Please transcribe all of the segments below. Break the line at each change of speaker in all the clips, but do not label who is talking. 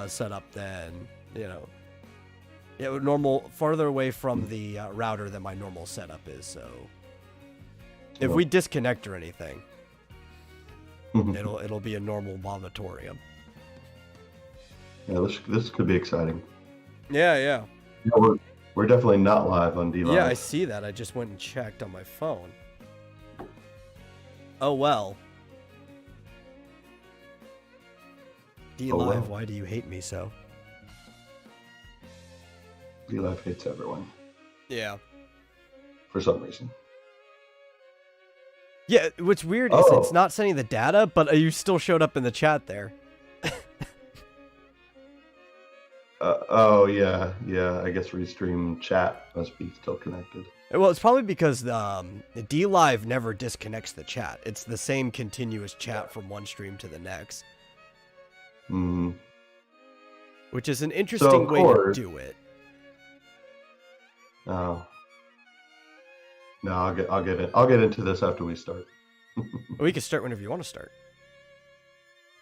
setup than, normal, farther away from the router than my normal setup is. So if we disconnect or anything, it'll be a normal Vomitorium.
Yeah, this could be exciting.
Yeah.
We're definitely not live on D-Live.
Yeah, I see that. I just went and checked on my phone. Oh well. D-Live, why do you hate me so?
D-Live hates everyone.
Yeah.
For some reason.
Yeah, what's weird is it's not sending the data, but you still showed up in the chat there.
Yeah. I guess Restream chat must be still connected.
Well, it's probably because D-Live never disconnects the chat. It's the same continuous chat from one stream to the next.
Mm-hmm.
Which is an interesting way to do it.
Oh. No, I'll get into this after we start.
We can start whenever you want to start.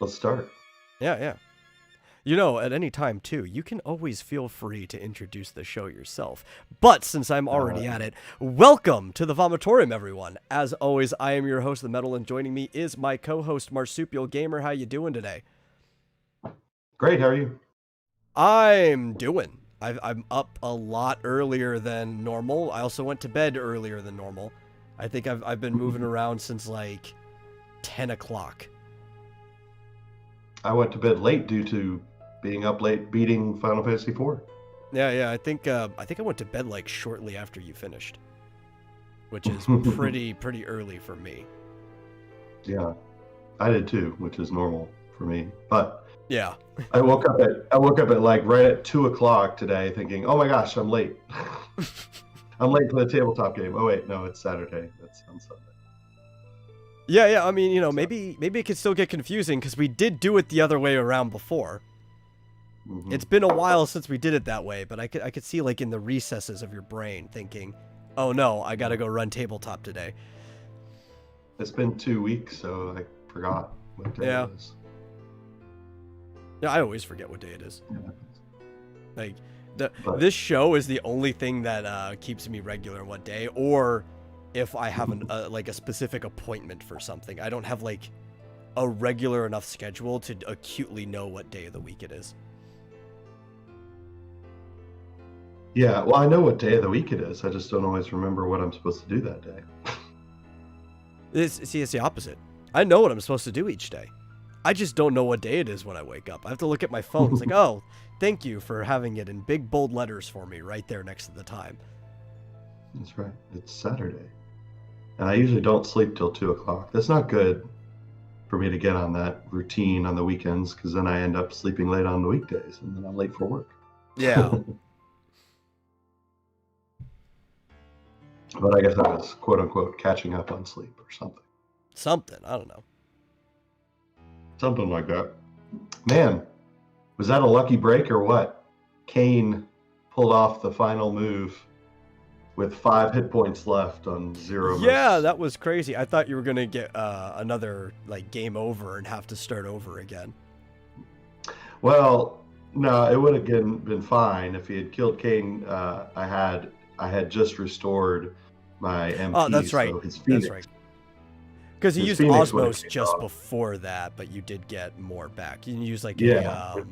Let's start.
Yeah. At any time, too, you can always feel free to introduce the show yourself. But since I'm already at it, welcome to the Vomitorium, everyone. As always, I am your host, The Metal, and joining me is my co-host, Marsupial Gamer. How you doing today?
Great, how are you?
I'm doing. I'm up a lot earlier than normal. I also went to bed earlier than normal. I think I've been moving around since like 10 o'clock.
I went to bed late due to being up late beating Final Fantasy IV.
Yeah. I think I went to bed like shortly after you finished, which is pretty early for me.
Yeah, I did too, which is normal for me. But
yeah,
I woke up at like right at 2 o'clock today, thinking, "Oh my gosh, I'm late. I'm late for the tabletop game." Oh wait, no, it's Saturday. That's on Sunday.
Yeah. I mean, maybe it could still get confusing because we did do it the other way around before. Mm-hmm. It's been a while since we did it that way, but I could see like in the recesses of your brain thinking, "Oh no, I gotta go run tabletop today."
It's been 2 weeks, so I forgot what day it is.
Yeah, I always forget what day it is. Like this show is the only thing that keeps me regular on what day, or if I have like a specific appointment for something. I don't have like a regular enough schedule to acutely know what day of the week it is.
Yeah, well, I know what day of the week it is. I just don't always remember what I'm supposed to do that day.
It's the opposite. I know what I'm supposed to do each day. I just don't know what day it is when I wake up. I have to look at my phone. It's like, oh, thank you for having it in big, bold letters for me right there next to the time.
That's right. It's Saturday. And I usually don't sleep till 2 o'clock. That's not good for me to get on that routine on the weekends, because then I end up sleeping late on the weekdays, and then I'm late for work.
Yeah.
But I guess I was, quote unquote, catching up on sleep or something.
Something. I don't know.
Something like that. Man, was that a lucky break or what? Kane pulled off the final move with 5 hit points left on 0.
Yeah, that was crazy. I thought you were going to get another like game over and have to start over again.
Well, no, it would have been fine if he had killed Kane. I had just restored my MP.
Oh, that's right.
So his Phoenix,
that's right. Because you used Osmos just before that, but you did get more back. You can use like what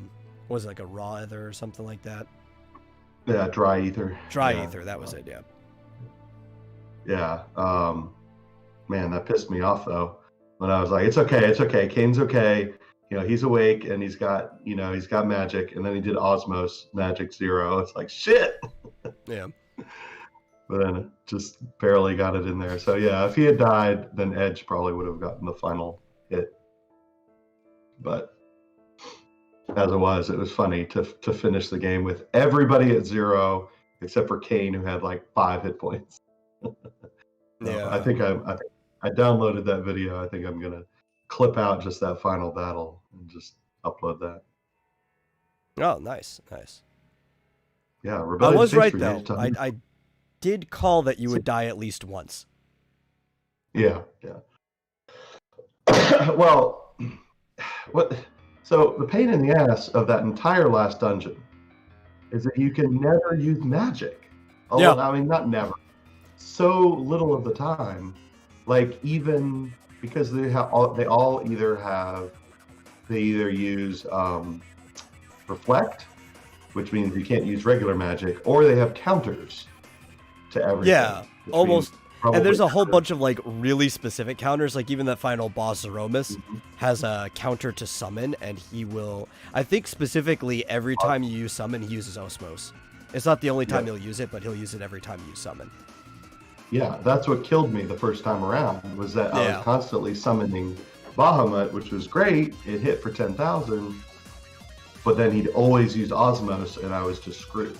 was it, like a raw ether or something like that?
Yeah, dry ether.
Ether, that was it, yeah.
Yeah. Man, that pissed me off though. When I was like, it's okay. Kane's okay. He's awake and he's got magic. And then he did Osmos magic 0. It's like, shit.
Yeah.
But then it just barely got it in there. So yeah, if he had died, then Edge probably would have gotten the final hit. But as it was funny to finish the game with everybody at 0 except for Kane, who had like 5 hit points.
Yeah.
I think I downloaded that video. I think I'm gonna clip out just that final battle and just upload that.
Oh, nice.
Yeah,
I was right though. I did call that you would die at least once.
Yeah. Well, what? So the pain in the ass of that entire last dungeon is that you can never use magic.
Yeah.
I mean, not never. So little of the time, like even because they either use reflect, which means you can't use regular magic, or they have counters to everything.
Yeah, almost. And there's a whole bunch of like really specific counters, like even that final boss Zeromus has a counter to summon, and he will, I think specifically every time you use summon, he uses Osmos. It's not the only time he'll use it, but he'll use it every time you summon.
Yeah, that's what killed me the first time around, was that I was constantly summoning Bahamut, which was great. It hit for 10,000, but then he'd always use Osmos, and I was just screwed.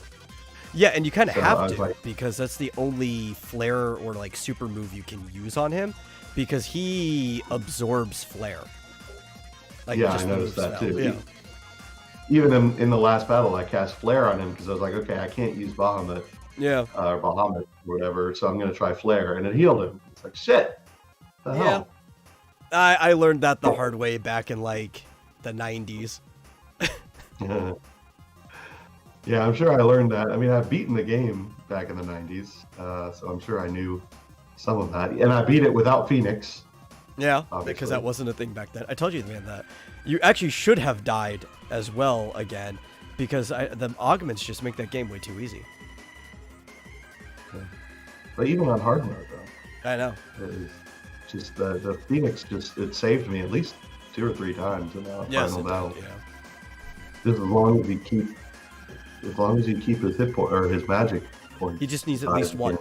Yeah, and you kind of have to, because that's the only flare or like super move you can use on him, because he absorbs flare.
Like, yeah, I noticed that too. Yeah. Even in the last battle, I cast flare on him because I was like, okay, I can't use Bahamut.
Yeah.
Or Bahamut or whatever, so I'm going to try flare, and it healed him. It's like, shit. The hell?
I learned that the hard way back in like the 90s.
Yeah, I'm sure I learned that. I mean, I've beaten the game back in the 90s, so I'm sure I knew some of that. And I beat it without Phoenix.
Yeah, obviously. Because that wasn't a thing back then. I told you, man, that you actually should have died as well again, because the augments just make that game way too easy.
Yeah. But even on hard mode, though.
I know.
It's just the Phoenix it saved me at least 2 or 3 times in that final battle.
Yeah.
Just as long as you keep his hit point or his magic point.
He just needs at least one,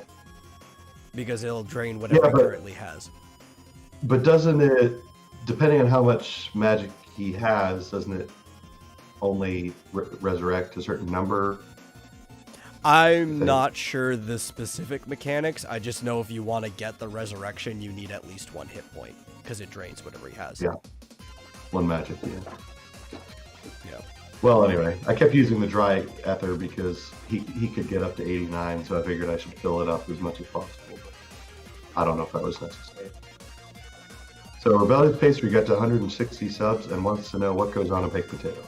because it'll drain whatever he currently has.
But doesn't it, depending on how much magic he has, doesn't it only resurrect a certain number?
I'm not sure the specific mechanics. I just know if you want to get the resurrection, you need at least 1 hit point, because it drains whatever he has.
Yeah. 1 magic, yeah.
Yeah.
Well, anyway, I kept using the dry ether because he could get up to 89, so I figured I should fill it up as much as possible. But I don't know if that was necessary. So Rebellious Pastry got to 160 subs and wants to know what goes on a baked potato.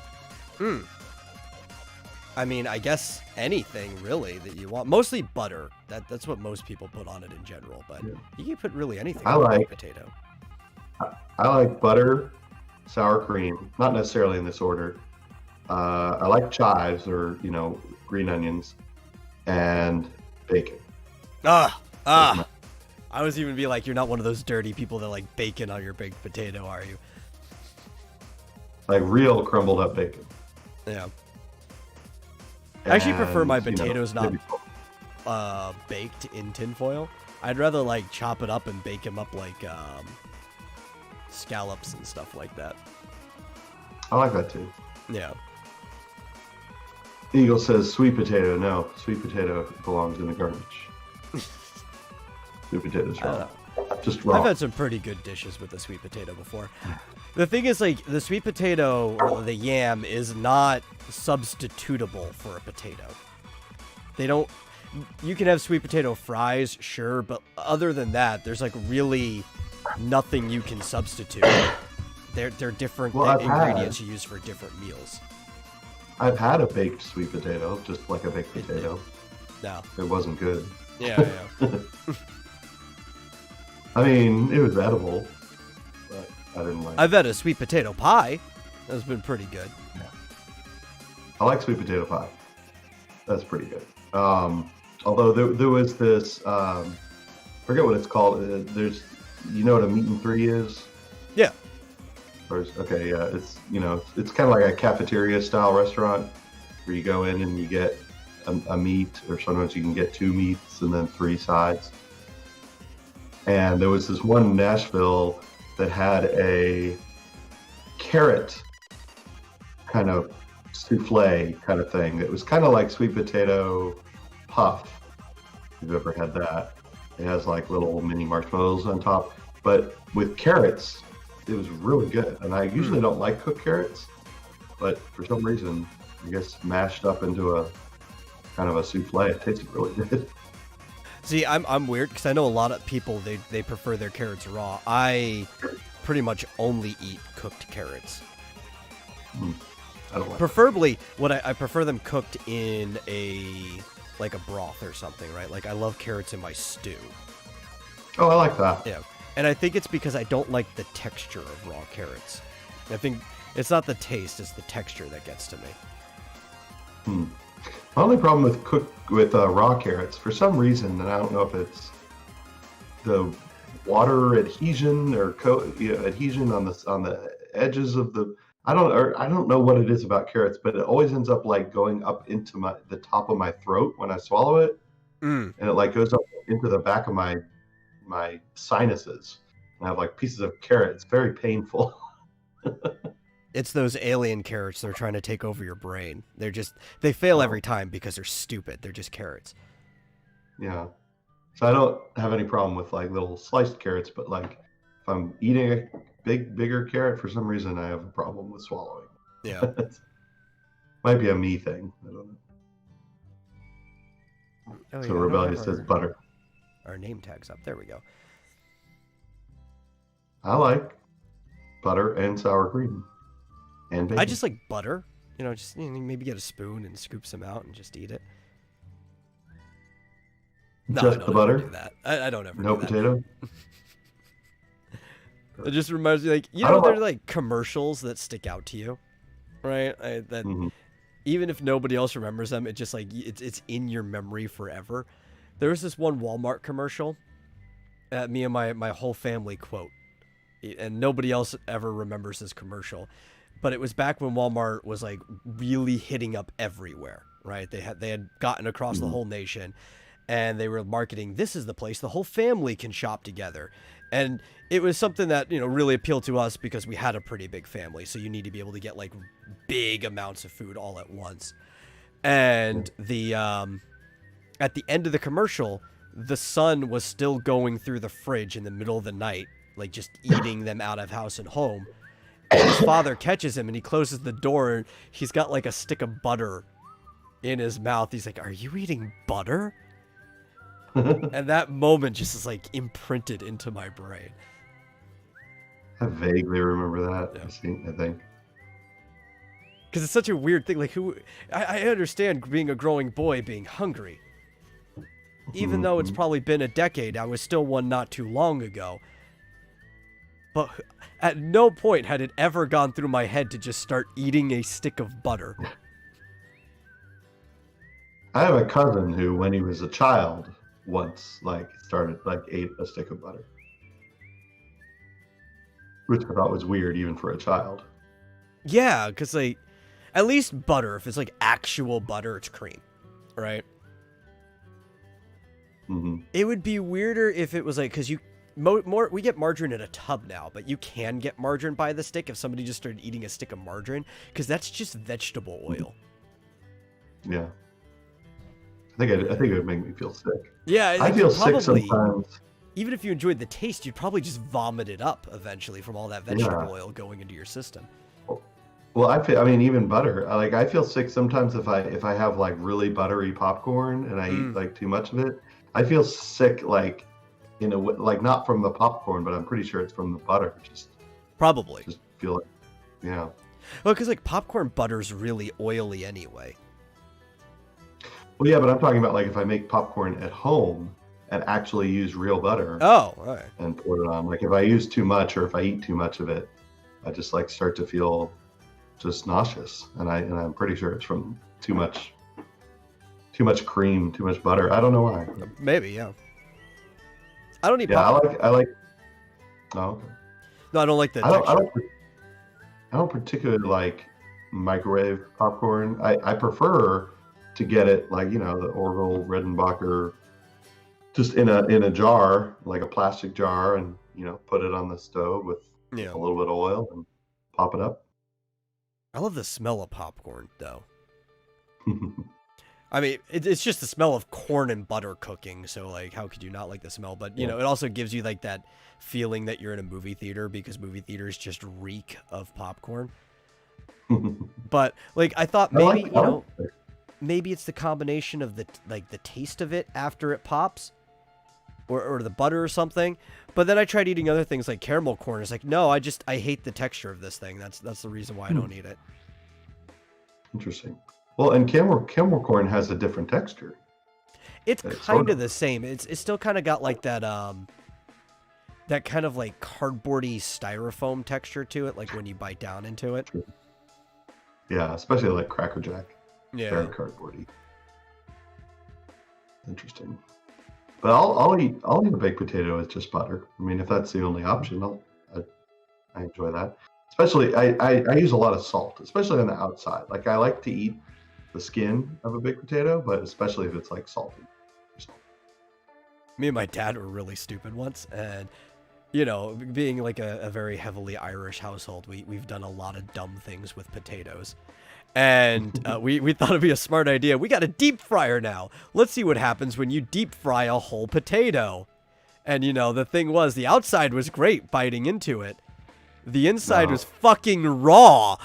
I mean, I guess anything really that you want. Mostly butter. That's what most people put on it in general, but you can put really anything on a baked potato.
I like butter, sour cream, not necessarily in this order. I like chives or, green onions and bacon.
I was even be like, you're not one of those dirty people that like bacon on your baked potato, are you?
Like real crumbled up bacon.
Yeah. I actually prefer my potatoes not baked in tinfoil. I'd rather like chop it up and bake them up like scallops and stuff like that.
I like that too.
Yeah.
Eagle says sweet potato. No, sweet potato belongs in the garbage. Sweet potato's raw. Just raw.
I've had some pretty good dishes with the sweet potato before. The thing is, like, the sweet potato or the yam is not substitutable for a potato. They don't. You can have sweet potato fries, sure, but other than that, there's like really nothing you can substitute. They're different ingredients you use for different meals.
I've had a baked sweet potato, just like a baked potato.
No.
It wasn't good.
Yeah.
I mean, it was edible, but I didn't like it.
I've had a sweet potato pie. That's been pretty good.
Yeah. I like sweet potato pie. That's pretty good. Although there was this, forget what it's called. There's, you know what a meat and three is?
Yeah.
Okay, yeah, it's it's kind of like a cafeteria style restaurant where you go in and you get a meat, or sometimes you can get 2 meats and then 3 sides. And there was this one in Nashville that had a carrot kind of souffle kind of thing. It was kind of like sweet potato puff, if you've ever had that. It has like little mini marshmallows on top, but with carrots. It was really good, and I usually don't like cooked carrots, but for some reason, I guess mashed up into a kind of a souffle, it tasted really good.
See, I'm weird because I know a lot of people they prefer their carrots raw. I pretty much only eat cooked carrots.
I don't like
Preferably, I prefer them cooked in a broth or something, right? Like I love carrots in my stew.
Oh, I like that.
Yeah, and I think it's because I don't like the texture of raw carrots. I think it's not the taste; it's the texture that gets to me.
My only problem with raw carrots, for some reason, and I don't know if it's the water adhesion or adhesion on the edges of the. I don't know what it is about carrots, but it always ends up like going up into the top of my throat when I swallow it, and it like goes up into the back of my sinuses. And I have like pieces of carrot. It's very painful.
It's those alien carrots that are trying to take over your brain. They fail every time because they're stupid. They're just carrots.
Yeah. So I don't have any problem with like little sliced carrots, but like if I'm eating a bigger carrot, for some reason I have a problem with swallowing.
Yeah.
Might be a me thing. I don't know.
Oh,
so Rebellious says butter.
Our name tag's up. There we go.
I like butter and sour cream. And bacon.
I just like butter. Just maybe get a spoon and scoop some out and just eat it. No,
just
I don't
the butter?
do that. I don't ever
no
do that.
potato?
It just reminds me, like, there's like commercials that stick out to you, right? Even if nobody else remembers them, it just like it's in your memory forever. There was this one Walmart commercial that me and my whole family quote, and nobody else ever remembers this commercial. But it was back when Walmart was like really hitting up everywhere, right? They had gotten across the whole nation, and they were marketing, this is the place the whole family can shop together. And it was something that, really appealed to us because we had a pretty big family. So you need to be able to get like big amounts of food all at once. And at the end of the commercial, the son was still going through the fridge in the middle of the night, like just eating them out of house and home. And his father catches him and he closes the door and he's got like a stick of butter in his mouth. He's like, "Are you eating butter?" And that moment just is like imprinted into my brain.
I vaguely remember that.
Yeah.
I think.
Because it's such a weird thing. Like, I understand being a growing boy being hungry. Even though it's probably been a decade, I was still one not too long ago. But at no point had it ever gone through my head to just start eating a stick of butter.
I have a cousin who, when he was a child, once ate a stick of butter, which I thought was weird even for a child.
Yeah, because like at least butter, if it's like actual butter, it's cream, right? It would be weirder if it was like, because we get margarine in a tub now, but you can get margarine by the stick if somebody just started eating a stick of margarine, because that's just vegetable oil.
Yeah. I think it would make me feel sick.
Yeah,
I feel sick sometimes.
Even if you enjoyed the taste, you'd probably just vomit it up eventually from all that vegetable oil going into your system.
Well, even butter. I feel sick sometimes if I have like really buttery popcorn and I eat like too much of it. I feel sick like in a way, like not from the popcorn, but I'm pretty sure it's from the butter. Just feel it. Yeah.
Well, because like popcorn butter's really oily anyway.
Well, yeah, but I'm talking about like if I make popcorn at home and actually use real butter.
Oh, all right.
And pour it on. Like if I use too much or if I eat too much of it, I just like start to feel just nauseous. And I'm pretty sure it's from too much cream, too much butter. I don't know why.
Maybe, yeah. I don't eat
popcorn. I like. Oh, okay.
No, I don't like the texture.
I don't particularly like microwave popcorn. I prefer to get it like, the Orville Redenbacher, just in a jar, like a plastic jar, and put it on the stove with a little bit of oil and pop it up.
I love the smell of popcorn though. I mean, it's just the smell of corn and butter cooking, so like how could you not like the smell? But it also gives you like that feeling that you're in a movie theater, because movie theaters just reek of popcorn. But like I thought maybe maybe it's the combination of the taste of it after it pops. or the butter or something. But then I tried eating other things like caramel corn. It's like, no, I hate the texture of this thing. That's the reason why I don't eat it.
Interesting. Well, and caramel corn has a different texture.
It's kind of the same. It's still kind of got like that that kind of like cardboardy styrofoam texture to it, like when you bite down into it.
True. Yeah, especially like Cracker Jack.
Yeah.
Very cardboardy. Interesting. But I'll eat a baked potato with just butter. I mean, if that's the only option, I enjoy that. Especially, I use a lot of salt, especially on the outside. Like, I like to eat the skin of a baked potato, but especially if it's like salty.
Me and my dad were really stupid once, and you know, being like a very heavily Irish household, we've done a lot of dumb things with potatoes. And we thought it'd be a smart idea. We got a deep fryer now. Let's see what happens when you deep fry a whole potato. And, you know, the thing was, the outside was great biting into it. The inside was fucking raw.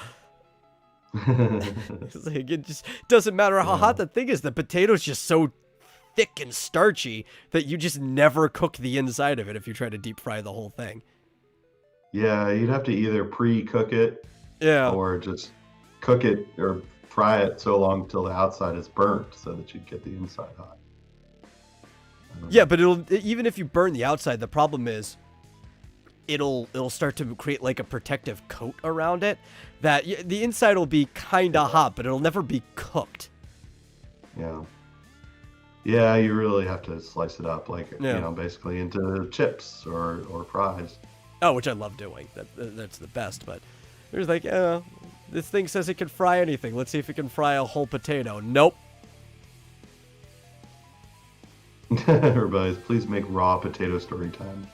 It's like, it just doesn't matter how hot the thing is. The potato's just so thick and starchy that you just never cook the inside of it if you try to deep fry the whole thing.
Yeah, you'd have to either pre-cook it or just cook it or fry it so long till the outside is burnt so that you get the inside hot.
Yeah, but even if you burn the outside, the problem is it'll start to create like a protective coat around it that the inside will be kind of hot, but it'll never be cooked.
Yeah. Yeah, you really have to slice it up like, you know, basically into chips or fries.
Oh, which I love doing. That's the best, but there's like, this thing says it can fry anything. Let's see if it can fry a whole potato. Nope.
Everybody, please make raw potato story time.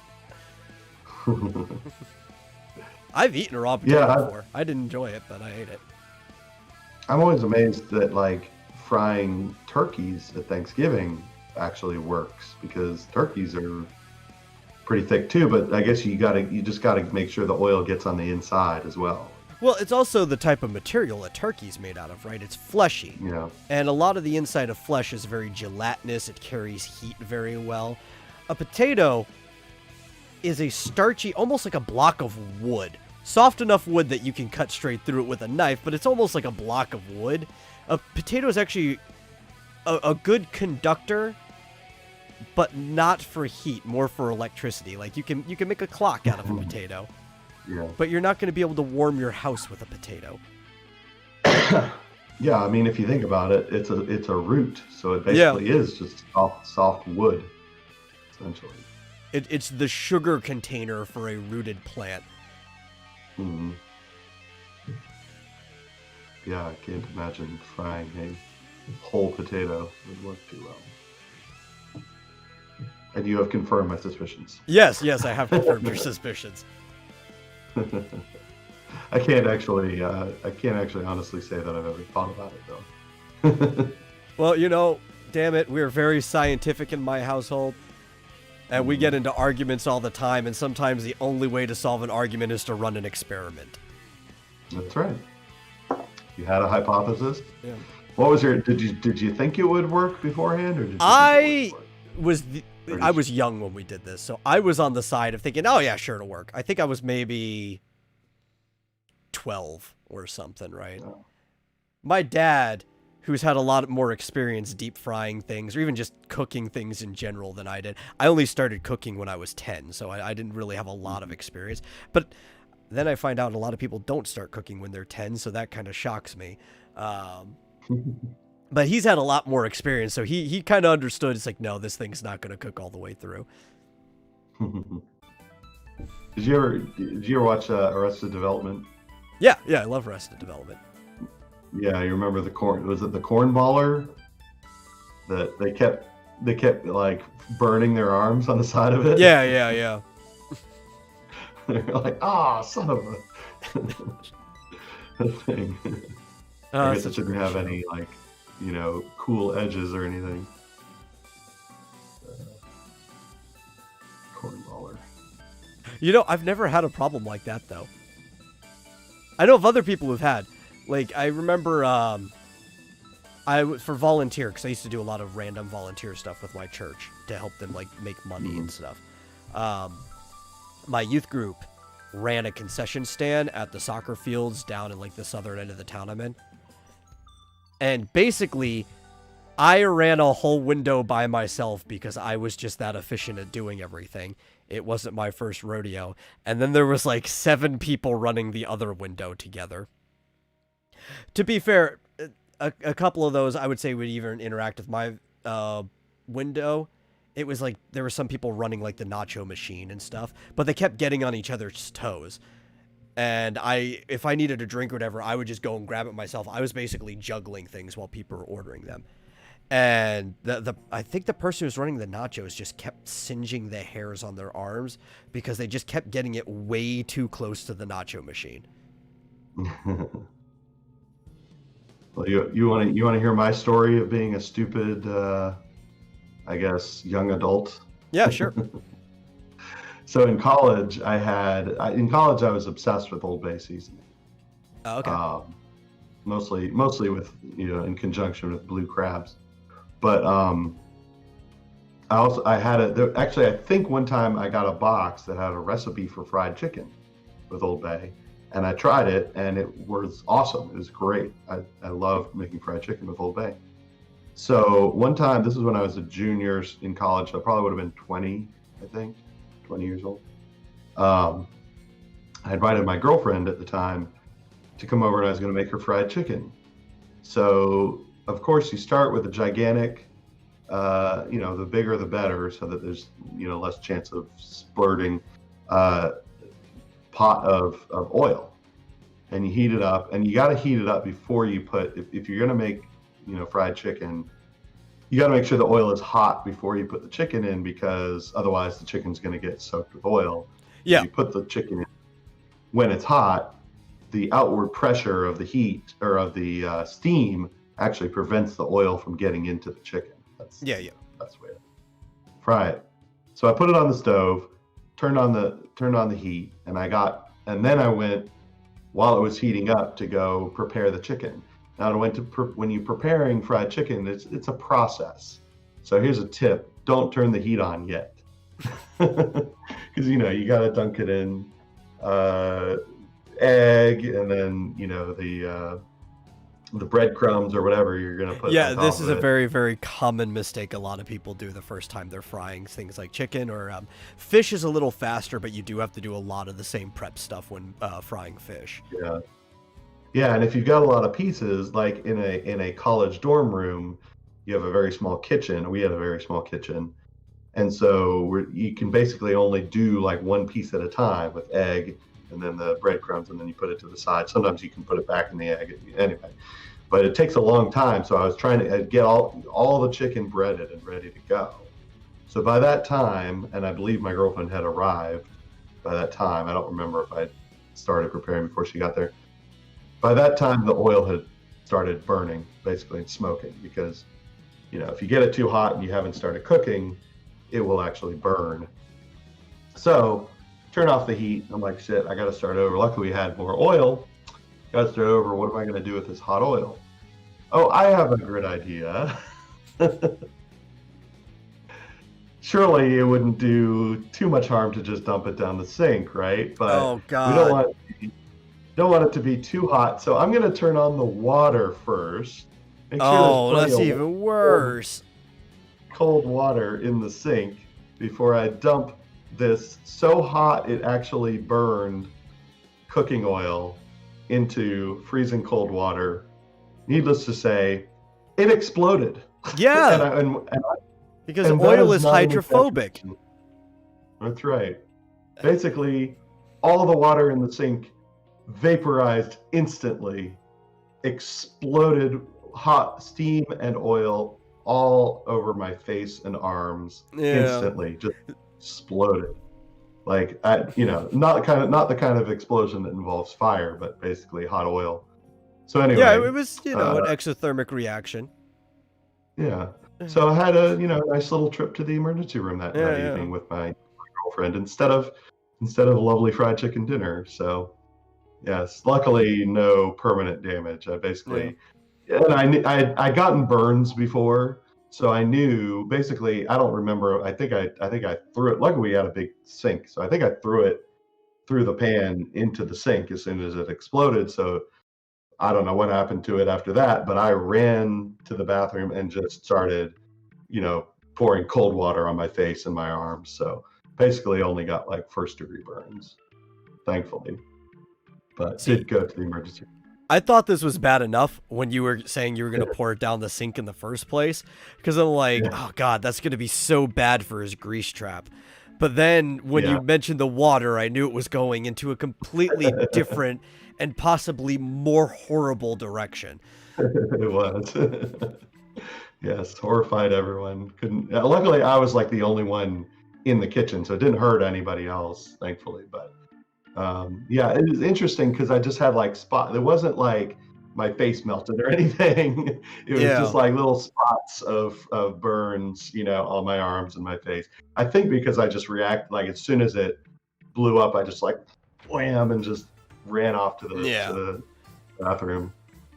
I've eaten a raw potato before. I didn't enjoy it, but I ate it.
I'm always amazed that like frying turkeys at Thanksgiving actually works, because turkeys are pretty thick too, but I guess you just gotta make sure the oil gets on the inside as well.
Well, it's also the type of material a turkey's made out of, right? It's fleshy.
Yeah.
And a lot of the inside of flesh is very gelatinous. It carries heat very well. A potato is a starchy, almost like a block of wood. Soft enough wood that you can cut straight through it with a knife, but it's almost like a block of wood. A potato is actually a good conductor, but not for heat, more for electricity. Like you can make a clock out of a potato.
Yeah.
But you're not going to be able to warm your house with a potato.
Yeah, I mean, if you think about it, it's a root, so it basically is just soft wood, essentially.
It's the sugar container for a rooted plant.
Mm-hmm. Yeah, I can't imagine frying a whole potato would work too well. And you have confirmed my suspicions.
Yes, I have confirmed your suspicions.
I can't actually honestly say that I've ever thought about it though.
Well, you know, damn it, we're very scientific in my household, and we get into arguments all the time, and sometimes the only way to solve an argument is to run an experiment.
That's right. You had a hypothesis.
Yeah.
What was your? Did you think it would work beforehand, or did you
I was young when we did this, so I was on the side of thinking, oh yeah, sure, it'll work. I think I was maybe 12 or something, right? Oh. My dad, who's had a lot more experience deep frying things, or even just cooking things in general than I did. I only started cooking when I was 10, so I didn't really have a lot of experience. But then I find out a lot of people don't start cooking when they're 10, so that kind of shocks me. But he's had a lot more experience, so he kind of understood. It's like, no, this thing's not going to cook all the way through.
Did you ever watch Arrested Development?
Yeah, I love Arrested Development.
Yeah, you remember was it the cornballer that they kept like burning their arms on the side of it?
Yeah.
They're like, son of a thing. I guess it didn't have any like, cool edges or anything. Cornballer.
I've never had a problem like that though. I know of other people who've had. Like, I remember For volunteer, because I used to do a lot of random volunteer stuff with my church to help them like make money and stuff. My youth group ran a concession stand at the soccer fields down in like the southern end of the town I'm in. And basically, I ran a whole window by myself because I was just that efficient at doing everything. It wasn't my first rodeo. And then there was like 7 people running the other window together. To be fair, a couple of those I would say would even interact with my window. It was like there were some people running like the nacho machine and stuff, but they kept getting on each other's toes. And if I needed a drink or whatever, I would just go and grab it myself. I was basically juggling things while people were ordering them. And I think the person who was running the nachos just kept singeing the hairs on their arms because they just kept getting it way too close to the nacho machine.
Well, you want to hear my story of being a stupid, I guess, young adult?
Yeah, sure.
So in college, I was obsessed with Old Bay seasoning.
Oh, okay.
Mostly with, in conjunction with blue crabs. But I think one time I got a box that had a recipe for fried chicken with Old Bay. And I tried it, and it was awesome. It was great. I love making fried chicken with Old Bay. So one time, this is when I was a junior in college. So I probably would have been 20, I think, 20 years old. I invited my girlfriend at the time to come over, and I was going to make her fried chicken. So, of course, you start with a gigantic, the bigger the better, so that there's, less chance of splurting. Pot of oil, and you heat it up, and you got to heat it up before you put, if you're going to make fried chicken, you got to make sure the oil is hot before you put the chicken in, because otherwise the chicken's going to get soaked with oil.
Yeah.
If you put the chicken in when it's hot, the outward pressure of the heat or of the steam actually prevents the oil from getting into the chicken. That's the way to fry it. So I put it on the stove, turned on the heat, and then I went, while it was heating up, to go prepare the chicken. Now, when you're preparing fried chicken, it's a process. So here's a tip: don't turn the heat on yet, because you got to dunk it in egg, and then the breadcrumbs or whatever you're gonna put.
Yeah, this is a very, very common mistake a lot of people do the first time they're frying things like chicken or fish. Is a little faster, but you do have to do a lot of the same prep stuff when frying fish.
Yeah, and if you've got a lot of pieces, like in a college dorm room, you have a very small kitchen. We had a very small kitchen, and so you can basically only do like one piece at a time with egg, and then the breadcrumbs, and then you put it to the side. Sometimes you can put it back in the egg anyway. But it takes a long time, so I was trying to get all the chicken breaded and ready to go. So by that time, and I believe my girlfriend had arrived by that time. I don't remember if I started preparing before she got there. By that time, the oil had started burning, basically, and smoking, because, if you get it too hot and you haven't started cooking, it will actually burn. So turn off the heat. I'm like, shit, I got to start over. Luckily, we had more oil. Got to start over. What am I going to do with this hot oil? Oh, I have a great idea. Surely it wouldn't do too much harm to just dump it down the sink, right? But
oh, God.
We don't want it to be too hot. So I'm going to turn on the water first. Make sure
that's even worse.
Cold water in the sink before I dump this so hot it actually burned cooking oil into freezing cold water. Needless to say, it exploded.
Yeah, because oil is hydrophobic.
That's right. Basically, all the water in the sink vaporized instantly, exploded, hot steam and oil all over my face and arms instantly, just exploded. Like, not the kind of explosion that involves fire, but basically hot oil. So anyway,
it was an exothermic reaction.
Yeah. So I had a nice little trip to the emergency room that evening with my girlfriend instead of a lovely fried chicken dinner. So yes, luckily no permanent damage. I basically And I'd gotten burns before, so I knew basically. I don't remember. I think I threw it. Luckily, we had a big sink, so I think I threw it through the pan into the sink as soon as it exploded. So I don't know what happened to it after that, but I ran to the bathroom and just started, pouring cold water on my face and my arms. So basically, only got like first-degree burns, thankfully, but did go to the emergency.
I thought this was bad enough when you were saying you were going to pour it down the sink in the first place, because I'm like, oh God, that's going to be so bad for his grease trap. But then when you mentioned the water, I knew it was going into a completely different and possibly more horrible direction.
It was. Yes, horrified everyone. Couldn't. Luckily, I was like the only one in the kitchen, so it didn't hurt anybody else, thankfully. But yeah, it was interesting because I just had like spot. It wasn't like my face melted or anything. It was just like little spots of burns, on my arms and my face. I think because I just reacted, like as soon as it blew up, I just like wham and just ran off to the bathroom.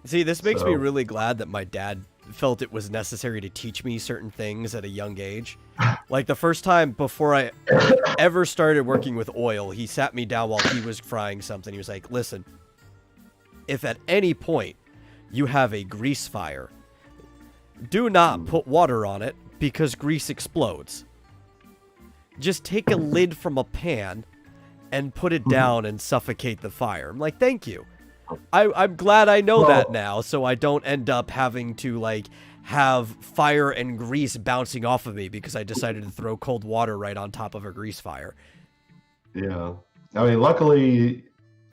See, this makes me really glad that my dad felt it was necessary to teach me certain things at a young age. Like the first time before I ever started working with oil, he sat me down while he was frying something. He was like, listen, if at any point you have a grease fire, do not put water on it because grease explodes. Just take a lid from a pan and put it down and suffocate the fire. I'm like, thank you. I'm glad I know that now, so I don't end up having to like have fire and grease bouncing off of me because I decided to throw cold water right on top of a grease fire.
Yeah, I mean, luckily,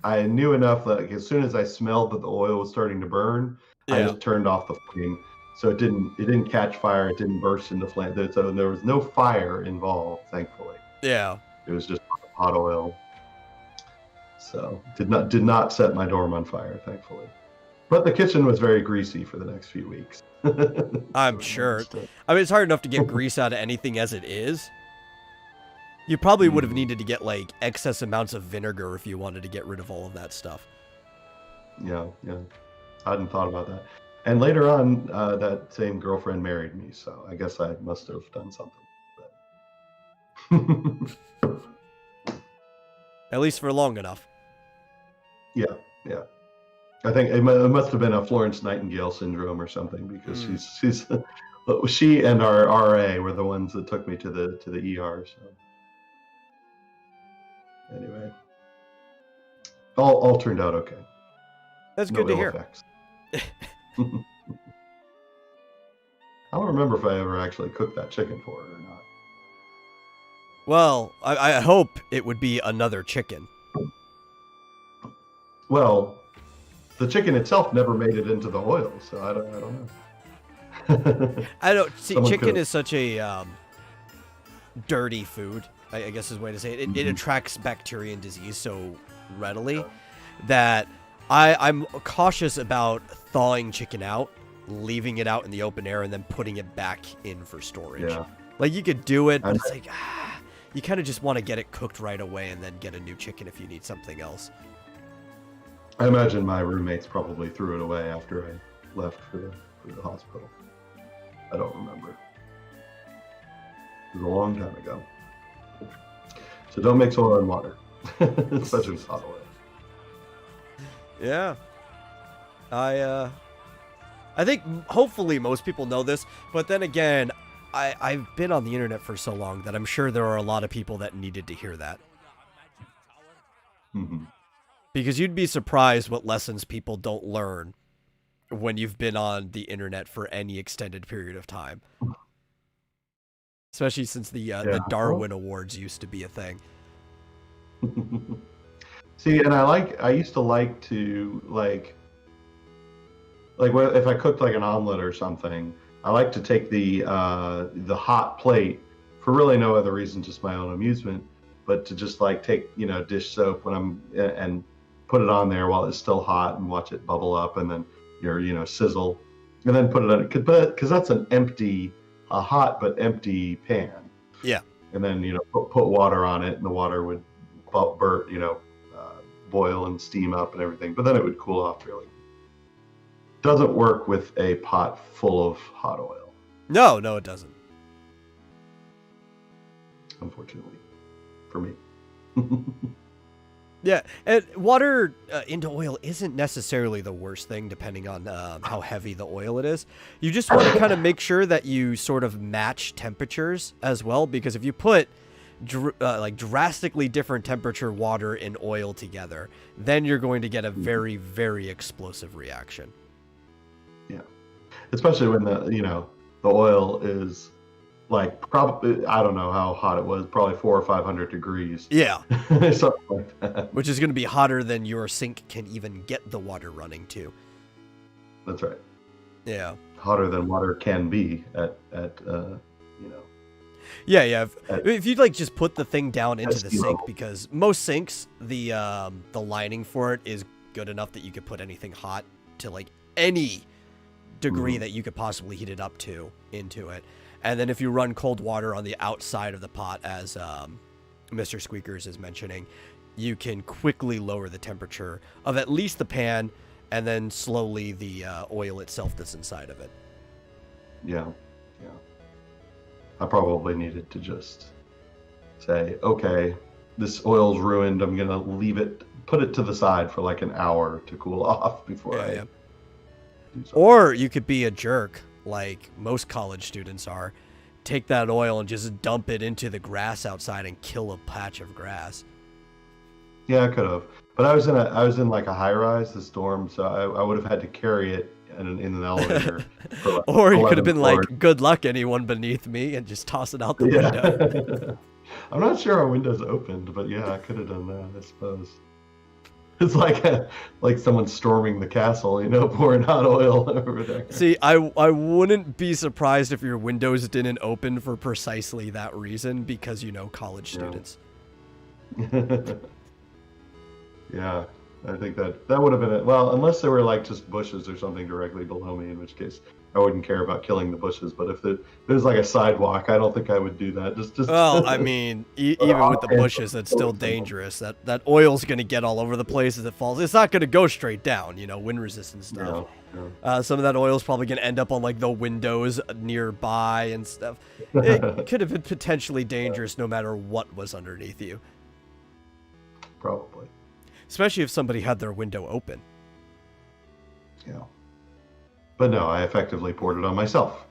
I knew enough that as soon as I smelled that the oil was starting to burn, I just turned off the flame, so it didn't catch fire, it didn't burst into flame. So there was no fire involved, thankfully.
Yeah,
it was just hot oil. So did not set my dorm on fire, thankfully. But the kitchen was very greasy for the next few weeks.
I'm sure. I mean, it's hard enough to get grease out of anything as it is. You probably would have needed to get like excess amounts of vinegar if you wanted to get rid of all of that stuff.
Yeah. I hadn't thought about that. And later on, that same girlfriend married me, so I guess I must have done something.
At least for long enough.
Yeah. I think it must have been a Florence Nightingale syndrome or something, because she and our RA were the ones that took me to the ER. So anyway, all turned out okay.
That's good to hear.
I don't remember if I ever actually cooked that chicken for her or not.
Well, I hope it would be another chicken.
Well, the chicken itself never made it into the oil, so I don't know.
I don't see. Chicken is such a dirty food, I guess is the way to say it. It attracts bacteria and disease so readily that I'm cautious about thawing chicken out, leaving it out in the open air, and then putting it back in for storage.
Yeah.
Like you could do it, but it's like you kind of just want to get it cooked right away and then get a new chicken if you need something else.
I imagine my roommates probably threw it away after I left for the hospital. I don't remember. It was a long time ago. So don't mix oil and water, especially with hot oil.
Yeah. I think hopefully most people know this, but then again, I've been on the internet for so long that I'm sure there are a lot of people that needed to hear that. Because you'd be surprised what lessons people don't learn when you've been on the internet for any extended period of time. Especially since the Darwin Awards used to be a thing.
See, and I used to like to like if I cooked like an omelet or something, I like to take the hot plate for really no other reason, just my own amusement, but to just like take dish soap and put it on there while it's still hot and watch it bubble up and then sizzle, and then put it on, because that's a hot but empty pan.
Yeah.
And then put water on it, and the water would boil and steam up and everything, but then it would cool off really. doesn't work with a pot full of hot oil.
No, it doesn't.
Unfortunately, for me.
Yeah, and water into oil isn't necessarily the worst thing, depending on how heavy the oil it is. You just want to kind of make sure that you sort of match temperatures as well, because if you put like drastically different temperature water and oil together, then you're going to get a very, very explosive reaction.
Yeah, especially when the oil is like probably, I don't know how hot it was, probably 400 or 500 degrees.
Yeah.
Something like that.
Which is going to be hotter than your sink can even get the water running to.
That's right.
Yeah.
Hotter than water can be at
Yeah. If you'd like just put the thing down into the sink,
level.
because most sinks, the lining for it is good enough that you could put anything hot to like any degree that you could possibly heat it up to into it. And then if you run cold water on the outside of the pot, as Mr. Squeakers is mentioning, you can quickly lower the temperature of at least the pan, and then slowly the oil itself that's inside of it.
Yeah. I probably needed to just say, okay, this oil's ruined. I'm going to put it to the side for like an hour to cool off before I do something.
Or you could be a jerk, like most college students are, take that oil and just dump it into the grass outside and kill a patch of grass.
Yeah, I could have, but I was in like a high rise, the storm, so I would have had to carry it in an elevator. For like
or you could have been
floors.
like, good luck anyone beneath me, and just toss it out the window.
I'm not sure our windows opened, but yeah, I could have done that, I suppose. It's like someone storming the castle, pouring hot oil over there.
See, I wouldn't be surprised if your windows didn't open for precisely that reason, because college students.
Yeah, I think that would have been it. Well, unless there were like just bushes or something directly below me, in which case I wouldn't care about killing the bushes. But if there's like a sidewalk, I don't think I would do that. Just
well, I mean, even with the bushes, that's still dangerous. That oil's going to get all over the place as it falls. It's not going to go straight down, wind resistant stuff.
No.
Some of that oil's probably going to end up on like the windows nearby and stuff. It could have been potentially dangerous no matter what was underneath you.
Probably.
Especially if somebody had their window open.
Yeah. But no, I effectively poured it on myself.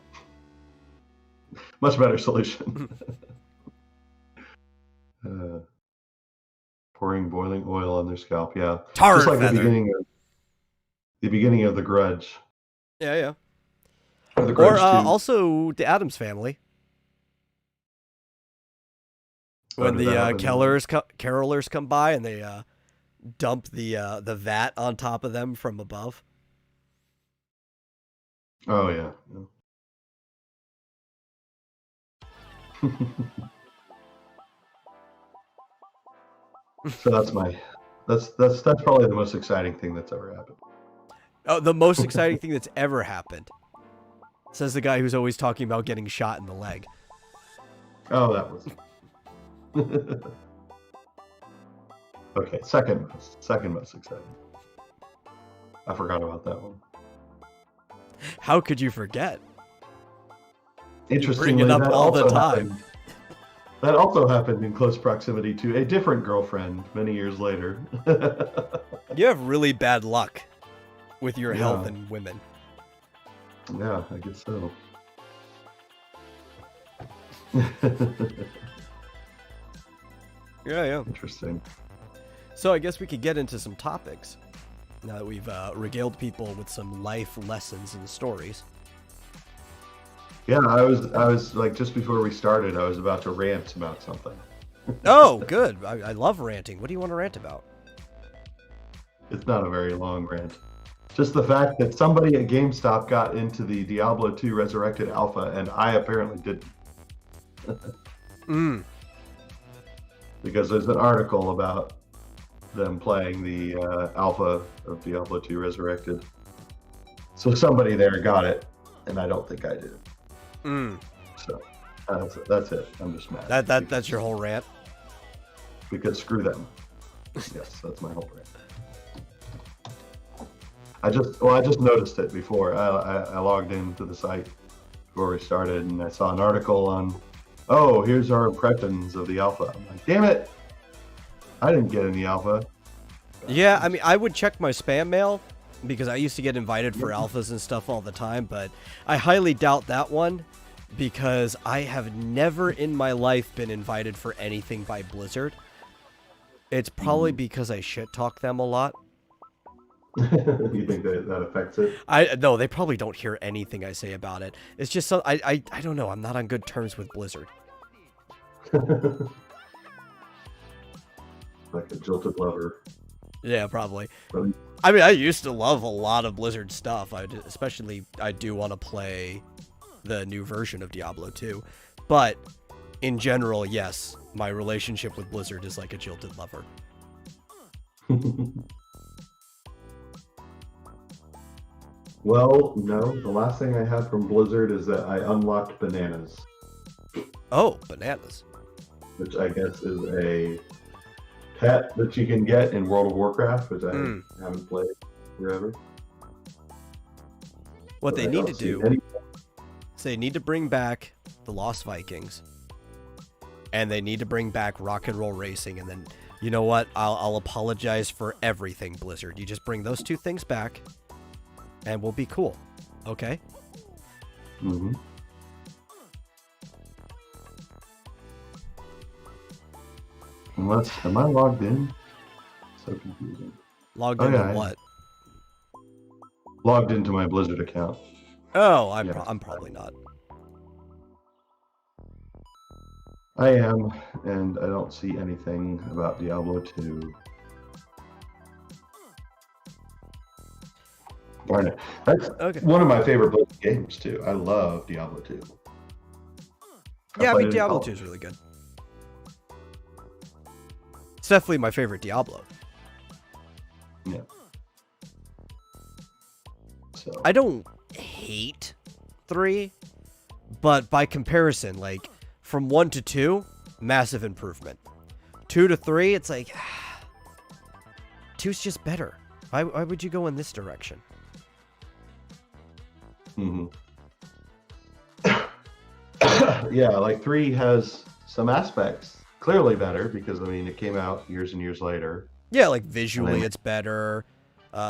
Much better solution. Pouring boiling oil on their scalp, yeah.
Tar
just like
feather.
the beginning of The Grudge.
Yeah.
Or The Grudge 2.
Also the Addams Family. When the carolers come by and they dump the vat on top of them from above.
Oh yeah. So that's probably the most exciting thing that's ever happened.
Oh, the most exciting thing that's ever happened, says the guy who's always talking about getting shot in the leg.
Oh, that was okay. Second most exciting. I forgot about that one.
How could you forget?
Interestingly,
you bring it up all the time.
That also happened in close proximity to a different girlfriend many years later.
You have really bad luck with your health and women.
Yeah, I guess so.
Yeah.
Interesting.
So I guess we could get into some topics now that we've regaled people with some life lessons and stories.
Yeah, I was like, just before we started, I was about to rant about something.
Oh, good. I love ranting. What do you want to rant about?
It's not a very long rant. Just the fact that somebody at GameStop got into the Diablo 2 Resurrected Alpha, and I apparently didn't. Because there's an article about them playing the alpha of Diablo 2 Resurrected. So somebody there got it, and I don't think I did. So that's it. I'm just mad.
That's your whole rant?
Because screw them. Yes, that's my whole rant. I just noticed it before. I logged into the site before we started, and I saw an article on, oh, here's our impressions of the alpha. I'm like, damn it, I didn't get any alpha.
Yeah, I mean, I would check my spam mail because I used to get invited for alphas and stuff all the time, but I highly doubt that one because I have never in my life been invited for anything by Blizzard. It's probably because I shit talk them a lot.
You think that affects it?
No, they probably don't hear anything I say about it. It's just so I don't know. I'm not on good terms with Blizzard.
Like a jilted lover.
Yeah, probably. I mean, I used to love a lot of Blizzard stuff. I do want to play the new version of Diablo 2, but in general, yes, my relationship with Blizzard is like a jilted lover.
Well, no. The last thing I had from Blizzard is that I unlocked bananas.
Oh, bananas.
Which I guess is a pet that you can get in World of Warcraft, which I haven't played forever.
What they need to do is they need to bring back the Lost Vikings, and they need to bring back Rock and Roll Racing, and then, you know what? I'll apologize for everything, Blizzard. You just bring those two things back, and we'll be cool. Okay?
Mm-hmm. Am I logged in? So confusing.
Logged into what?
Logged into my Blizzard account.
Oh, I'm probably not.
I am, and I don't see anything about Diablo 2. Darn it. That's one of my favorite Blizzard games, too. I love Diablo 2.
Yeah, I mean, Diablo 2 is really good. It's definitely my favorite Diablo.
Yeah. So
I don't hate 3, but by comparison, like, from 1 to 2, massive improvement. 2 to 3, it's like, 2's just better. Why would you go in this direction?
Mm-hmm. Yeah, like 3 has some aspects clearly better because, I mean, it came out years and years later.
Yeah, like visually it's better.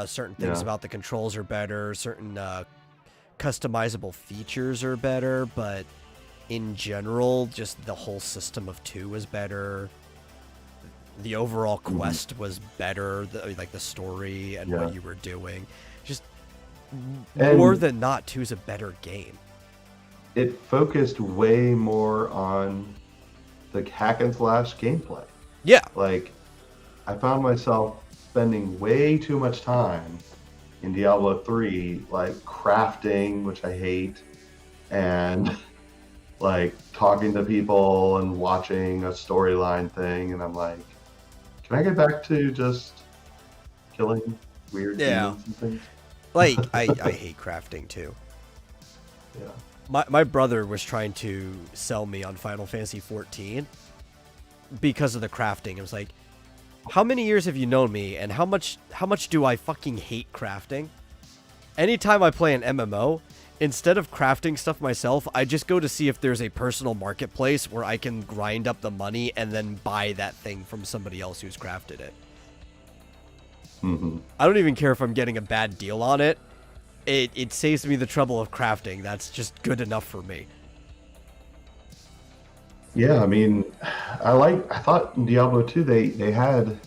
Certain things about the controls are better. Certain customizable features are better, but in general, just the whole system of 2 was better. The overall quest was better, like the story and what you were doing. Just more than not, 2's a better game.
It focused way more on the hack and slash gameplay.
Yeah.
Like, I found myself spending way too much time in Diablo 3, like crafting, which I hate, and like talking to people and watching a storyline thing, and I'm like, can I get back to just killing weird demons and things?
Like, I hate crafting too.
Yeah.
My brother was trying to sell me on Final Fantasy 14 because of the crafting. It was like, how many years have you known me, and how much do I fucking hate crafting? Anytime I play an MMO, instead of crafting stuff myself, I just go to see if there's a personal marketplace where I can grind up the money and then buy that thing from somebody else who's crafted it.
Mm-hmm.
I don't even care if I'm getting a bad deal on it. It saves me the trouble of crafting. That's just good enough for me.
Yeah, I mean, I thought in Diablo 2 they had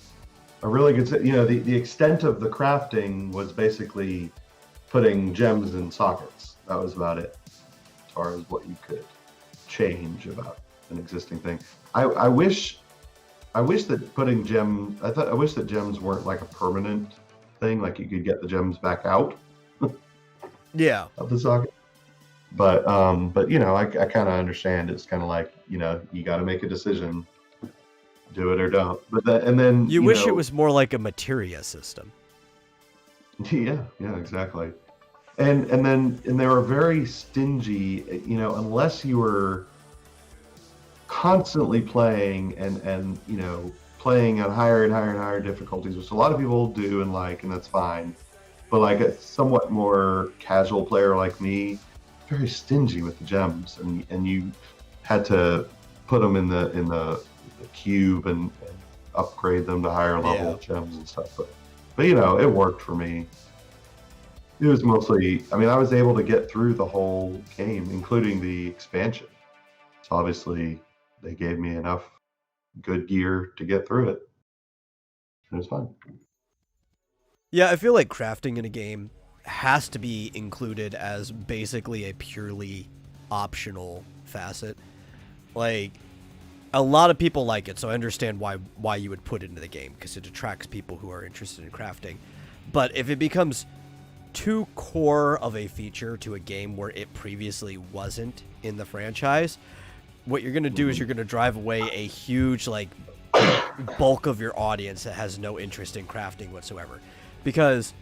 a really good, the extent of the crafting was basically putting gems in sockets. That was about it, as far as what you could change about an existing thing. I wish that putting gems, I wish that gems weren't like a permanent thing, like you could get the gems back out.
Yeah.
Of the socket. But I kind of understand. It's kind of like, you got to make a decision, do it or don't. But then
you wish it was more like a materia system.
Yeah, exactly. And they were very stingy, unless you were constantly playing and playing at higher and higher and higher difficulties, which a lot of people do and like, and that's fine. But like a somewhat more casual player like me, very stingy with the gems, and you had to put them in the cube and upgrade them to higher level gems and stuff. But you know, it worked for me. It was mostly, I mean, I was able to get through the whole game, including the expansion. So obviously, they gave me enough good gear to get through it. It was fun.
Yeah, I feel like crafting in a game has to be included as basically a purely optional facet. Like, a lot of people like it, so I understand why you would put it into the game, because it attracts people who are interested in crafting. But if it becomes too core of a feature to a game where it previously wasn't in the franchise, what you're going to do is you're going to drive away a huge, like, bulk of your audience that has no interest in crafting whatsoever. Because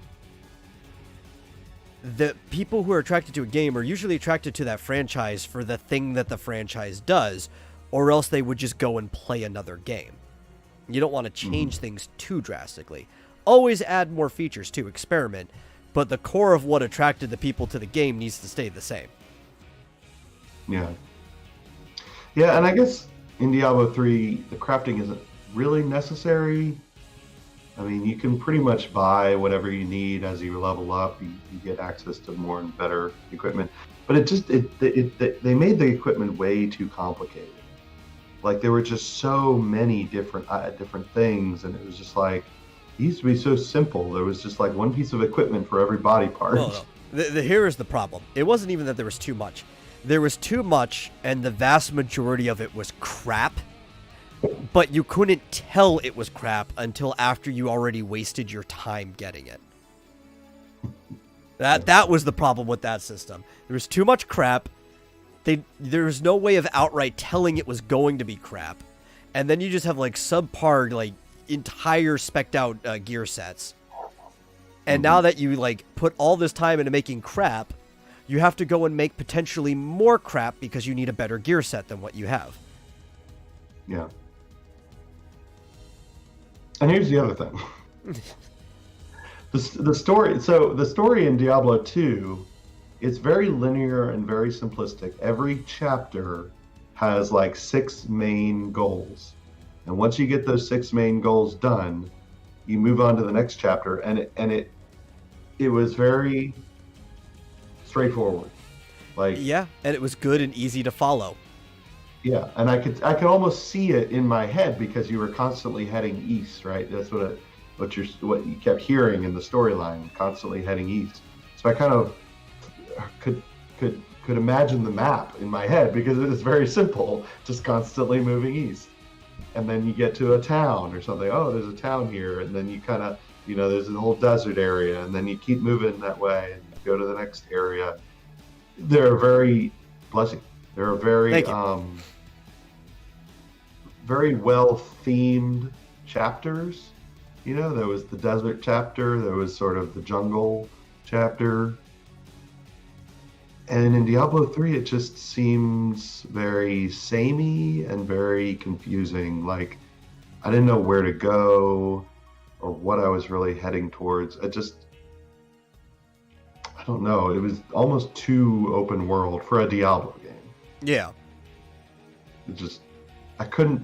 the people who are attracted to a game are usually attracted to that franchise for the thing that the franchise does, or else they would just go and play another game. You don't want to change things too drastically. Always add more features too, experiment, but the core of what attracted the people to the game needs to stay the same.
Yeah. Yeah, and I guess in Diablo 3, the crafting isn't really necessary. I mean, you can pretty much buy whatever you need as you level up. You get access to more and better equipment. But they made the equipment way too complicated. Like, there were just so many different things, and it was just like, it used to be so simple. There was just like one piece of equipment for every body part.
No. Here is the problem. It wasn't even that there was too much. There was too much, and the vast majority of it was crap. But you couldn't tell it was crap until after you already wasted your time getting it. That was the problem with that system. There was too much crap. There was no way of outright telling it was going to be crap. And then you just have like subpar, like, entire spec'd out gear sets. And now that you like put all this time into making crap, you have to go and make potentially more crap because you need a better gear set than what you have.
Yeah. And here's the other thing. the story in Diablo 2, it's very linear and very simplistic. Every chapter has like 6 main goals. And once you get those 6 main goals done, you move on to the next chapter, and it was very straightforward. Like,
yeah, and it was good and easy to follow.
Yeah, and I could almost see it in my head because you were constantly heading east, right? That's what you kept hearing in the storyline, constantly heading east. So I kind of could imagine the map in my head because it was very simple, just constantly moving east. And then you get to a town or something. Oh, there's a town here, and then you kind of, you know, there's a whole desert area, and then you keep moving that way and go to the next area. They're very very well themed chapters. You know, there was the desert chapter, there was sort of the jungle chapter. And in Diablo 3, it just seems very samey and very confusing. Like, I didn't know where to go or what I was really heading towards. I don't know. It was almost too open world for a Diablo game.
Yeah.
It just, I couldn't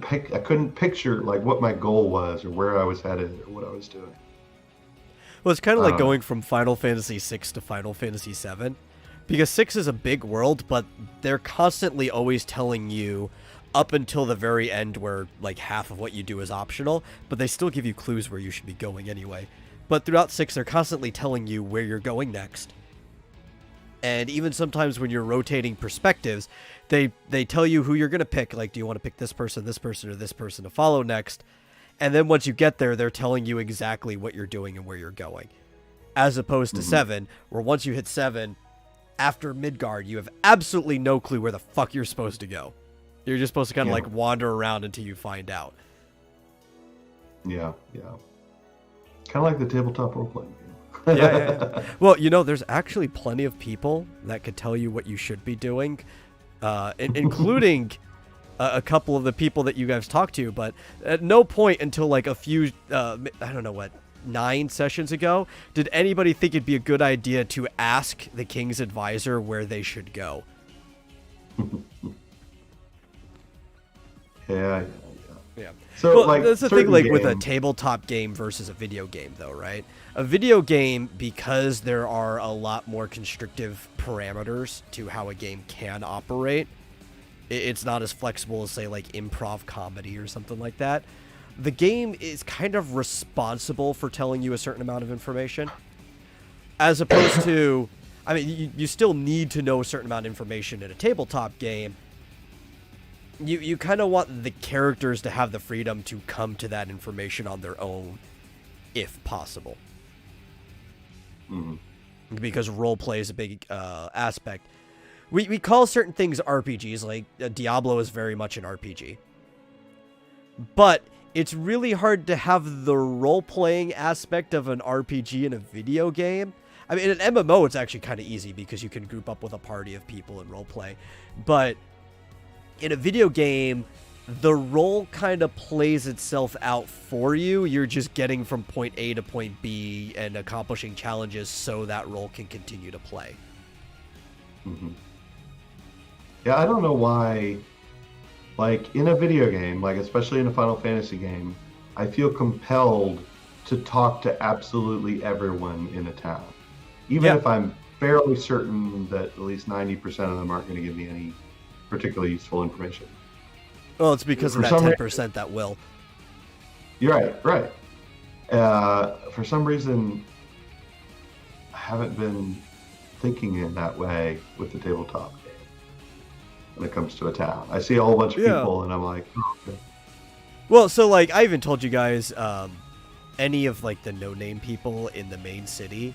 picture like what my goal was or where I was headed or what I was doing.
Well, it's kind of like going from Final Fantasy VI to Final Fantasy VII. Because 6 is a big world, but they're constantly always telling you up until the very end where like half of what you do is optional, but they still give you clues where you should be going anyway. But throughout 6, they're constantly telling you where you're going next. And even sometimes when you're rotating perspectives, they tell you who you're going to pick. Like, do you want to pick this person, or this person to follow next? And then once you get there, they're telling you exactly what you're doing and where you're going. As opposed to 7, where once you hit 7... after Midgard, you have absolutely no clue where the fuck you're supposed to go. You're just supposed to kind of like wander around until you find out.
Yeah. Kind of like the tabletop role-playing game.
Yeah. Well, you know, there's actually plenty of people that could tell you what you should be doing, including a couple of the people that you guys talk to, but at no point until like a few, I don't know what, 9 sessions ago, did anybody think it'd be a good idea to ask the king's advisor where they should go?
Yeah.
So well,
like,
that's the thing, like with a tabletop game versus a video game, though, right? A video game, because there are a lot more constrictive parameters to how a game can operate, it's not as flexible as, say, like improv comedy or something like that. The game is kind of responsible for telling you a certain amount of information, as opposed to, I mean, you still need to know a certain amount of information in a tabletop game. You kind of want the characters to have the freedom to come to that information on their own, if possible. Mm-hmm. Because roleplay is a big aspect. We call certain things RPGs, like Diablo is very much an RPG. But it's really hard to have the role-playing aspect of an RPG in a video game. I mean, in an MMO, it's actually kind of easy because you can group up with a party of people and roleplay. But in a video game, the role kind of plays itself out for you. You're just getting from point A to point B and accomplishing challenges so that role can continue to play.
Mm-hmm. Yeah, I don't know why, like in a video game, like especially in a Final Fantasy game, I feel compelled to talk to absolutely everyone in a town. Even if I'm fairly certain that at least 90% of them aren't going to give me any particularly useful information.
Well, it's because of that 10% that will.
You're right. For some reason, I haven't been thinking in that way with the tabletop game when it comes to a town. I see a whole bunch of people and I'm like, oh, okay.
Well, so like I even told you guys, any of like the no-name people in the main city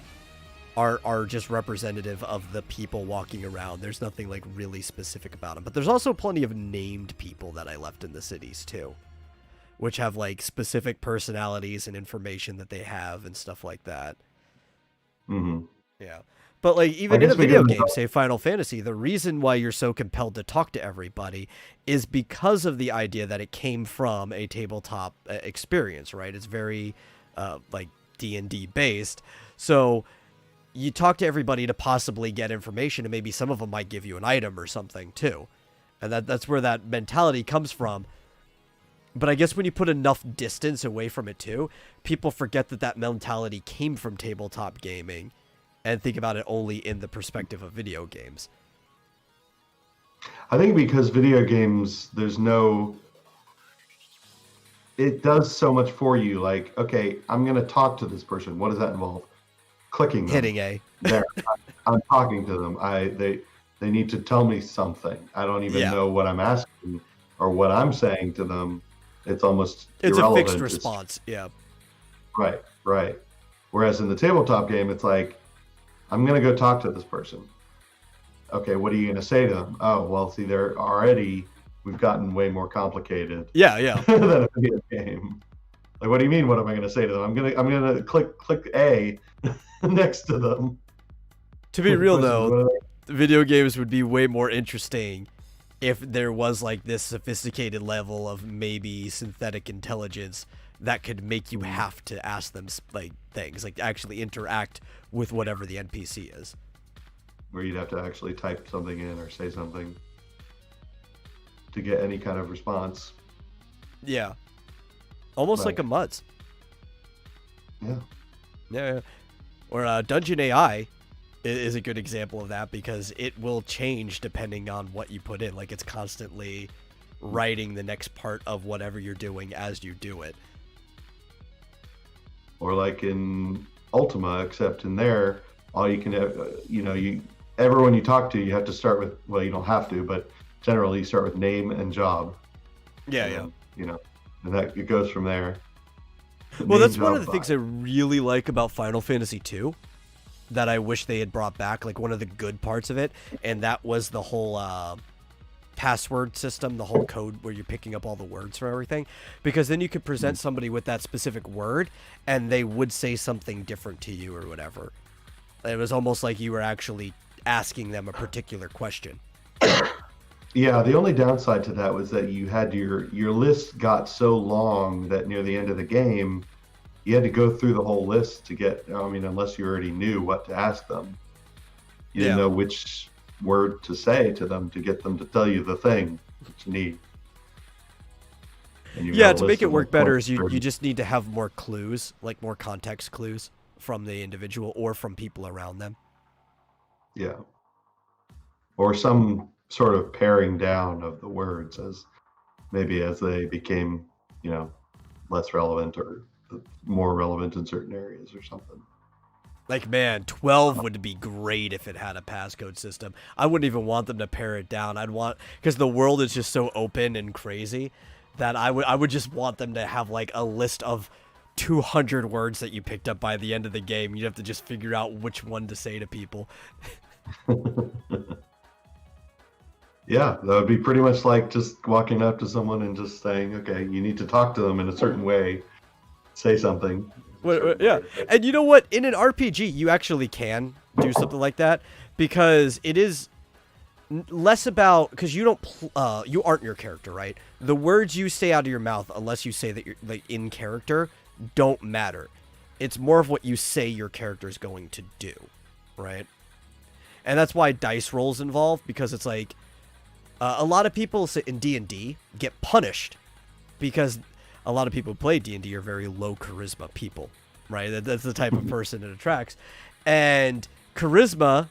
are just representative of the people walking around. There's nothing like really specific about them. But there's also plenty of named people that I left in the cities too, which have like specific personalities and information that they have and stuff like that.
Mm-hmm.
Yeah. But like even in a video game, say Final Fantasy, the reason why you're so compelled to talk to everybody is because of the idea that it came from a tabletop experience, right? It's very like D&D based. So you talk to everybody to possibly get information, and maybe some of them might give you an item or something too. And that's where that mentality comes from. But I guess when you put enough distance away from it too, people forget that mentality came from tabletop gaming and think about it only in the perspective of video games.
I think because video games, it does so much for you. Like, okay, I'm going to talk to this person. What does that involve? Clicking them.
Hitting A.
There, I'm talking to them. They need to tell me something. I don't even know what I'm asking or what I'm saying to them. It's almost irrelevant.
A fixed response.
Right. Whereas in the tabletop game, it's like, I'm going to go talk to this person. Okay, what are you going to say to them? Oh, well, see, we've gotten way more complicated.
Yeah.
than a video game. Like, what do you mean? What am I going to say to them? I'm gonna click A next to them.
To be real though, video games would be way more interesting if there was like this sophisticated level of maybe synthetic intelligence that could make you have to ask them like things, like actually interact with whatever the NPC is.
Where you'd have to actually type something in or say something to get any kind of response.
Yeah. Almost like a MUDs. Yeah. Or Dungeon AI is a good example of that because it will change depending on what you put in. Like it's constantly writing the next part of whatever you're doing as you do it.
Or like in Ultima, except in there, all you can, everyone you talk to, you have to start with, well, you don't have to, but generally you start with name and job.
Yeah.
And that it goes from there.
Well, that's one of the things I really like about Final Fantasy II that I wish they had brought back, like one of the good parts of it, and that was the whole password system, the whole code where you're picking up all the words for everything, because then you could present somebody with that specific word and they would say something different to you or whatever. It was almost like you were actually asking them a particular question.
Yeah, the only downside to that was that you had your list got so long that near the end of the game, you had to go through the whole list to get. I mean, unless you already knew what to ask them, you didn't know which word to say to them to get them to tell you the thing that you need.
Yeah, to make it work better is you just need to have more clues, like more context clues from the individual or from people around them.
Yeah. Or some sort of paring down of the words as they became, less relevant or more relevant in certain areas or something.
Like, man, 12 would be great if it had a passcode system. I wouldn't even want them to pare it down. Because the world is just so open and crazy that I would just want them to have like a list of 200 words that you picked up by the end of the game. You'd have to just figure out which one to say to people.
Yeah, that would be pretty much like just walking up to someone and just saying, okay, you need to talk to them in a certain way, say something.
Yeah, and you know what? In an RPG, you actually can do something like that because it is less about, because you aren't your character, right? The words you say out of your mouth, unless you say that you're like in character, don't matter. It's more of what you say your character is going to do, right? And that's why dice rolls involved, because it's like a lot of people in D&D get punished because a lot of people who play D&D are very low charisma people, right? That's the type of person it attracts. And charisma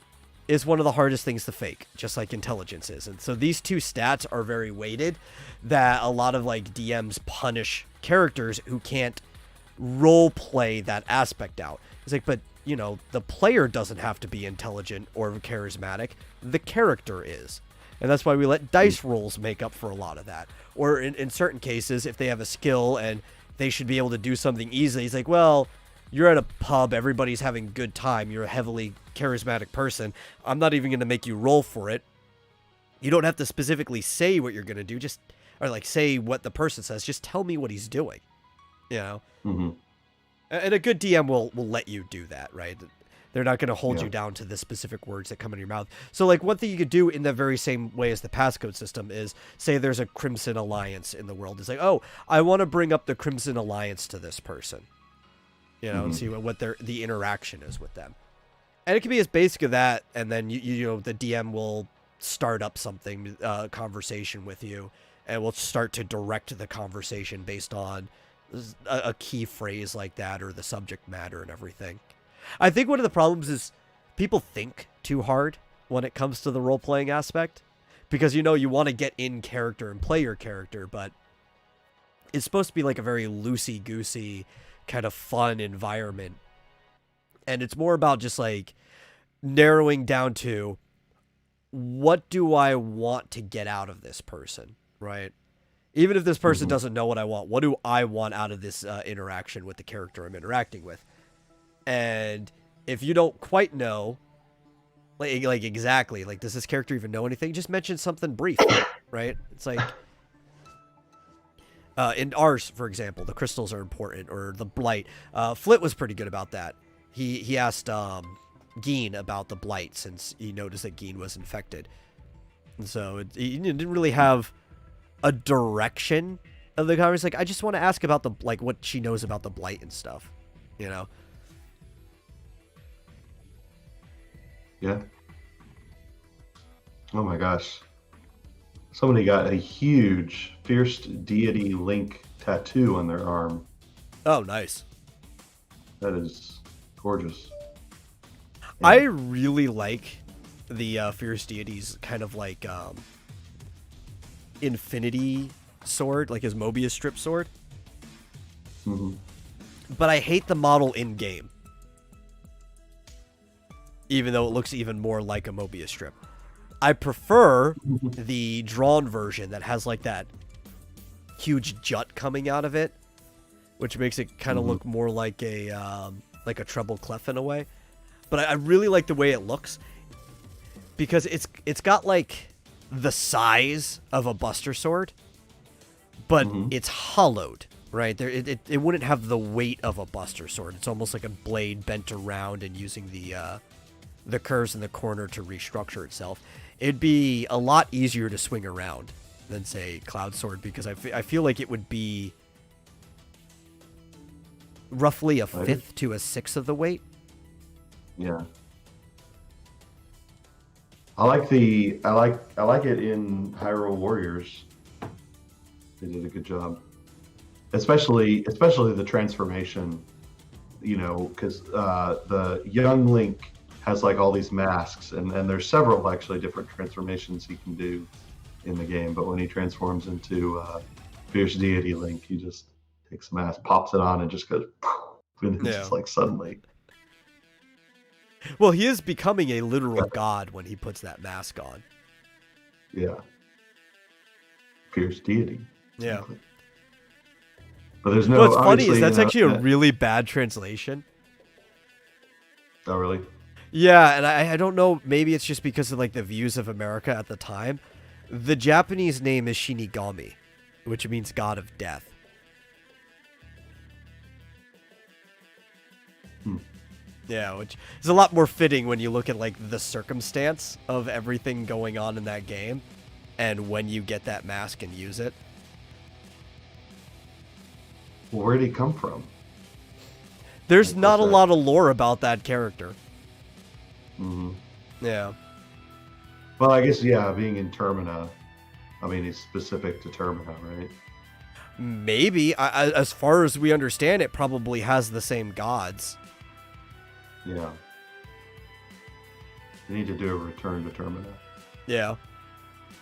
is one of the hardest things to fake, just like intelligence is. And so these two stats are very weighted that a lot of like DMs punish characters who can't role play that aspect out. It's like, but the player doesn't have to be intelligent or charismatic. The character is. And that's why we let dice rolls make up for a lot of that. Or in certain cases, if they have a skill and they should be able to do something easily, it's like, well, you're at a pub, everybody's having a good time, you're a heavily charismatic person, I'm not even going to make you roll for it. You don't have to specifically say what you're going to do, or like say what the person says, just tell me what he's doing.
Mm-hmm.
And a good DM will let you do that, right? They're not going to hold you down to the specific words that come in your mouth. So, like, one thing you could do in the very same way as the passcode system is, say there's a Crimson Alliance in the world. It's like, oh, I want to bring up the Crimson Alliance to this person, and see what the interaction is with them. And it can be as basic as that, and then, the DM will start up something, conversation with you, and will start to direct the conversation based on a key phrase like that or the subject matter and everything. I think one of the problems is people think too hard when it comes to the role-playing aspect. Because, you want to get in character and play your character, but it's supposed to be like a very loosey-goosey kind of fun environment. And it's more about just like narrowing down to what do I want to get out of this person, right? Even if this person doesn't know what I want, what do I want out of this interaction with the character I'm interacting with? And if you don't quite know, like exactly, like, does this character even know anything? Just mention something brief, right? It's like, in ours, for example, the crystals are important, or the blight. Flit was pretty good about that. He asked Geen about the blight, since he noticed that Geen was infected. And so he didn't really have a direction of the conversation. Like, I just want to ask about what she knows about the blight and stuff,
Yeah. Oh my gosh. Somebody got a huge Fierce Deity Link tattoo on their arm.
Oh, nice.
That is gorgeous.
Yeah. I really like the Fierce Deity's kind of like infinity sword, like his Mobius strip sword.
Mm-hmm.
But I hate the model in-game. Even though it looks even more like a Mobius strip. I prefer the drawn version that has like that huge jut coming out of it, which makes it kind of look more like a treble clef in a way. But I really like the way it looks because it's got like the size of a Buster Sword, but it's hollowed, right? It wouldn't have the weight of a Buster Sword. It's almost like a blade bent around and using the curves in the corner to restructure itself. It'd be a lot easier to swing around than, say, Cloud Sword, because I feel like it would be roughly a
Lighter?
fifth to a sixth of the weight.
Yeah. I like it in Hyrule Warriors. They did a good job, especially the transformation. You know, because the young Link has like all these masks, and there's several actually different transformations he can do in the game. But when he transforms into Fierce Deity Link, he just takes the mask, pops it on, and just goes, and it's just like suddenly.
Well, he is becoming a literal god when he puts that mask on.
Yeah. Fierce Deity.
Yeah.
Exactly. But there's no.
What's funny is that's actually a
that,
really bad translation.
Oh, really?
Yeah, and I don't know, maybe it's just because of like the views of America at the time. The Japanese name is Shinigami, which means god of death. Yeah, which is a lot more fitting when you look at like the circumstance of everything going on in that game and when you get that mask and use it.
Well, where did he come from?
There's not a lot of lore about that character.
Mm-hmm.
Yeah.
Well, I guess, yeah, being in Termina, I mean, he's specific to Termina, right?
Maybe. As far as we understand, it probably has the same gods.
Yeah. You need to do a return to Termina.
Yeah.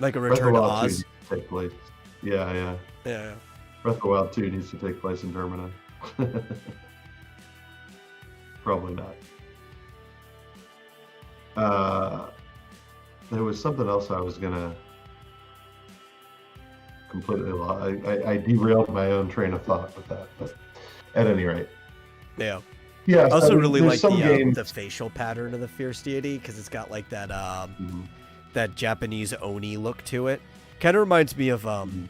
Like a return to Oz.
2 needs to take place. Yeah. Breath of the Wild 2 needs to take place in Termina. Probably not. There was something else I was gonna completely I derailed my own train of thought with that, but at any rate.
Yeah.
Yeah.
I also really like
the
facial pattern of the Fierce Deity because it's got like that that Japanese Oni look to it. Kind of reminds me of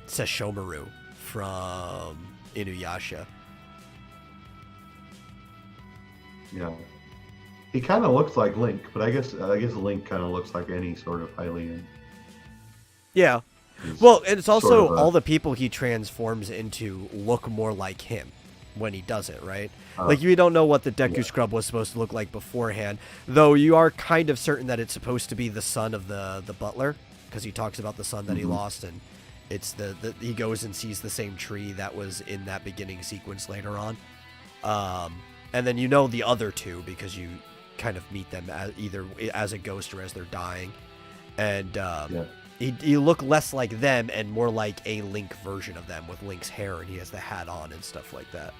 Sesshomaru from Inuyasha.
Yeah. He kind of looks like Link, but I guess Link kind of looks like any sort of Hylian.
Yeah. Well, and it's also all the people he transforms into look more like him when he does it, right? Like, you don't know what the Deku Scrub was supposed to look like beforehand, though you are kind of certain that it's supposed to be the son of the butler, because he talks about the son that he lost, and it's he goes and sees the same tree that was in that beginning sequence later on. And then you know the other two because you kind of meet them either as a ghost or as they're dying. And you look less like them and more like a Link version of them with Link's hair, and he has the hat on and stuff like that.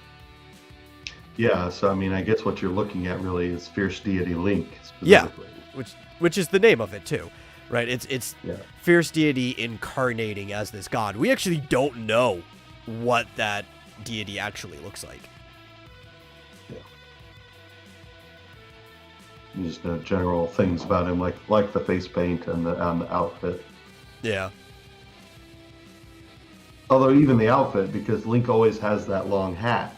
Yeah, so I mean, I guess what you're looking at really is Fierce Deity Link
specifically. Yeah, which is the name of it too, right? It's Fierce Deity incarnating as this god. We actually don't know what that deity actually looks like.
Yeah. You just know general things about him, like the face paint and the outfit.
Yeah.
Although even the outfit, because Link always has that long hat.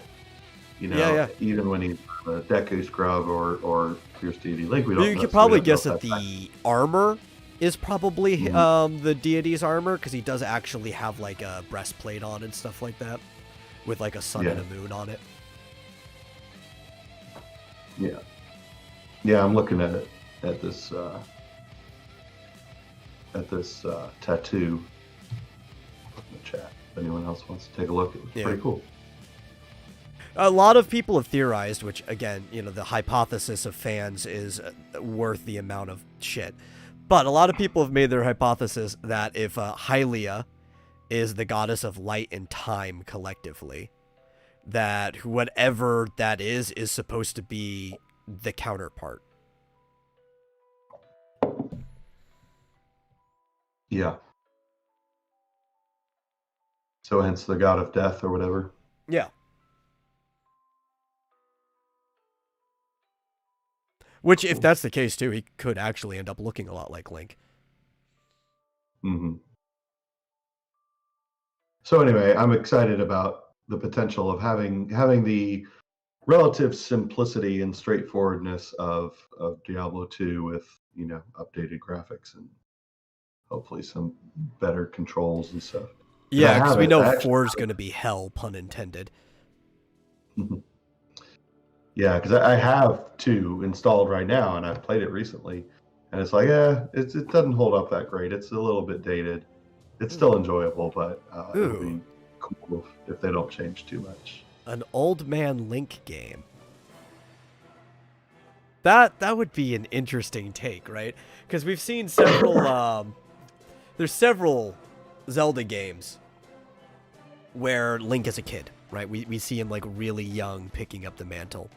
You know, even when he's a Deku Scrub or Fierce Deity Link, we don't.
You could probably guess that the armor is probably the deity's armor, because he does actually have like a breastplate on and stuff like that, with like a sun and a moon on it.
Yeah, I'm looking at this tattoo in the chat. If anyone else wants to take a look, it was pretty cool.
A lot of people have theorized, which again, you know, the hypothesis of fans is worth the amount of shit. But a lot of people have made their hypothesis that if Hylia is the goddess of light and time collectively, that whatever that is supposed to be the counterpart.
Yeah. So hence the god of death or whatever.
Yeah. Which, if that's the case too, he could actually end up looking a lot like Link.
Mm-hmm. So anyway, I'm excited about the potential of having the relative simplicity and straightforwardness of Diablo 2 with, you know, updated graphics and hopefully some better controls and stuff.
Yeah, because we know 4 is going to be hell, pun intended.
Yeah, because I have 2 installed right now, and I've played it recently, and it's like, it doesn't hold up that great. It's a little bit dated. It's still enjoyable, but it'll be cool if they don't change too much.
An old man Link game. That would be an interesting take, right? Because we've seen several. There's several Zelda games where Link is a kid, right? We see him like really young picking up the mantle.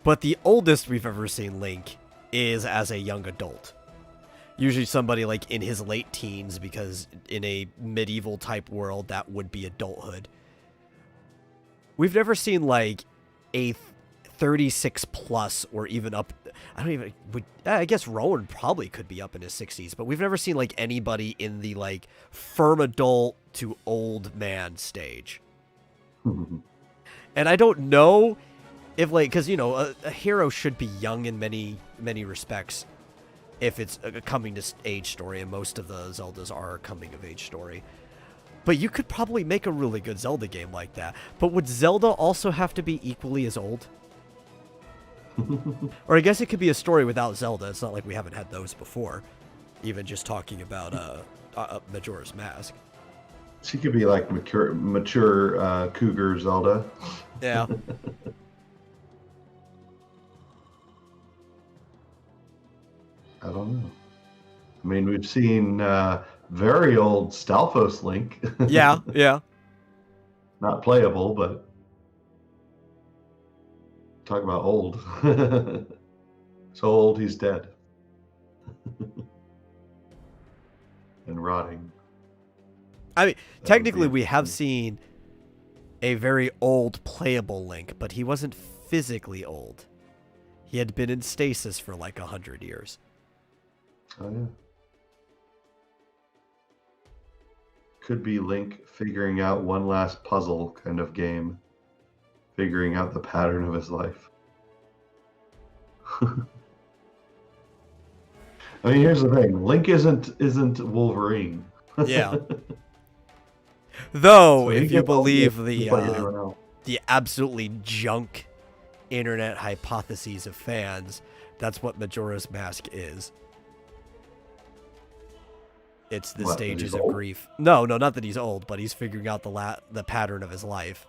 But the oldest we've ever seen Link is as a young adult. Usually somebody like in his late teens, because in a medieval type world, that would be adulthood. We've never seen like a 36 plus or even up. I guess Rowan probably could be up in his 60s, but we've never seen like anybody in the like firm adult to old man stage. And I don't know if like, because a hero should be young in many respects if it's a coming to age story, and most of the Zeldas are a coming of age story. But you could probably make a really good Zelda game like that. But would Zelda also have to be equally as old? Or I guess it could be a story without Zelda. It's not like we haven't had those before. Even just talking about Majora's Mask.
She could be like mature cougar Zelda.
Yeah.
I don't know. I mean, we've seen very old Stalfos Link.
Yeah.
Not playable, but talk about old. So old he's dead. And rotting.
I mean, technically we have seen a very old playable Link, but he wasn't physically old. He had been in stasis for like 100 years.
Oh, yeah. Could be Link figuring out one last puzzle kind of game. Figuring out the pattern of his life. I mean, here's the thing. Link isn't Wolverine.
Yeah. Though,
So
if you believe
the
the absolutely junk internet hypotheses of fans, that's what Majora's Mask is. It's the stages of grief. No, not that he's old, but he's figuring out the pattern of his life.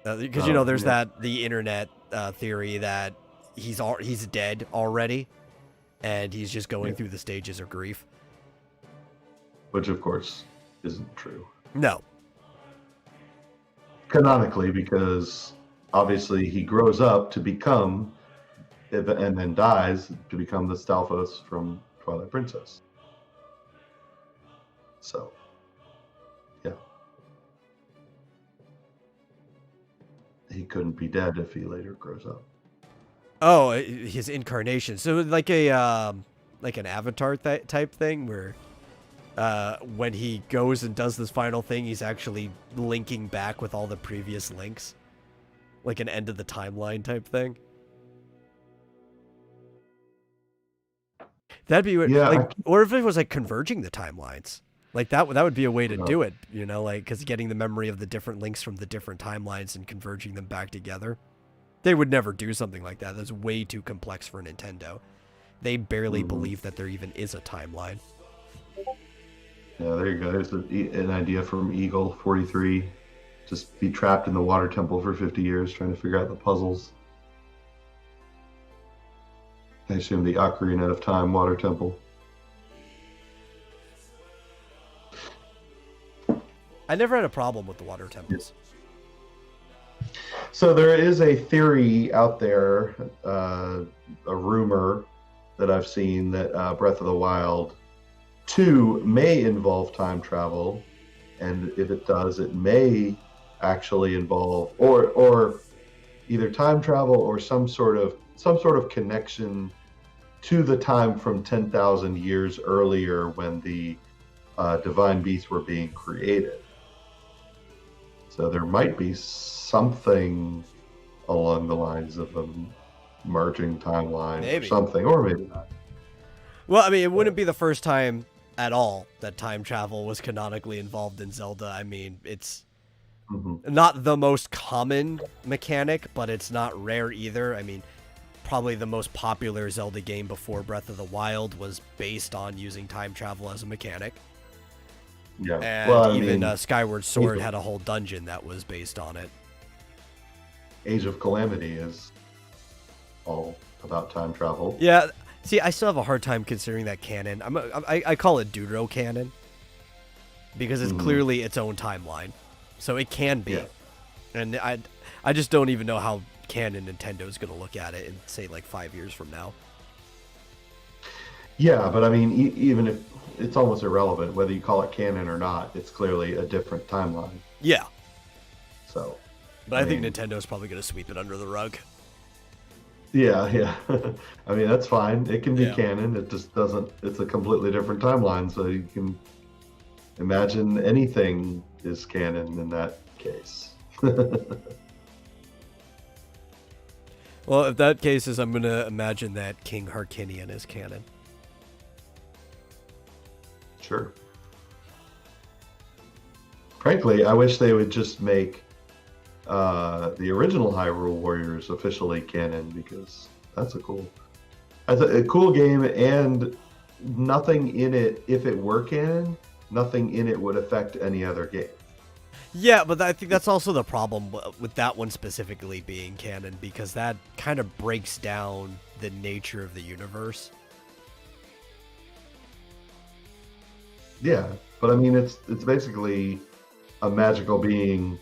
Because there's the internet theory that he's dead already, and he's just going through the stages of grief.
Which, of course, isn't true.
No.
Canonically, because obviously he grows up to become, and then dies to become the Stalfos from Twilight Princess. So, yeah. He couldn't be dead if he later grows up.
Oh, his incarnation. So like an Avatar type thing where when he goes and does this final thing, he's actually linking back with all the previous links. Like an end of the timeline type thing. That'd be or if it was like converging the timelines. Like that would be a way to do it, like because getting the memory of the different links from the different timelines and converging them back together. They would never do something like that. That's way too complex for Nintendo. They barely believe that there even is a timeline.
Yeah, there you go. There's an idea from Eagle 43. Just be trapped in the water temple for 50 years trying to figure out the puzzles. I assume the Ocarina of Time water temple.
I never had a problem with the water temples.
So there is a theory out there, a rumor that I've seen that Breath of the Wild 2 may involve time travel, and if it does, it may actually involve or either time travel or some sort of connection to the time from 10,000 years earlier when the divine beasts were being created. So there might be something along the lines of a merging timeline or something, or maybe not.
Well, I mean, it wouldn't be the first time at all that time travel was canonically involved in Zelda. I mean, it's Not the most common mechanic, but it's not rare either. I mean, probably the most popular Zelda game before Breath of the Wild was based on using time travel as a mechanic.
Yeah.
And
Well,
even Skyward Sword had a whole dungeon that was based on it.
Age of Calamity is all about time travel.
Yeah. See, I still have a hard time considering that canon. I call it Deutero canon because it's clearly its own timeline. So it can be. Yeah. And I just don't even know how canon Nintendo is going to look at it in, say, like 5 years from now.
Yeah, but I mean, even if it's almost irrelevant whether you call it canon or not, it's clearly a different timeline.
Yeah.
So.
But I think Nintendo's probably going to sweep it under the rug.
Yeah, yeah. I mean, that's fine. It can be canon. It just doesn't. It's a completely different timeline, so you can imagine anything is canon in that case.
Well, if that case is, I'm going to imagine that King Harkinian is canon.
Sure. Frankly, I wish they would just make the original Hyrule Warriors officially canon, because that's a cool game, and nothing in it, if it were canon, nothing in it would affect any other game.
Yeah, but I think that's also the problem with that one specifically being canon, because that kind of breaks down the nature of the universe.
Yeah, but I mean, it's basically a magical being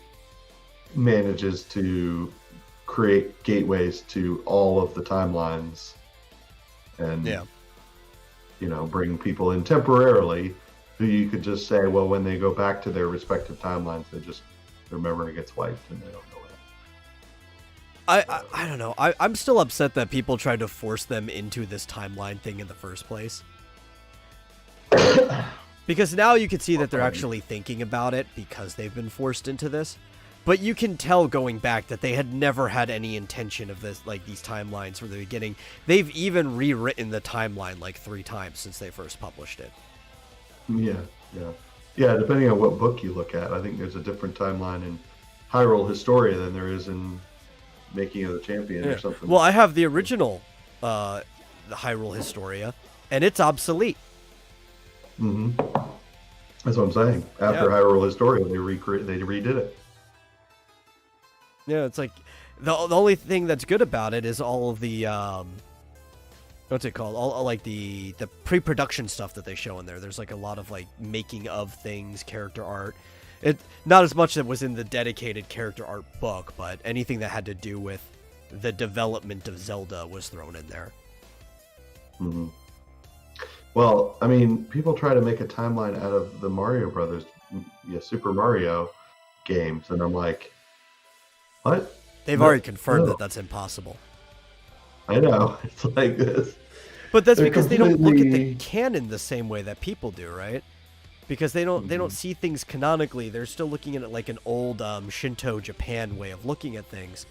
manages to create gateways to all of the timelines, and bring people in temporarily who you could just say, well, when they go back to their respective timelines, their memory gets wiped and they don't know it.
I don't know. I'm still upset that people tried to force them into this timeline thing in the first place. Because now you can see that they're actually thinking about it because they've been forced into this. But you can tell going back that they had never had any intention of this, like these timelines from the beginning. They've even rewritten the timeline like 3 times since they first published it.
Yeah. Depending on what book you look at, I think there's a different timeline in Hyrule Historia than there is in Making of the Champion or something.
Well, I have the original the Hyrule Historia, and it's obsolete.
That's what I'm saying. After Hyrule Historia, they redid it.
Yeah, it's like the only thing that's good about it is all of the what's it called? All like the pre-production stuff that they show in there. There's like a lot of like making of things, character art. It not as much that was in the dedicated character art book, but anything that had to do with the development of Zelda was thrown in there.
Well, I mean, people try to make a timeline out of the Mario Brothers, Super Mario games, and I'm like, what?
They've already confirmed that that's impossible.
I know. It's like this.
But that's because they don't look at the canon the same way that people do, right? Because they don't see things canonically. They're still looking at it like an old Shinto Japan way of looking at things.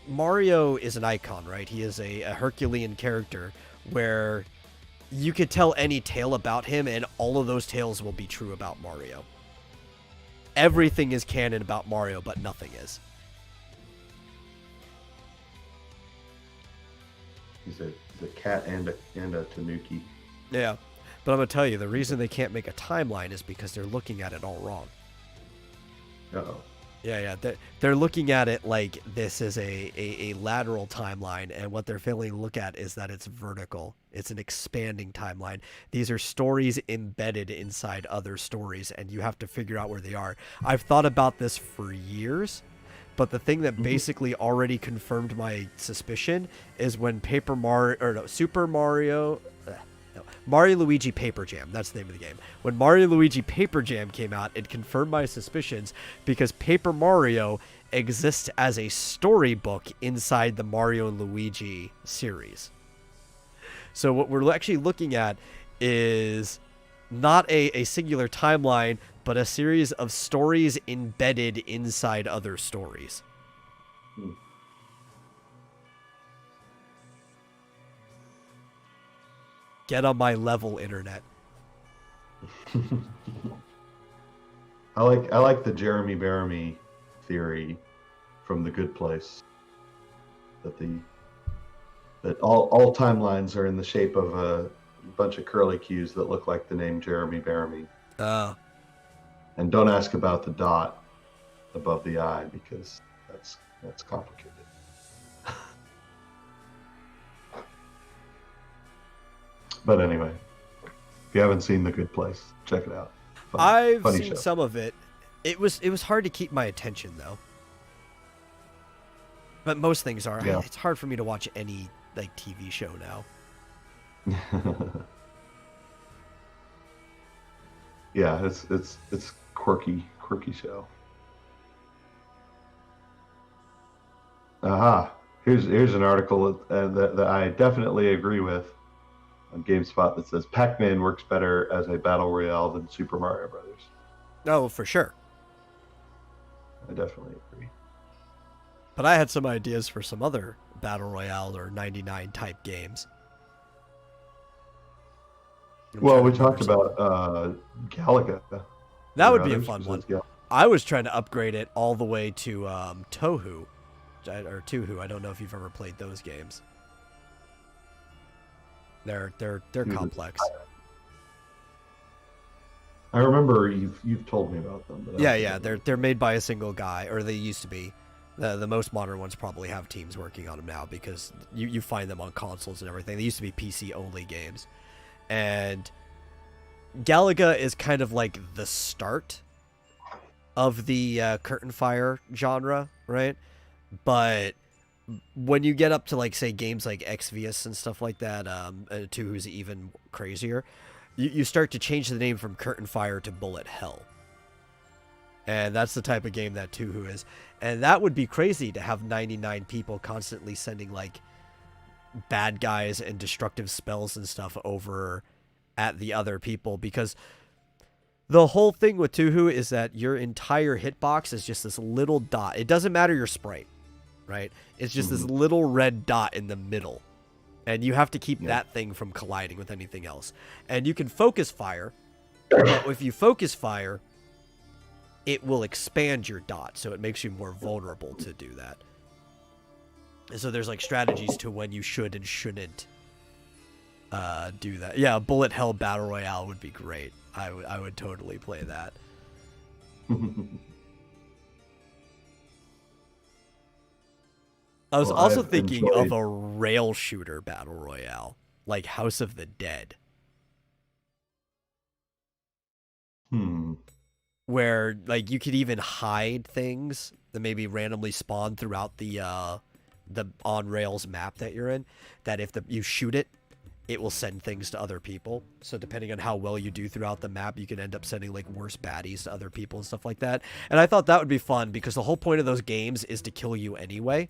Mario is an icon, right? He is a Herculean character where you could tell any tale about him, and all of those tales will be true about Mario. Everything is canon about Mario, but nothing is.
He's a cat and a tanuki.
Yeah, but I'm gonna tell you, the reason they can't make a timeline is because they're looking at it all wrong.
Uh-oh.
Yeah, they're looking at it like this is a lateral timeline, and what they're failing to look at is that it's vertical. It's an expanding timeline. These are stories embedded inside other stories, and you have to figure out where they are. I've thought about this for years, but the thing that basically already confirmed my suspicion is when Mario Luigi Paper Jam, that's the name of the game. When Mario Luigi Paper Jam came out, it confirmed my suspicions because Paper Mario exists as a storybook inside the Mario and Luigi series. So what we're actually looking at is not a singular timeline, but a series of stories embedded inside other stories. Get on my level, internet.
I like the Jeremy Bearimy theory from The Good Place, that all timelines are in the shape of a bunch of curly cues that look like the name Jeremy Bearimy. And don't ask about the dot above the I, because that's complicated. But anyway, if you haven't seen The Good Place, check it out.
I've seen some of it. It was hard to keep my attention though. But most things are. Yeah. It's hard for me to watch any like TV show now.
Yeah, it's quirky show. Aha! Here's an article that I definitely agree with on GameSpot that says Pac-Man works better as a battle royale than Super Mario Brothers.
Oh, for sure.
I definitely agree.
But I had some ideas for some other battle royale or 99 type games.
Well, we talked about Galaga.
That would be a fun one. I was trying to upgrade it all the way to Touhou. Or Touhou. I don't know if you've ever played those games. They're complex.
I remember you've told me about them.
Yeah. They're made by a single guy, or they used to be. The most modern ones probably have teams working on them now because you find them on consoles and everything. They used to be PC only games, and Galaga is kind of like the start of the curtain fire genre, right? But when you get up to like say games like Exvius and stuff like that, Touhou's even crazier. You start to change the name from Curtain Fire to Bullet Hell. And that's the type of game that Touhou is. And that would be crazy to have 99 people constantly sending like bad guys and destructive spells and stuff over at the other people, because the whole thing with Touhou is that your entire hitbox is just this little dot. It doesn't matter your sprite, right? It's just this little red dot in the middle. And you have to keep that thing from colliding with anything else. And you can focus fire. But if you focus fire, it will expand your dot. So it makes you more vulnerable to do that. And so there's like strategies to when you should and shouldn't do that. Yeah, Bullet Hell Battle Royale would be great. I would totally play that. I was also thinking of a rail shooter battle royale, like House of the Dead. Where like you could even hide things that maybe randomly spawn throughout the on rails map that you're in. That if you shoot it, it will send things to other people. So depending on how well you do throughout the map, you can end up sending like worse baddies to other people and stuff like that. And I thought that would be fun because the whole point of those games is to kill you anyway.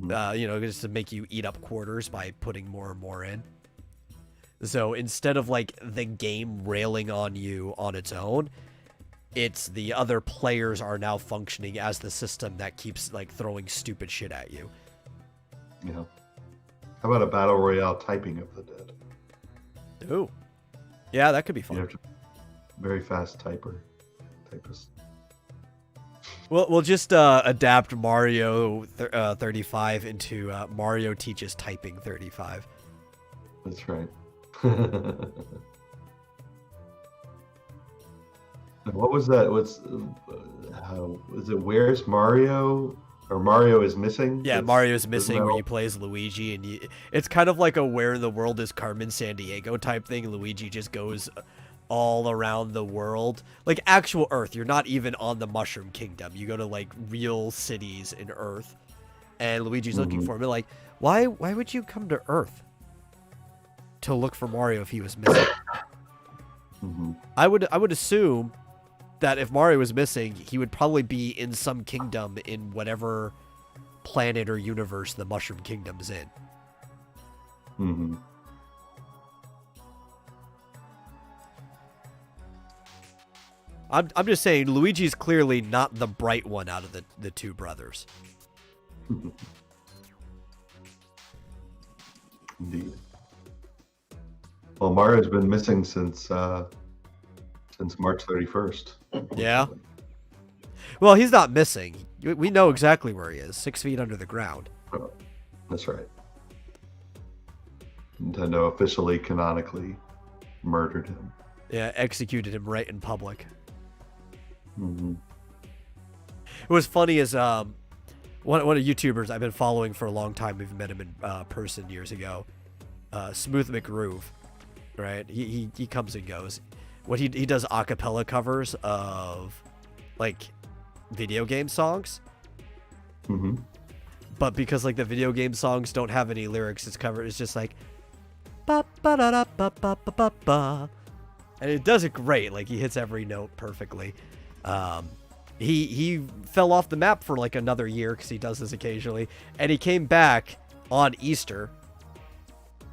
Just to make you eat up quarters by putting more and more in. So instead of like the game railing on you on its own, it's the other players are now functioning as the system that keeps like throwing stupid shit at you.
Yeah. How about a battle royale typing of the dead?
Ooh. Yeah, that could be fun.
Very fast typist.
We'll just adapt Mario 35 into Mario Teaches Typing 35.
That's right. What was that? Is it Where's Mario? Or Mario is Missing?
Yeah, Mario is Missing, where you play as Luigi, and it's kind of like a Where in the World is Carmen Sandiego type thing. Luigi just goes all around the world, like actual Earth. You're not even on the Mushroom Kingdom. You go to like real cities in Earth, and Luigi's looking for him. And like, why would you come to Earth to look for Mario if he was missing? I would assume that if Mario was missing, he would probably be in some kingdom in whatever planet or universe the Mushroom Kingdom's in. I'm just saying, Luigi's clearly not the bright one out of the two brothers.
Indeed. Well, Mario's been missing since since March 31st.
Yeah. Well, he's not missing. We know exactly where he is. 6 feet under the ground.
Oh, that's right. Nintendo officially, canonically murdered him.
Yeah, executed him right in public.
Mm-hmm.
What was funny is one of YouTubers I've been following for a long time. We've met him in person years ago. Smooth McGroove, right? He comes and goes. What he does a cappella covers of like video game songs.
Mm-hmm.
But because like the video game songs don't have any lyrics, it's covered. It's just like ba ba da da ba ba ba ba ba, and it does it great. Like he hits every note perfectly. He fell off the map for like another year because he does this occasionally, and he came back on Easter.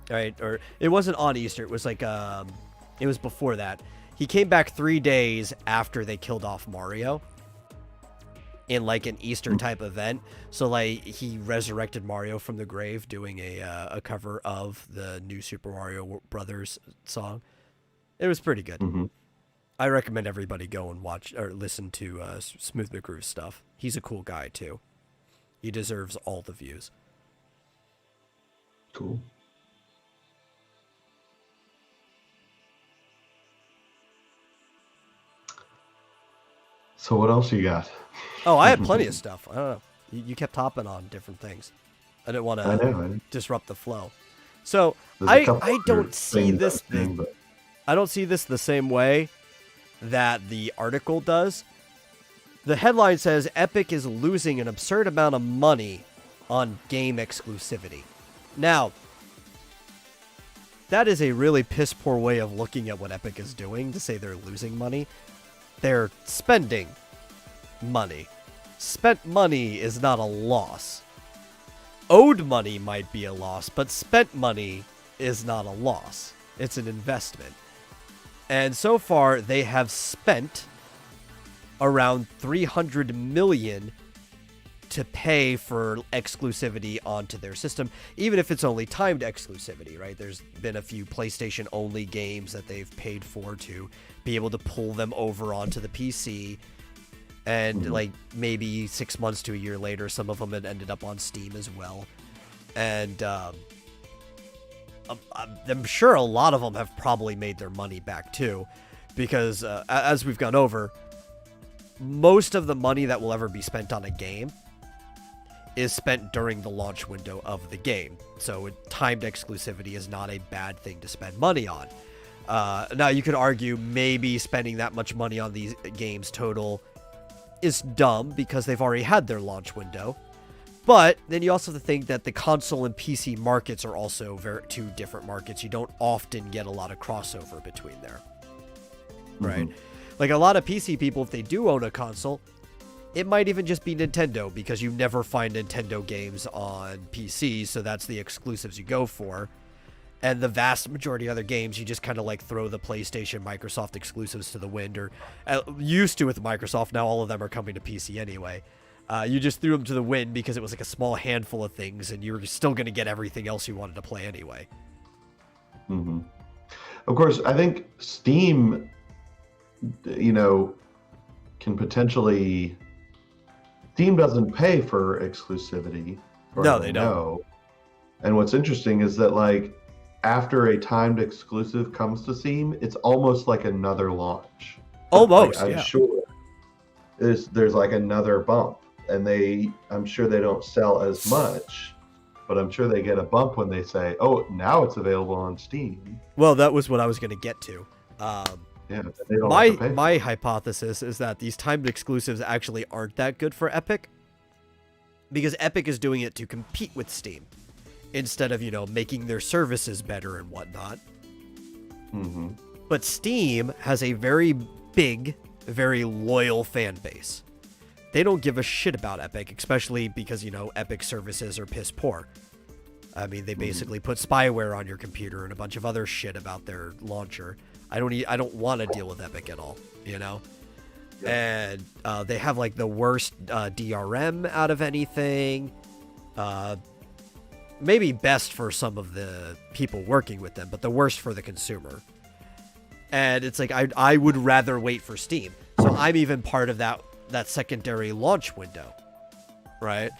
Right, or it wasn't on Easter. It was like it was before that. He came back 3 days after they killed off Mario in like an Easter type event. So like he resurrected Mario from the grave doing a cover of the new Super Mario Brothers song. It was pretty good.
Mm-hmm.
I recommend everybody go and watch or listen to Smooth McGrew's stuff. He's a cool guy too. He deserves all the views.
Cool. So what else you got?
Oh, I had plenty of stuff. I don't know. You kept hopping on different things. I didn't want to disrupt the flow. So I don't see this thing. I don't see this the same way that the article does. The headline says Epic is losing an absurd amount of money on game exclusivity. Now, that is a really piss poor way of looking at what Epic is doing to say they're losing money. They're spending money. Spent money is not a loss. Owed money might be a loss, but spent money is not a loss. It's an investment. And so far, they have spent around $300 million to pay for exclusivity onto their system, even if it's only timed exclusivity, right? There's been a few PlayStation-only games that they've paid for to be able to pull them over onto the PC, and like maybe 6 months to a year later, some of them had ended up on Steam as well. And I'm sure a lot of them have probably made their money back too, because as we've gone over, most of the money that will ever be spent on a game is spent during the launch window of the game. So timed exclusivity is not a bad thing to spend money on. Now, you could argue maybe spending that much money on these games total is dumb because they've already had their launch window. But then you also have to think that the console and PC markets are also two different markets. You don't often get a lot of crossover between there. Right? Like a lot of PC people, if they do own a console, it might even just be Nintendo, because you never find Nintendo games on PC, so that's the exclusives you go for. And the vast majority of other games, you just kind of like throw the PlayStation, Microsoft exclusives to the wind, or used to with Microsoft. Now all of them are coming to PC anyway. You just threw them to the wind because it was like a small handful of things, and you were still going to get everything else you wanted to play anyway.
Of course, I think Steam, can potentially... Steam doesn't pay for exclusivity.
No, they don't.
And what's interesting is that, like, after a timed exclusive comes to Steam, it's almost like another launch.
Almost,
like, I'm sure there's like another bump, and I'm sure they don't sell as much, but I'm sure they get a bump when they say, "Oh, now it's available on Steam."
Well, that was what I was going to get to.
Yeah, they don't
my hypothesis is that these timed exclusives actually aren't that good for Epic, because Epic is doing it to compete with Steam instead of, making their services better and whatnot. But Steam has a very big, very loyal fan base. They don't give a shit about Epic, especially because, Epic services are piss poor. I mean, they basically put spyware on your computer and a bunch of other shit about their launcher. I don't want to deal with Epic at all, And they have like the worst DRM out of anything. Maybe best for some of the people working with them, but the worst for the consumer. And it's like I would rather wait for Steam. So I'm even part of that secondary launch window, right?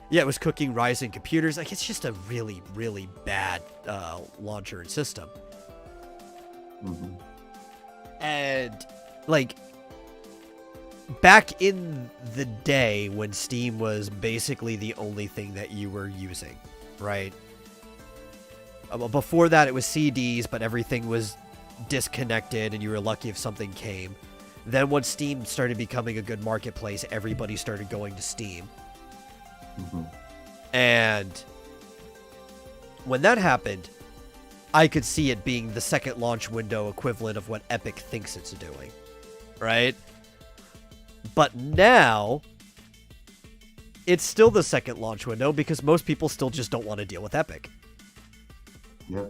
Yeah, it was cooking Ryzen computers. Like, it's just a really, really bad launcher and system.
Mm-hmm.
And, like, back in the day when Steam was basically the only thing that you were using, right? Before that, it was CDs, but everything was disconnected, and you were lucky if something came. Then once Steam started becoming a good marketplace, everybody started going to Steam.
Mm-hmm.
And when that happened, I could see it being the second launch window equivalent of what Epic thinks it's doing, right? But now, it's still the second launch window because most people still just don't want to deal with Epic.
Yeah.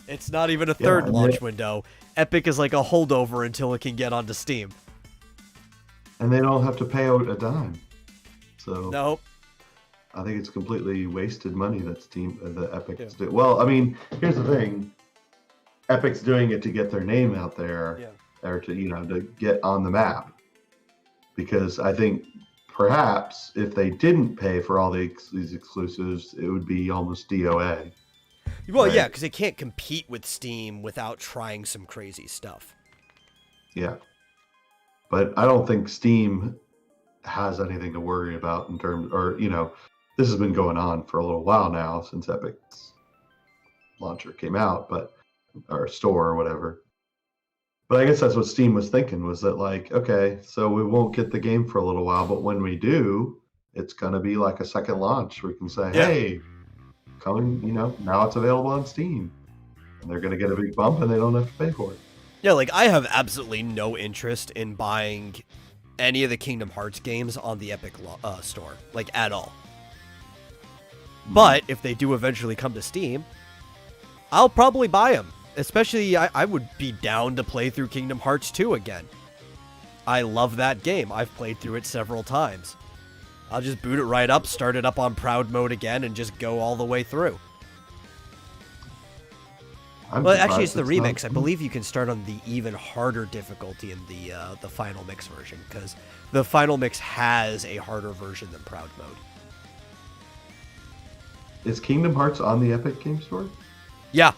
It's not even a third launch window. Epic is like a holdover until it can get onto Steam.
And they don't have to pay out a dime. So
Nope.
I think it's completely wasted money that Epic is doing. Well, I mean, here's the thing. Epic's doing it to get their name out there, or to to get on the map. Because I think perhaps if they didn't pay for all these exclusives, it would be almost DOA.
Well,
right?
yeah, because it can't compete with Steam without trying some crazy stuff.
Yeah. But I don't think Steam has anything to worry about in terms, or, this has been going on for a little while now since Epic's launcher came out, or store or whatever. But I guess that's what Steam was thinking, was that like, okay, so we won't get the game for a little while, but when we do, it's going to be like a second launch. We can say, hey, coming, now it's available on Steam. And they're going to get a big bump and they don't have to pay for it.
Yeah, like, I have absolutely no interest in buying any of the Kingdom Hearts games on the Epic store, like, at all. But if they do eventually come to Steam, I'll probably buy them. Especially, I would be down to play through Kingdom Hearts 2 again. I love that game. I've played through it several times. I'll just boot it right up, start it up on Proud Mode again, and just go all the way through. Well, actually, it's the remix. I believe you can start on the even harder difficulty in the Final Mix version, because the Final Mix has a harder version than Proud Mode.
Is Kingdom Hearts on the Epic Game Store?
Yeah.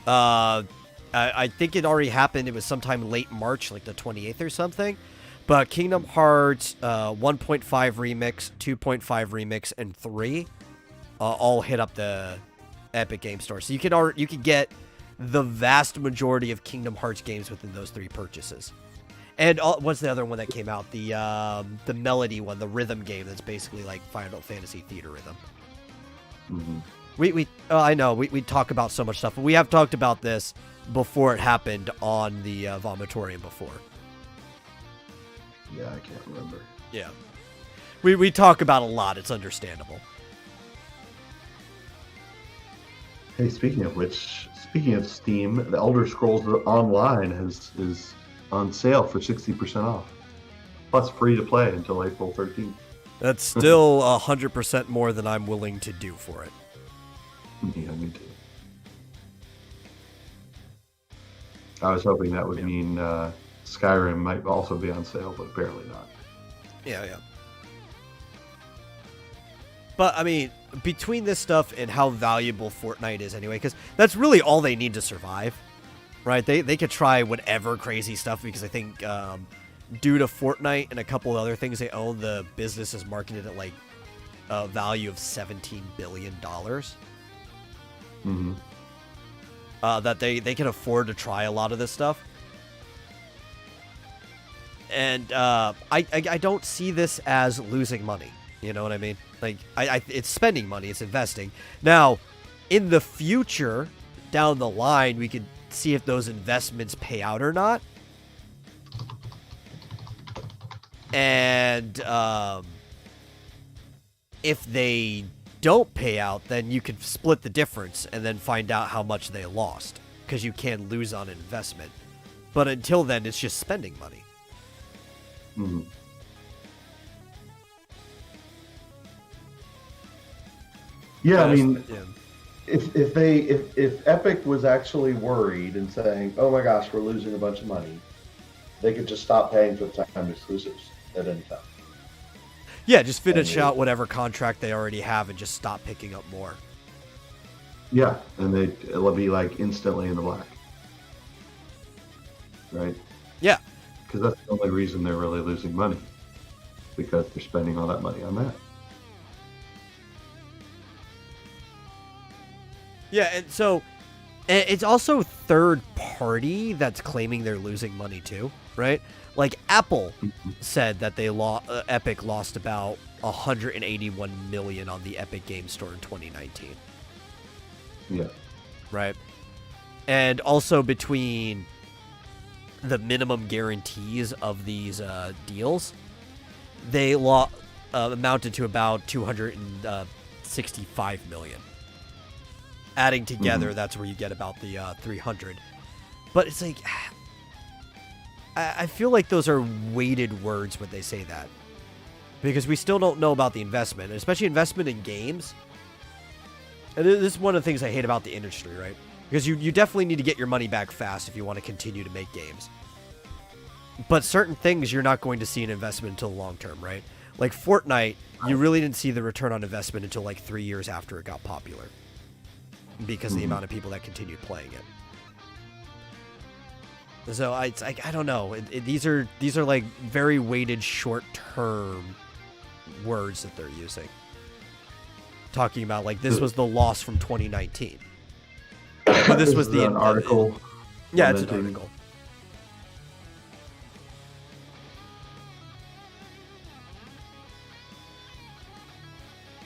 I think it already happened. It was sometime late March, like the 28th or something. But Kingdom Hearts 1.5 Remix, 2.5 Remix, and 3 all hit up the Epic Game Store. So you can get the vast majority of Kingdom Hearts games within those 3 purchases. And what's the other one that came out? The Melody one, the rhythm game that's basically like Final Fantasy Theater Rhythm.
Mm-hmm.
I know we talk about so much stuff, but we have talked about this before it happened on the Vomitorium before.
Yeah, I can't remember.
Yeah. We talk about a lot. It's understandable.
Hey, speaking of Steam, the Elder Scrolls Online is on sale for 60% off. Plus free to play until April 13th.
That's still 100% more than I'm willing to do for it.
Yeah, me too. I was hoping that would mean Skyrim might also be on sale, but barely not.
Yeah. But, I mean, between this stuff and how valuable Fortnite is anyway, because that's really all they need to survive, right? They could try whatever crazy stuff, because I think due to Fortnite and a couple of other things they own, the business is marketed at, like, a value of $17 billion.
Mm-hmm.
That they can afford to try a lot of this stuff. And I don't see this as losing money. You know what I mean? Like, it's spending money, it's investing. Now, in the future, down the line, we could see if those investments pay out or not. And if they don't pay out, then you could split the difference and then find out how much they lost, because you can lose on investment. But until then, it's just spending money.
Mm-hmm.
Yeah,
I mean, if Epic was actually worried and saying, "Oh my gosh, we're losing a bunch of money," they could just stop paying for the time exclusives at any time.
Yeah, just finish out whatever contract they already have and just stop picking up more.
Yeah, and it'll be like instantly in the black, right?
Yeah,
because that's the only reason they're really losing money, because they're spending all that money on that.
Yeah, and so it's also third party that's claiming they're losing money too, right? Like Apple said that Epic lost about 181 million on the Epic Game Store in 2019.
Yeah.
Right. And also between the minimum guarantees of these deals, they amounted to about 265 million. Adding together, that's where you get about the 300. But it's like, I feel like those are weighted words when they say that, because we still don't know about the investment, especially investment in games. And this is one of the things I hate about the industry, right? Because you definitely need to get your money back fast if you want to continue to make games. But certain things you're not going to see an investment until long term, right? Like Fortnite, you really didn't see the return on investment until like 3 years after it got popular, because of the amount of people that continued playing it. So I don't know. These are like very weighted short term words that they're using. Talking about like this was the loss from 2019. But this was the
an article.
Yeah, it's an article.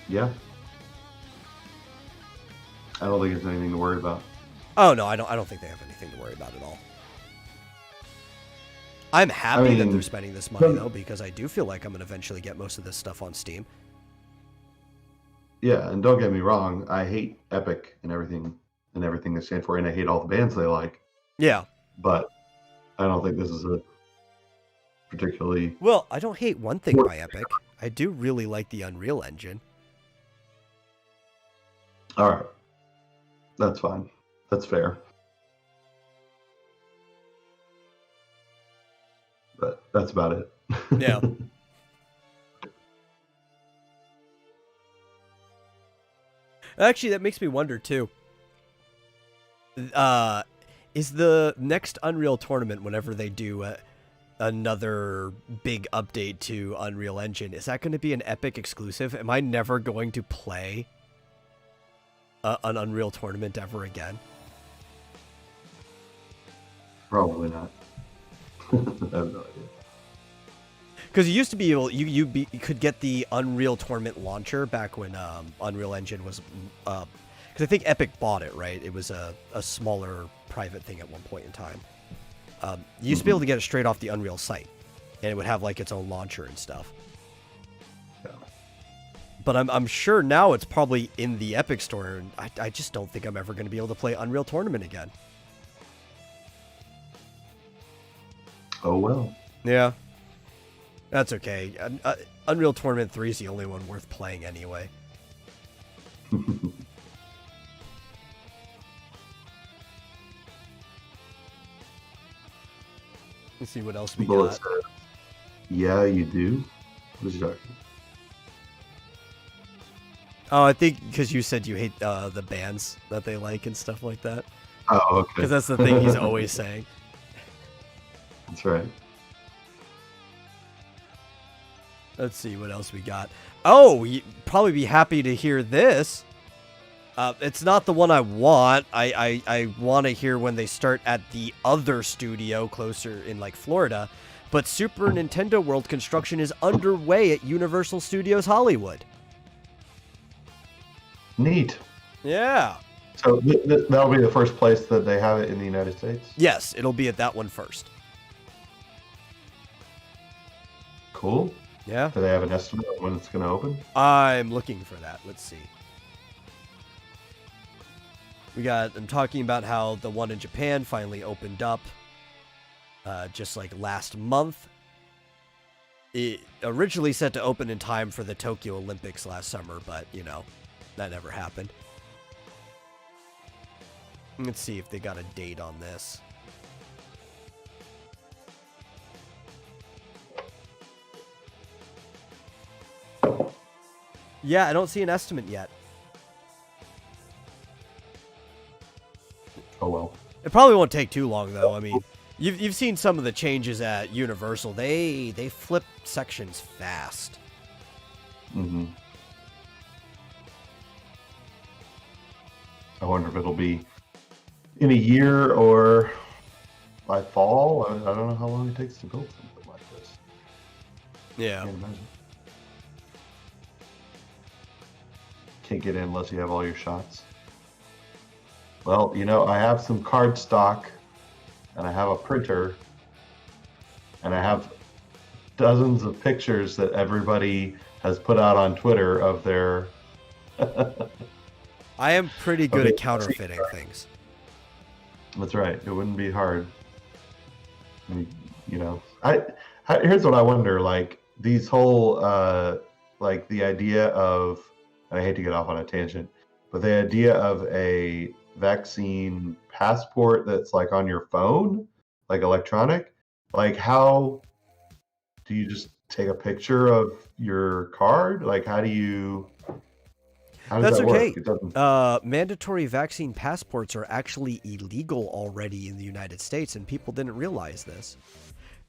Yeah. I don't think there's anything to worry about.
Oh no, I don't think they have anything to worry about at all. I'm happy that they're spending this money though, because I do feel like I'm gonna eventually get most of this stuff on Steam.
Yeah, and don't get me wrong, I hate Epic and everything they stand for, and I hate all the bands they like.
Yeah.
But I don't think this is a particularly...
Well, I don't hate one thing by Epic. I do really like the Unreal Engine.
All right. That's fine. That's fair. But that's about it.
Yeah. Actually, that makes me wonder too. Is the next Unreal Tournament, whenever they do another big update to Unreal Engine, is that going to be an Epic exclusive? Am I never going to play an Unreal Tournament ever again?
Probably not. I have no idea.
Because you used to be able, you could get the Unreal Tournament launcher back when Unreal Engine was, because I think Epic bought it, right? It was a smaller private thing at one point in time. You used to be able to get it straight off the Unreal site, and it would have like its own launcher and stuff.
Yeah.
But I'm sure now it's probably in the Epic store, and I just don't think I'm ever going to be able to play Unreal Tournament again.
Oh well.
Yeah. That's okay. Unreal Tournament 3 is the only one worth playing anyway. Let's see what else we got.
Yeah, you do. What is that?
Oh, I think because you said you hate the bands that they like and stuff like that.
Oh, okay.
Because that's the thing he's always saying.
That's right.
Let's see what else we got. Oh, you'd probably be happy to hear this. It's not the one I want. I want to hear when they start at the other studio closer in like Florida. But Super Nintendo World construction is underway at Universal Studios Hollywood.
Neat.
Yeah.
So that'll be the first place that they have it in the United States?
Yes, it'll be at that one first.
Cool.
Yeah.
Do they have an estimate on when it's going to open?
I'm looking for that. Let's see. I'm talking about how the one in Japan finally opened up just like last month. It originally set to open in time for the Tokyo Olympics last summer, but, you know, that never happened. Let's see if they got a date on this. Yeah, I don't see an estimate yet.
Oh well.
It probably won't take too long, though. I mean, you've seen some of the changes at Universal. They flip sections fast.
Mm-hmm. I wonder if it'll be in a year or by fall. I don't know how long it takes to build something like this.
Yeah.
Can't imagine. Can't get in unless you have all your shots. Well, you know, I have some card stock, and I have a printer, and I have dozens of pictures that everybody has put out on Twitter of their...
I am pretty good at counterfeiting things.
That's right. It wouldn't be hard. You know, here's what I wonder, like, these whole, like, the idea of, and I hate to get off on a tangent, but the idea of a vaccine passport that's like on your phone, like electronic, like how do you just take a picture of your card? Like how does
That's
that
okay.
work? It doesn't...
Mandatory vaccine passports are actually illegal already in the United States, and people didn't realize this.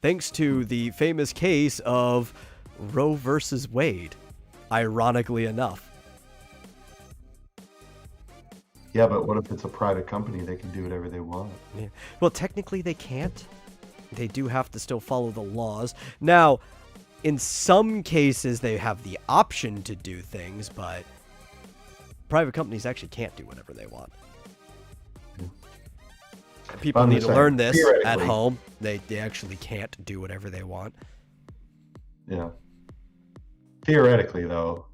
Thanks to the famous case of Roe versus Wade, ironically enough.
Yeah, but what if it's a private company? They can do whatever they want.
Yeah. Well, technically they can't. They do have to still follow the laws. Now, in some cases, they have the option to do things, but private companies actually can't do whatever they want. People need to learn this at home. They actually can't do whatever they want.
Yeah. Theoretically, though,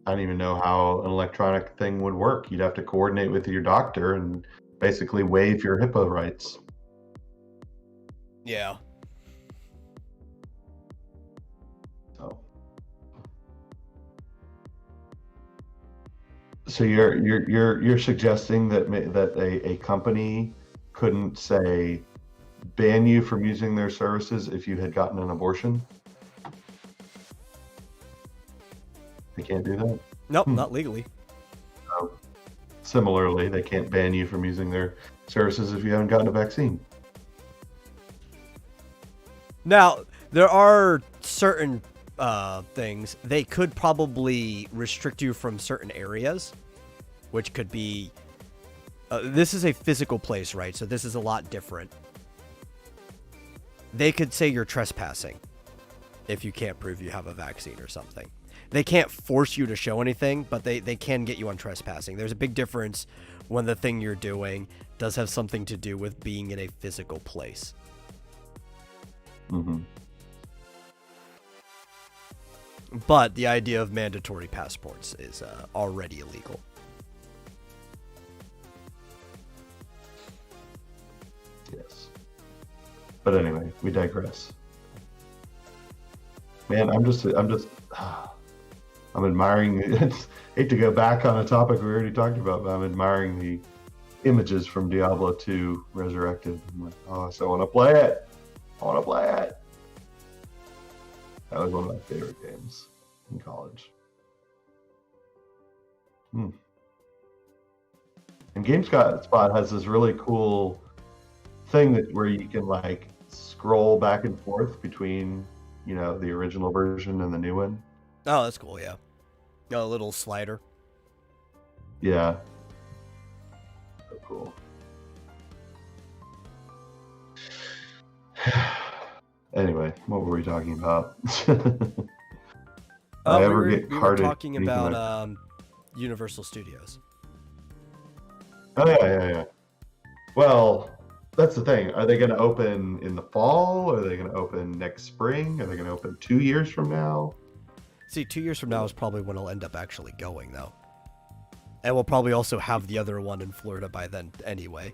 I don't even know how an electronic thing would work. You'd have to coordinate with your doctor and basically waive your HIPAA rights.
Yeah.
So you're suggesting that a company couldn't, say, ban you from using their services if you had gotten an abortion? They can't do that?
Nope, not legally.
Similarly, they can't ban you from using their services if you haven't gotten a vaccine.
Now, there are certain things. They could probably restrict you from certain areas, which could be... this is a physical place, right? So this is a lot different. They could say you're trespassing if you can't prove you have a vaccine or something. They can't force you to show anything, but they can get you on trespassing. There's a big difference when the thing you're doing does have something to do with being in a physical place.
Mm-hmm.
But the idea of mandatory passports is already illegal.
Yes. But anyway, we digress. Man, I'm admiring. I hate to go back on a topic we already talked about, but I'm admiring the images from Diablo 2 Resurrected. I'm like, oh, so I want to play it. That was one of my favorite games in college. And GameSpot has this really cool thing where you can like scroll back and forth between, you know, the original version and the new one.
Oh, that's cool, yeah. Got a little slider.
Yeah. So cool. Anyway, what were we talking about?
We were talking about Universal Studios.
Oh, yeah. Well, that's the thing. Are they going to open in the fall? Are they going to open next spring? Are they going to open 2 years from now?
See, 2 years from now is probably when it'll end up actually going, though. And we'll probably also have the other one in Florida by then anyway.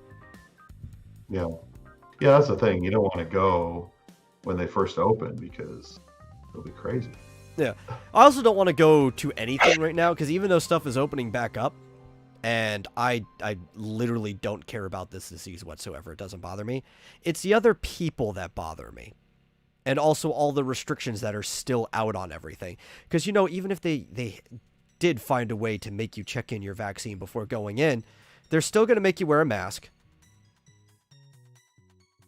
Yeah. Yeah, that's the thing. You don't want to go when they first open because it'll be crazy.
Yeah. I also don't want to go to anything right now because even though stuff is opening back up, and I literally don't care about this disease whatsoever. It doesn't bother me. It's the other people that bother me. And also all the restrictions that are still out on everything. Because, you know, even if they did find a way to make you check in your vaccine before going in, they're still going to make you wear a mask.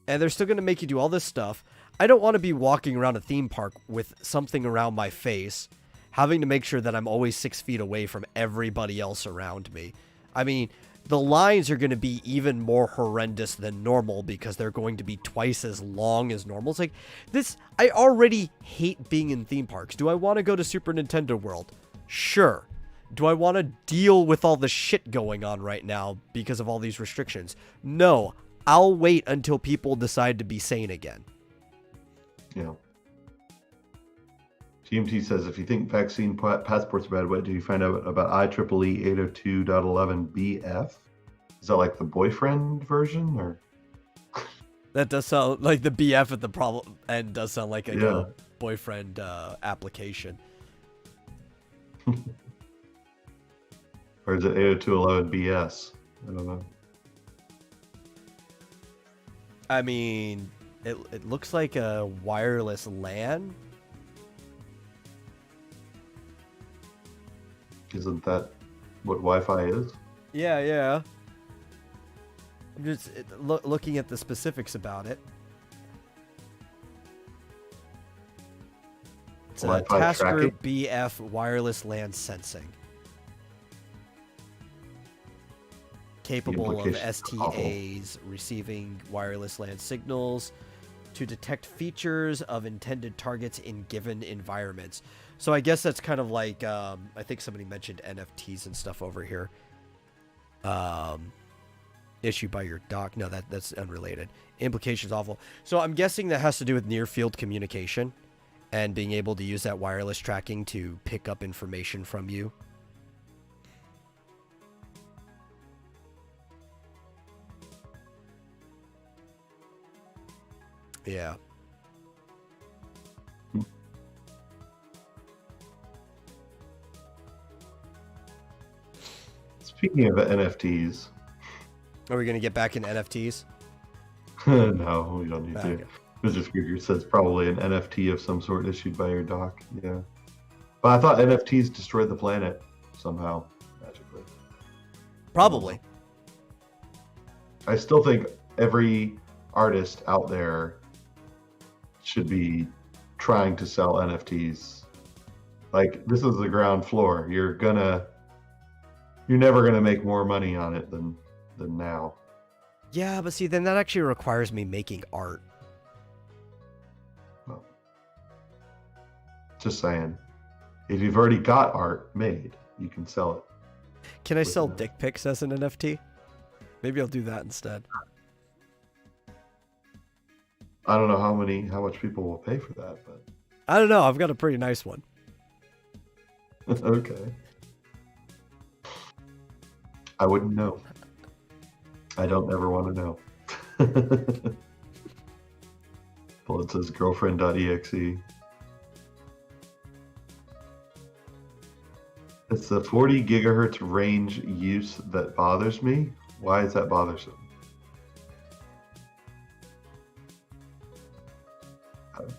And they're still going to make you do all this stuff. I don't want to be walking around a theme park with something around my face, having to make sure that I'm always 6 feet away from everybody else around me. I mean, the lines are going to be even more horrendous than normal because they're going to be twice as long as normal. It's like, this, I already hate being in theme parks. Do I want to go to Super Nintendo World? Sure. Do I want to deal with all the shit going on right now because of all these restrictions? No. I'll wait until people decide to be sane again.
Yeah. GMT says, if you think vaccine passports are bad, what did you find out about IEEE 802.11BF? Is that like the boyfriend version, or?
That does sound like the BF at the problem, and does sound like a boyfriend application.
Or is it 802.11BS? I don't know.
I mean, it looks like a wireless LAN.
Isn't that what Wi-Fi is?
Yeah. I'm just looking at the specifics about it. It's a task group BF wireless LAN sensing. Capable of STAs receiving wireless LAN signals to detect features of intended targets in given environments. So I guess that's kind of like, I think somebody mentioned NFTs and stuff over here. Issued by your doc. No, that's unrelated. Implications awful. So I'm guessing that has to do with near field communication and being able to use that wireless tracking to pick up information from you. Yeah.
Speaking of NFTs.
Are we going to get back in NFTs?
No, we don't need to. Mr. Scrooger says probably an NFT of some sort issued by your doc. Yeah. But I thought NFTs destroyed the planet somehow, magically.
Probably.
I still think every artist out there should be trying to sell NFTs. Like, this is the ground floor. You're never gonna make more money on it than now.
Yeah, but see, then that actually requires me making art.
Well, just saying, if you've already got art made, you can sell it.
Can I sell dick pics as an NFT? Maybe I'll do that instead.
I don't know how much people will pay for that, but
I don't know. I've got a pretty nice one.
Okay. I wouldn't know. I don't ever want to know. Bullet says girlfriend.exe. It's the 40 gigahertz range use that bothers me. Why is that bothersome?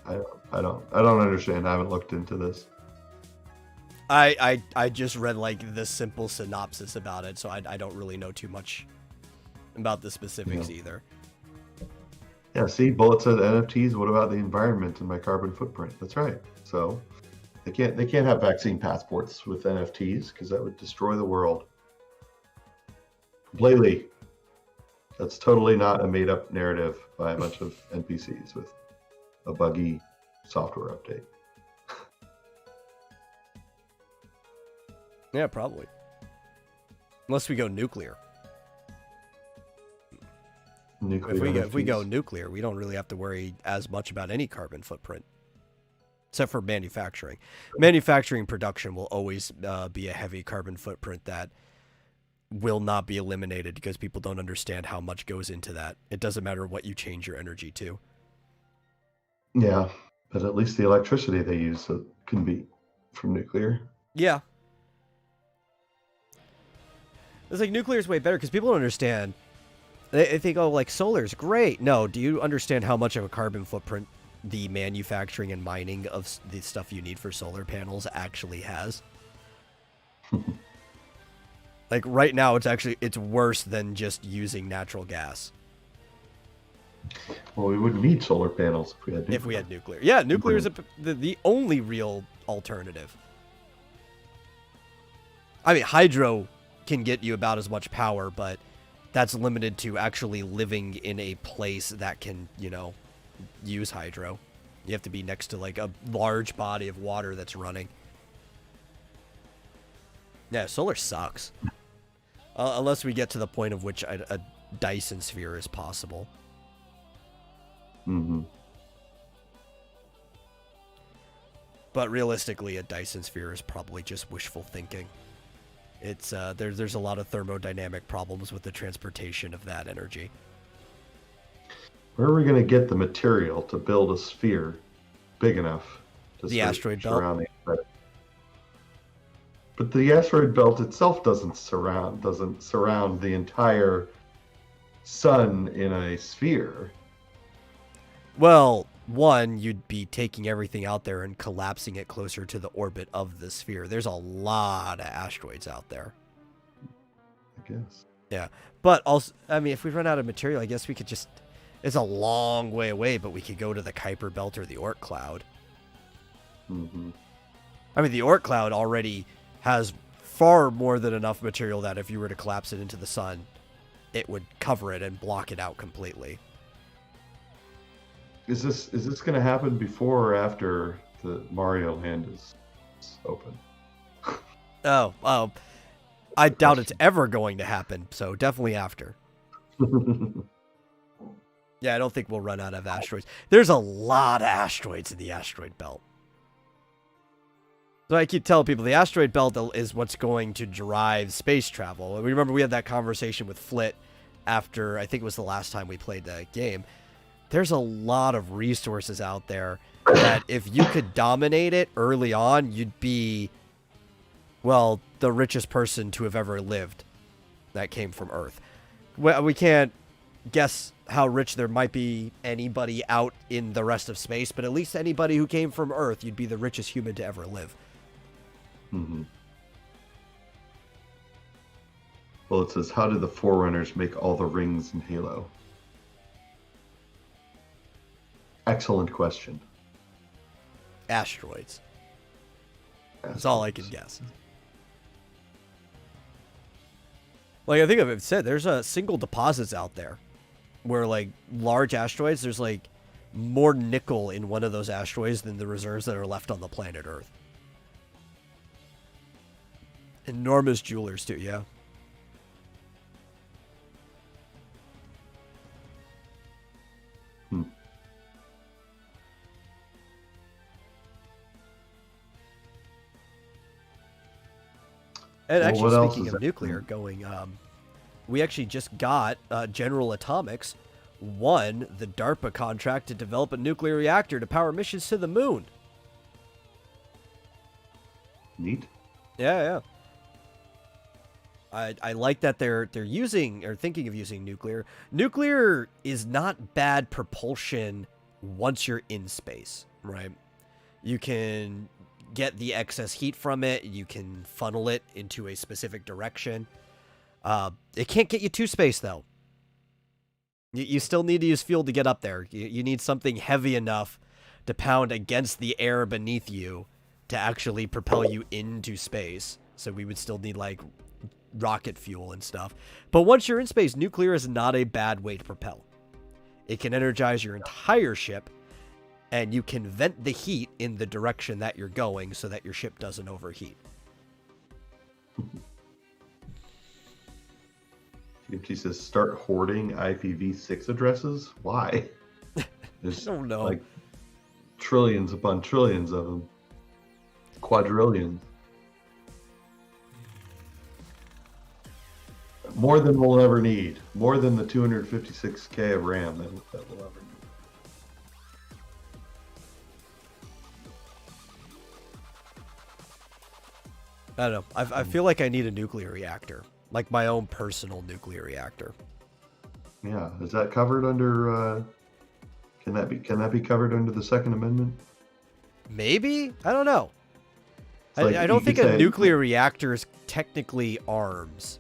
I don't understand. I haven't looked into this.
I just read like the simple synopsis about it, so I don't really know too much about the specifics either.
Yeah, see, Bullet said NFTs. What about the environment and my carbon footprint? That's right. So they can't have vaccine passports with NFTs because that would destroy the world completely. That's totally not a made-up narrative by a bunch of NPCs with a buggy software update.
Yeah, probably. Unless we go nuclear. If we go nuclear, we don't really have to worry as much about any carbon footprint, except for manufacturing. Manufacturing production will always be a heavy carbon footprint that will not be eliminated because people don't understand how much goes into that. It doesn't matter what you change your energy to.
Yeah, but at least the electricity they use can be from nuclear.
Yeah. It's like nuclear is way better because people don't understand. They think, oh, like solar is great. No, do you understand how much of a carbon footprint the manufacturing and mining of the stuff you need for solar panels actually has? Like right now, it's worse than just using natural gas.
Well, we wouldn't need solar panels if we had nuclear.
If we had nuclear. Yeah, nuclear is the only real alternative. I mean, hydro can get you about as much power, but that's limited to actually living in a place that can, use hydro. You have to be next to like a large body of water that's running. Yeah, solar sucks. Unless we get to the point of which a Dyson sphere is possible.
Mm-hmm.
But realistically, a Dyson sphere is probably just wishful thinking. It's there's a lot of thermodynamic problems with the transportation of that energy.
Where are we going to get the material to build a sphere big enough to
the asteroid belt?
But the asteroid belt itself doesn't surround the entire sun in a sphere.
Well, one, you'd be taking everything out there and collapsing it closer to the orbit of the sphere. There's a lot of asteroids out there.
I guess.
Yeah. But also, I mean, if we run out of material, I guess we could just... It's a long way away, but we could go to the Kuiper Belt or the Oort Cloud.
Mm-hmm.
I mean, the Oort Cloud already has far more than enough material that if you were to collapse it into the sun, it would cover it and block it out completely.
Is this going to happen before or after the Mario Land is open?
Oh, I doubt it's ever going to happen, so definitely after. Yeah, I don't think we'll run out of asteroids. There's a lot of asteroids in the asteroid belt. So I keep telling people the asteroid belt is what's going to drive space travel. Remember we had that conversation with Flit after, I think it was the last time we played the game. There's a lot of resources out there that if you could dominate it early on, you'd be, well, the richest person to have ever lived that came from Earth. We can't guess how rich there might be anybody out in the rest of space, but at least anybody who came from Earth, you'd be the richest human to ever live.
Mm-hmm. Well, it says, how did the Forerunners make all the rings in Halo? Excellent question.
Asteroids. That's all I can guess. Like, I think I've said, there's single deposits out there where, like, large asteroids, there's, like, more nickel in one of those asteroids than the reserves that are left on the planet Earth. Enormous jewelers, too, yeah. And actually, speaking of nuclear going, we actually just got General Atomics won the DARPA contract to develop a nuclear reactor to power missions to the moon.
Neat.
Yeah. I like that they're using or thinking of using nuclear. Nuclear is not bad propulsion once you're in space, right? You can get the excess heat from it. You can funnel it into a specific direction. It can't get you to space, though. You still need to use fuel to get up there. You need something heavy enough to pound against the air beneath you to actually propel you into space. So we would still need, like, rocket fuel and stuff. But once you're in space, nuclear is not a bad way to propel. It can energize your entire ship, and you can vent the heat in the direction that you're going so that your ship doesn't overheat.
She says, start hoarding IPv6 addresses? Why? There's,
I don't know.
Like, trillions upon trillions of them. Quadrillions. More than we'll ever need. More than the 256K of RAM that we'll ever need.
I don't know. I feel like I need a nuclear reactor. like my own personal nuclear reactor.
Yeah, is that covered under? Can that be covered under the Second Amendment?
Maybe, I don't know.
Like
I don't think a nuclear reactor is technically arms.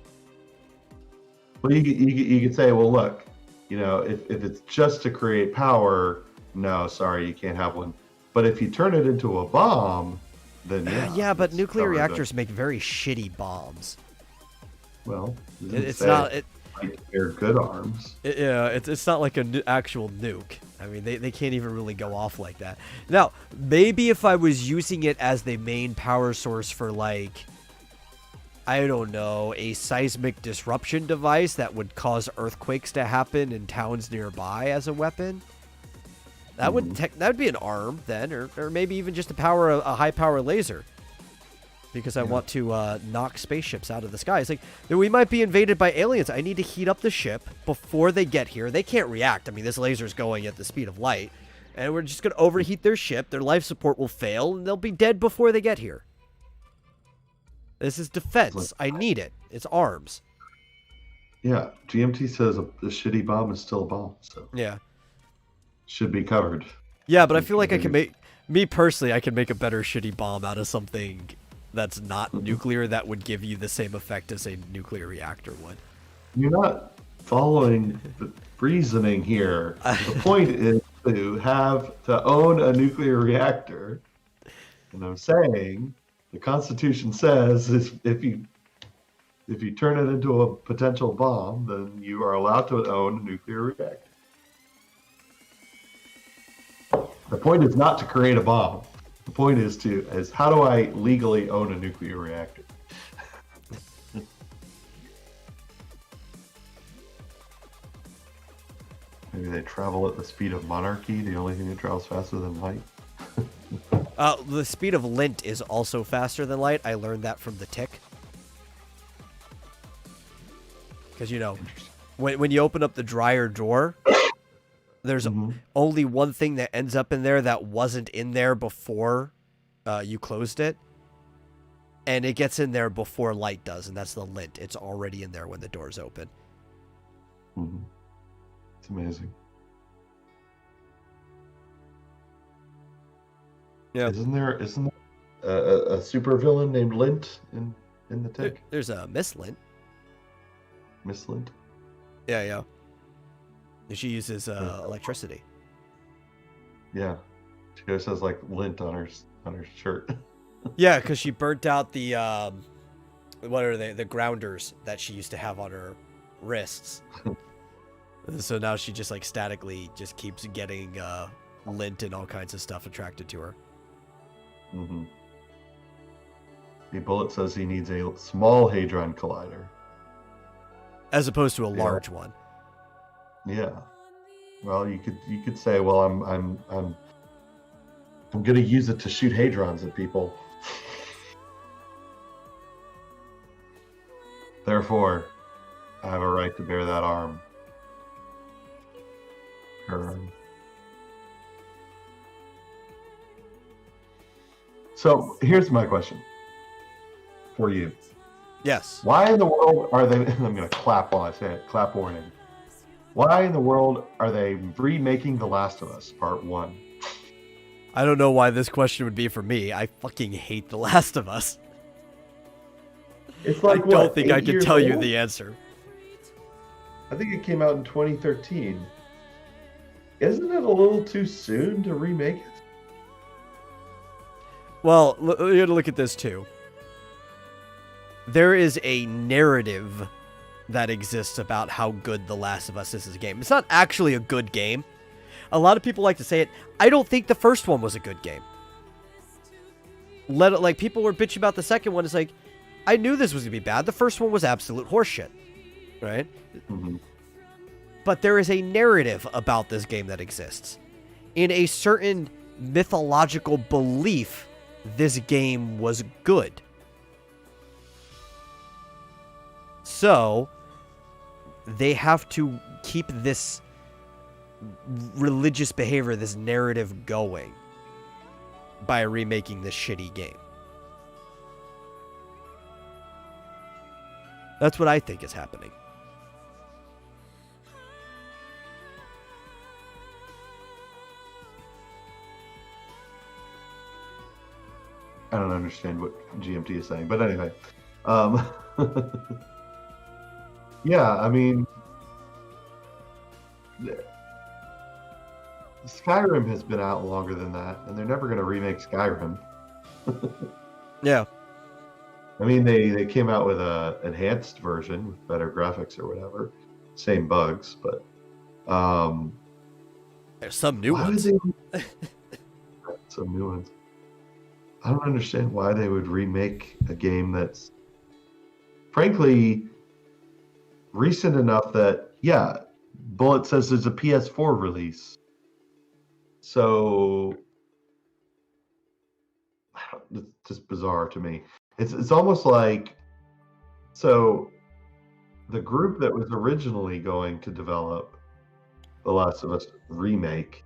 Well, you could say, well, look, if it's just to create power, no, sorry, you can't have one. But if you turn it into a bomb, then yeah.
Yeah, but nuclear reactors make very shitty bombs.
Well,
it's not.
They're good arms.
It's not like an actual nuke. I mean, they can't even really go off like that. Now, maybe if I was using it as the main power source for, like, I don't know, a seismic disruption device that would cause earthquakes to happen in towns nearby as a weapon, that would be an arm then, or maybe even just a high power laser. Because I want to knock spaceships out of the sky. It's like, we might be invaded by aliens. I need to heat up the ship before they get here. They can't react. I mean, this laser's going at the speed of light. And we're just going to overheat their ship. Their life support will fail, and they'll be dead before they get here. This is defense. I need it. It's arms.
Yeah, GMT says a shitty bomb is still a bomb. So
yeah.
Should be covered.
Yeah, but I feel like I can make... Me, personally, I can make a better shitty bomb out of something... that's not nuclear, that would give you the same effect as a nuclear reactor would.
You're not following the reasoning here. The point is to own a nuclear reactor. And I'm saying the Constitution says if you turn it into a potential bomb, then you are allowed to own a nuclear reactor. The point is not to create a bomb. The point is how do I legally own a nuclear reactor? Maybe they travel at the speed of monarchy, the only thing that travels faster than light.
The speed of lint is also faster than light. I learned that from the Tick. Because, when you open up the dryer drawer... There's only one thing that ends up in there that wasn't in there before you closed it. And it gets in there before light does, and that's the lint. It's already in there when the door's open.
It's amazing.
Yeah.
Isn't there a supervillain named Lint in the Tick?
There's a Miss Lint.
Miss Lint?
Yeah. She uses electricity.
Yeah, she always has like lint on her shirt.
Yeah, because she burnt out the what are they? The grounders that she used to have on her wrists. So now she just like statically just keeps getting lint and all kinds of stuff attracted to her.
The Bullet says he needs a small hadron collider,
as opposed to a large one.
Yeah. Well, you could say, well, I'm going to use it to shoot hadrons at people. Therefore, I have a right to bear that arm. Her arm. So here's my question for you.
Yes.
Why in the world are they? I'm going to clap while I say it. Clap warning. Why in the world are they remaking The Last of Us Part 1?
I don't know why this question would be for me. I fucking hate The Last of Us.
It's like,
I don't think I can tell you the answer.
I think it came out in 2013. Isn't it a little too soon to remake it?
Well, you gotta look at this too. There is a narrative that exists about how good The Last of Us is as a game. It's not actually a good game. A lot of people like to say it. I don't think the first one was a good game. Like, people were bitching about the second one. It's like, I knew this was going to be bad. The first one was absolute horseshit. Right? But there is a narrative about this game that exists. In a certain mythological belief, this game was good. So, they have to keep this religious behavior, this narrative going by remaking this shitty game. That's what I think is happening.
I don't understand what GMT is saying, but anyway. Um, yeah, I mean, Skyrim has been out longer than that, and they're never going to remake Skyrim.
Yeah.
I mean, they came out with a enhanced version with better graphics or whatever, same bugs, but
There's some new ones.
Some new ones. I don't understand why they would remake a game that's, frankly, recent enough that, yeah, Bullet says there's a PS4 release. So, it's just bizarre to me. It's almost like, so the group that was originally going to develop The Last of Us remake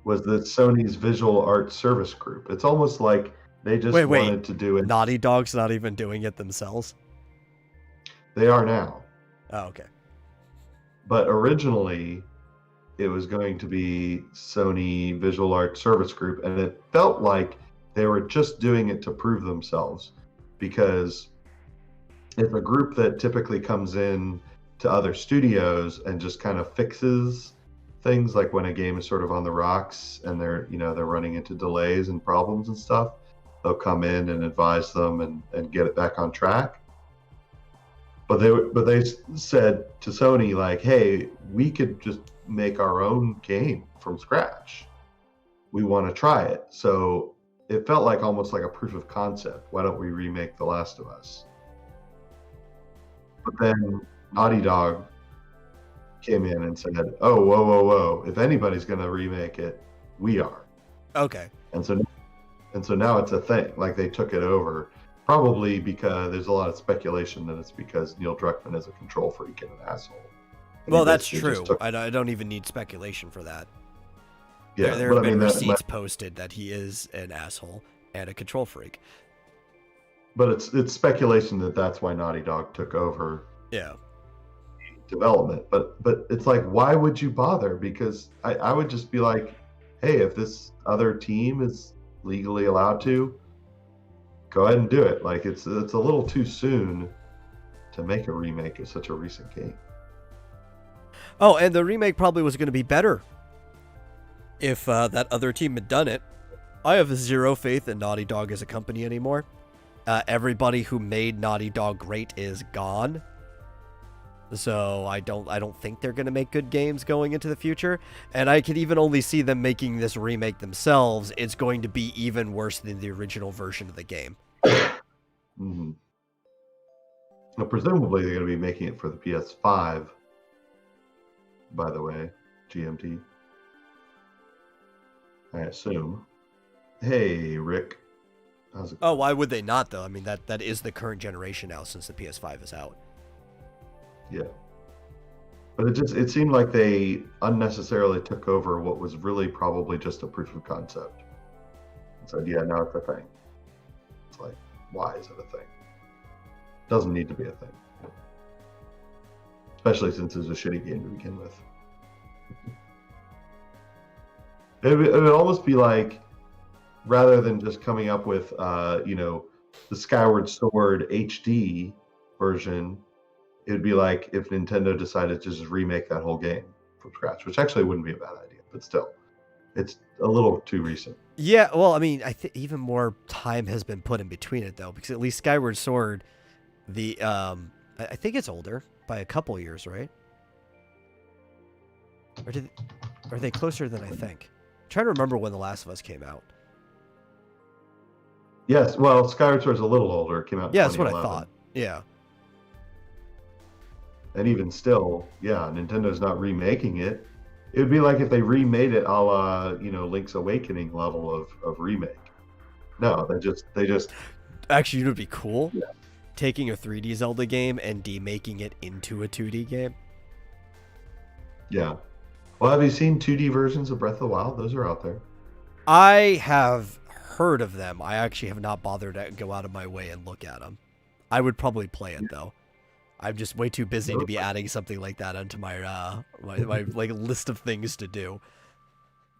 was the Sony's Visual Arts Service Group. It's almost like they just wanted to do it.
Naughty Dog's not even doing it themselves?
They are now.
Oh, okay.
But originally, it was going to be Sony Visual Arts Service Group, and it felt like they were just doing it to prove themselves, because it's a group that typically comes in to other studios and just kind of fixes things, like when a game is sort of on the rocks and they're running into delays and problems and stuff, they'll come in and advise them and get it back on track. But they said to Sony, like, hey, we could just make our own game from scratch. We want to try it. So it felt like almost like a proof of concept. Why don't we remake The Last of Us? But then Naughty Dog came in and said, oh, whoa. If anybody's going to remake it, we are.
Okay.
And so now it's a thing. Like, they took it over. Probably because there's a lot of speculation that it's because Neil Druckmann is a control freak and an asshole. And
well, that's true. I don't even need speculation for that.
Yeah,
there have been receipts posted that he is an asshole and a control freak.
But it's speculation that that's why Naughty Dog took over.
Yeah.
Development, but it's like, why would you bother? Because I would just be like, hey, if this other team is legally allowed to, go ahead and do it. Like, it's a little too soon to make a remake of such a recent game.
Oh, and the remake probably was going to be better if that other team had done it. I have zero faith in Naughty Dog as a company anymore. Everybody who made Naughty Dog great is gone. So I don't think they're going to make good games going into the future. And I could even only see them making this remake themselves. It's going to be even worse than the original version of the game.
Mm-hmm. Well, presumably they're going to be making it for the PS5, by the way, GMT. I assume. Hey, Rick. How's it going?
Oh, why would they not, though? I mean, that is the current generation now since the PS5 is out.
Yeah. But it seemed like they unnecessarily took over what was really probably just a proof of concept. And said, yeah, now it's a thing. It's like, why is it a thing? It doesn't need to be a thing. Especially since it's a shitty game to begin with. It would almost be like, rather than just coming up with, the Skyward Sword HD version, it would be like if Nintendo decided to just remake that whole game from scratch, which actually wouldn't be a bad idea, but still, it's a little too recent.
Yeah, well, I mean, I think even more time has been put in between it, though, because at least Skyward Sword, I think it's older by a couple years, right? Or are they closer than I think? I'm trying to remember when The Last of Us came out.
Yes, well, Skyward Sword's a little older. It came out in 2011.
Yeah, that's what I thought. Yeah.
And even still, yeah, Nintendo's not remaking it. It would be like if they remade it a la, Link's Awakening level of remake. No, they just.
Actually, it would be cool.
Yeah.
Taking a 3D Zelda game and demaking it into a 2D game.
Yeah. Well, have you seen 2D versions of Breath of the Wild? Those are out there.
I have heard of them. I actually have not bothered to go out of my way and look at them. I would probably play it though. I'm just way too busy to be adding something like that onto my my like list of things to do.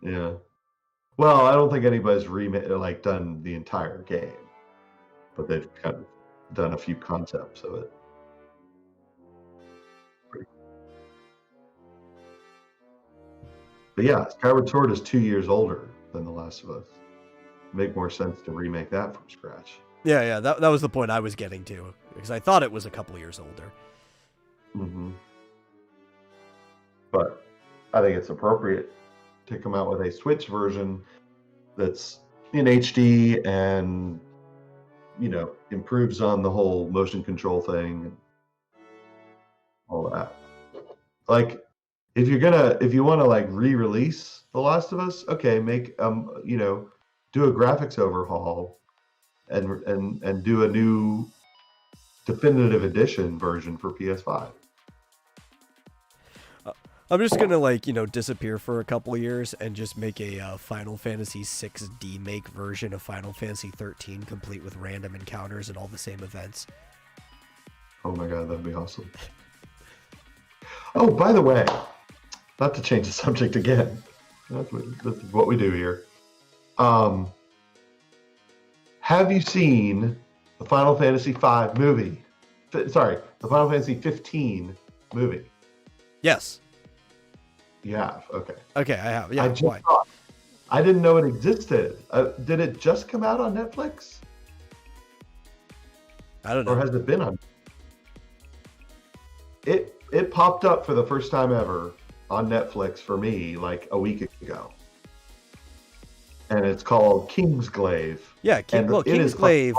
Yeah. Well, I don't think anybody's done the entire game, but they've kind of done a few concepts of it. But yeah, Skyward Sword is 2 years older than The Last of Us. Make more sense to remake that from scratch.
Yeah, that was the point I was getting to, because I thought it was a couple years older.
Mm-hmm. But I think it's appropriate to come out with a Switch version that's in HD and, you know, improves on the whole motion control thing and all that. Like, if you want to like re-release The Last of Us, okay, make you know, do a graphics overhaul and do a new definitive edition version for PS5.
I'm just gonna like, you know, disappear for a couple of years and just make a Final Fantasy VI remake version of Final Fantasy 13, complete with random encounters and all the same events.
Oh my god, that'd be awesome. Oh, by the way, not to change the subject again, that's what we do here. Have you seen the Final Fantasy V movie? Sorry, the Final Fantasy 15 movie.
Yes.
You have? Okay.
Okay, I have. Yeah, why?
I didn't know it existed. Did it just come out on Netflix?
I don't know.
Or has it been on? It popped up for the first time ever on Netflix for me like a week ago. And it's called Kingsglaive.
Yeah, Kingsglaive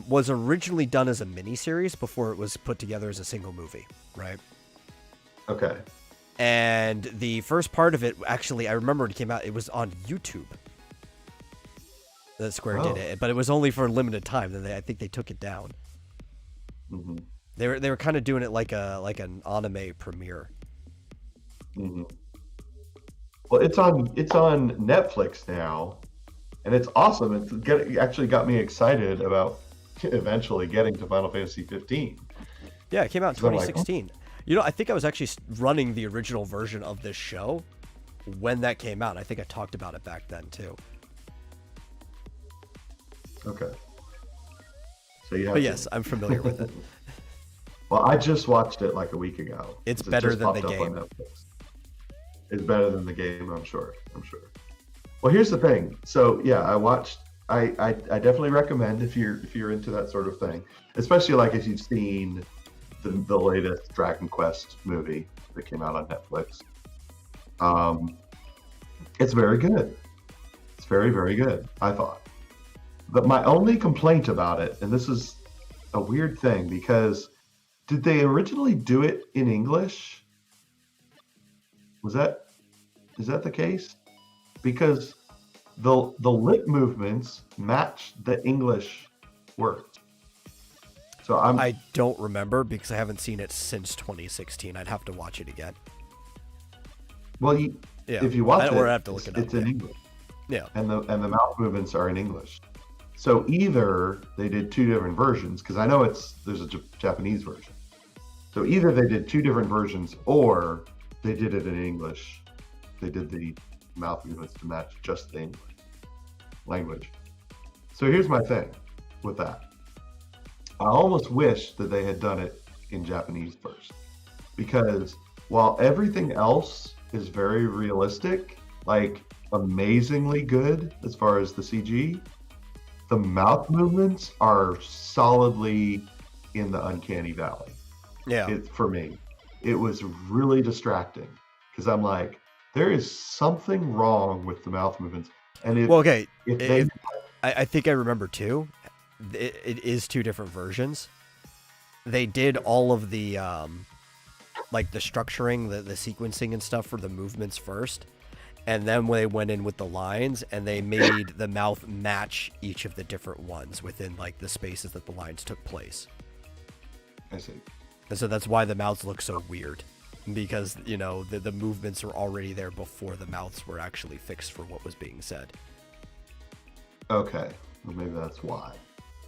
was originally done as a miniseries before it was put together as a single movie, right?
Okay.
And the first part of it, actually, I remember it came out, it was on YouTube. That Square did it, but it was only for a limited time. Then I think they took it down.
Mm-hmm.
They were kind of doing it like an anime premiere.
Mm-hmm. Well, it's on Netflix now, and it's awesome. It actually got me excited about eventually getting to Final Fantasy 15.
Yeah, it came out in 2016. You know, I think I was actually running the original version of this show when that came out. I think I talked about it back then too.
Okay. So you have
But yes, I'm familiar with it.
Well, I just watched it like a week ago.
It's better than the game.
It's better than the game, I'm sure. Well, here's the thing. So yeah, I definitely recommend if you're into that sort of thing, especially like if you've seen the latest Dragon Quest movie that came out on Netflix. It's very good. It's very, very good, I thought. But my only complaint about it, and this is a weird thing, because did they originally do it in English? Is that the case? Because the lip movements match the English words. So I
don't remember because I haven't seen it since 2016. I'd have to watch it again.
Well, if you watch
I have to look it up.
It's in English.
Yeah.
And the mouth movements are in English. So either they did two different versions, because I know there's a Japanese version. So either they did two different versions, or they did it in English. They did the mouth movements to match just the English language. So here's my thing with that. I almost wish that they had done it in Japanese first, because while everything else is very realistic, like amazingly good as far as the CG, the mouth movements are solidly in the uncanny valley.
Yeah.
For me, it was really distracting because I'm like, there is something wrong with the mouth movements. And
I think I remember too. It is two different versions. They did all of the like the structuring, the sequencing and stuff for the movements first, and then they went in with the lines and they made the mouth match each of the different ones within like the spaces that the lines took place.
I see.
And so that's why the mouths look so weird, because you know the movements were already there before the mouths were actually fixed for what was being said.
Okay, well, maybe that's why.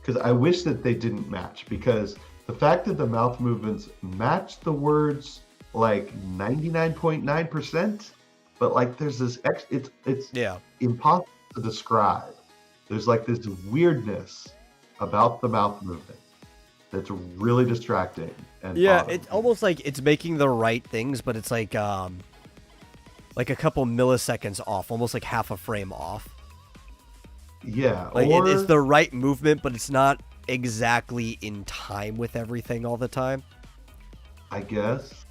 because I wish that they didn't match, because the fact that the mouth movements match the words like 99.9%, but like there's this it's impossible to describe. There's like this weirdness about the mouth movement that's really distracting. And
it's almost like it's making the right things, but it's like a couple milliseconds off, almost like half a frame off.
Yeah,
like it's the right movement, but it's not exactly in time with everything all the time,
I guess.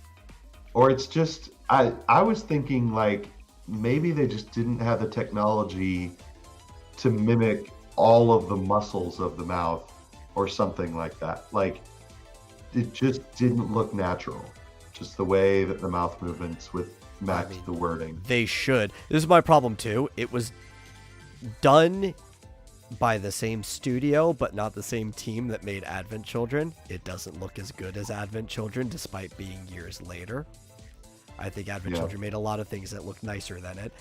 Or it's just I was thinking like maybe they just didn't have the technology to mimic all of the muscles of the mouth or something like that. Like it just didn't look natural, just the way that the mouth movements would match the wording.
They should. This is my problem too. It was done by the same studio, but not the same team that made Advent Children. It doesn't look as good as Advent Children, despite being years later. I think Advent Children made a lot of things that look nicer than it.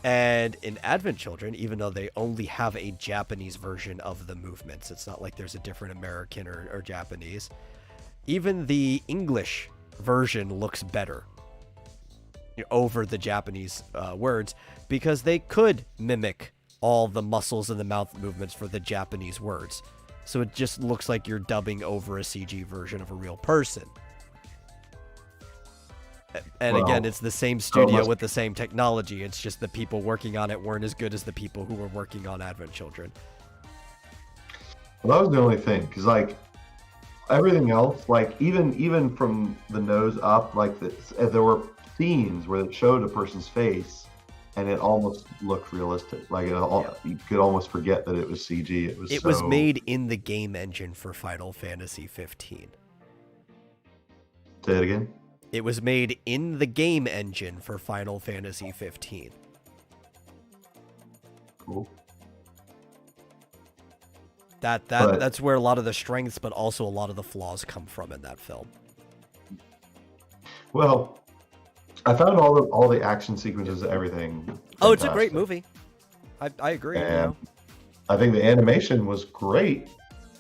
And in Advent Children, even though they only have a Japanese version of the movements, it's not like there's a different American or Japanese. Even the English version looks better over the Japanese words, because they could mimic all the muscles and the mouth movements for the Japanese words. So it just looks like you're dubbing over a CG version of a real person. And again, it's the same studio with the same technology. It's just the people working on it weren't as good as the people who were working on Advent Children.
Well, that was the only thing, because like everything else, like even from the nose up, like there were scenes where it showed a person's face and it almost looked realistic. Like you could almost forget that it was CG. It was
made in the game engine for Final Fantasy 15.
Say it again.
It was made in the game engine for Final Fantasy 15.
Cool.
That's where a lot of the strengths, but also a lot of the flaws come from in that film.
Well, I found all the action sequences, everything. Fantastic.
Oh, it's a great movie. I agree.
And I think the animation was great,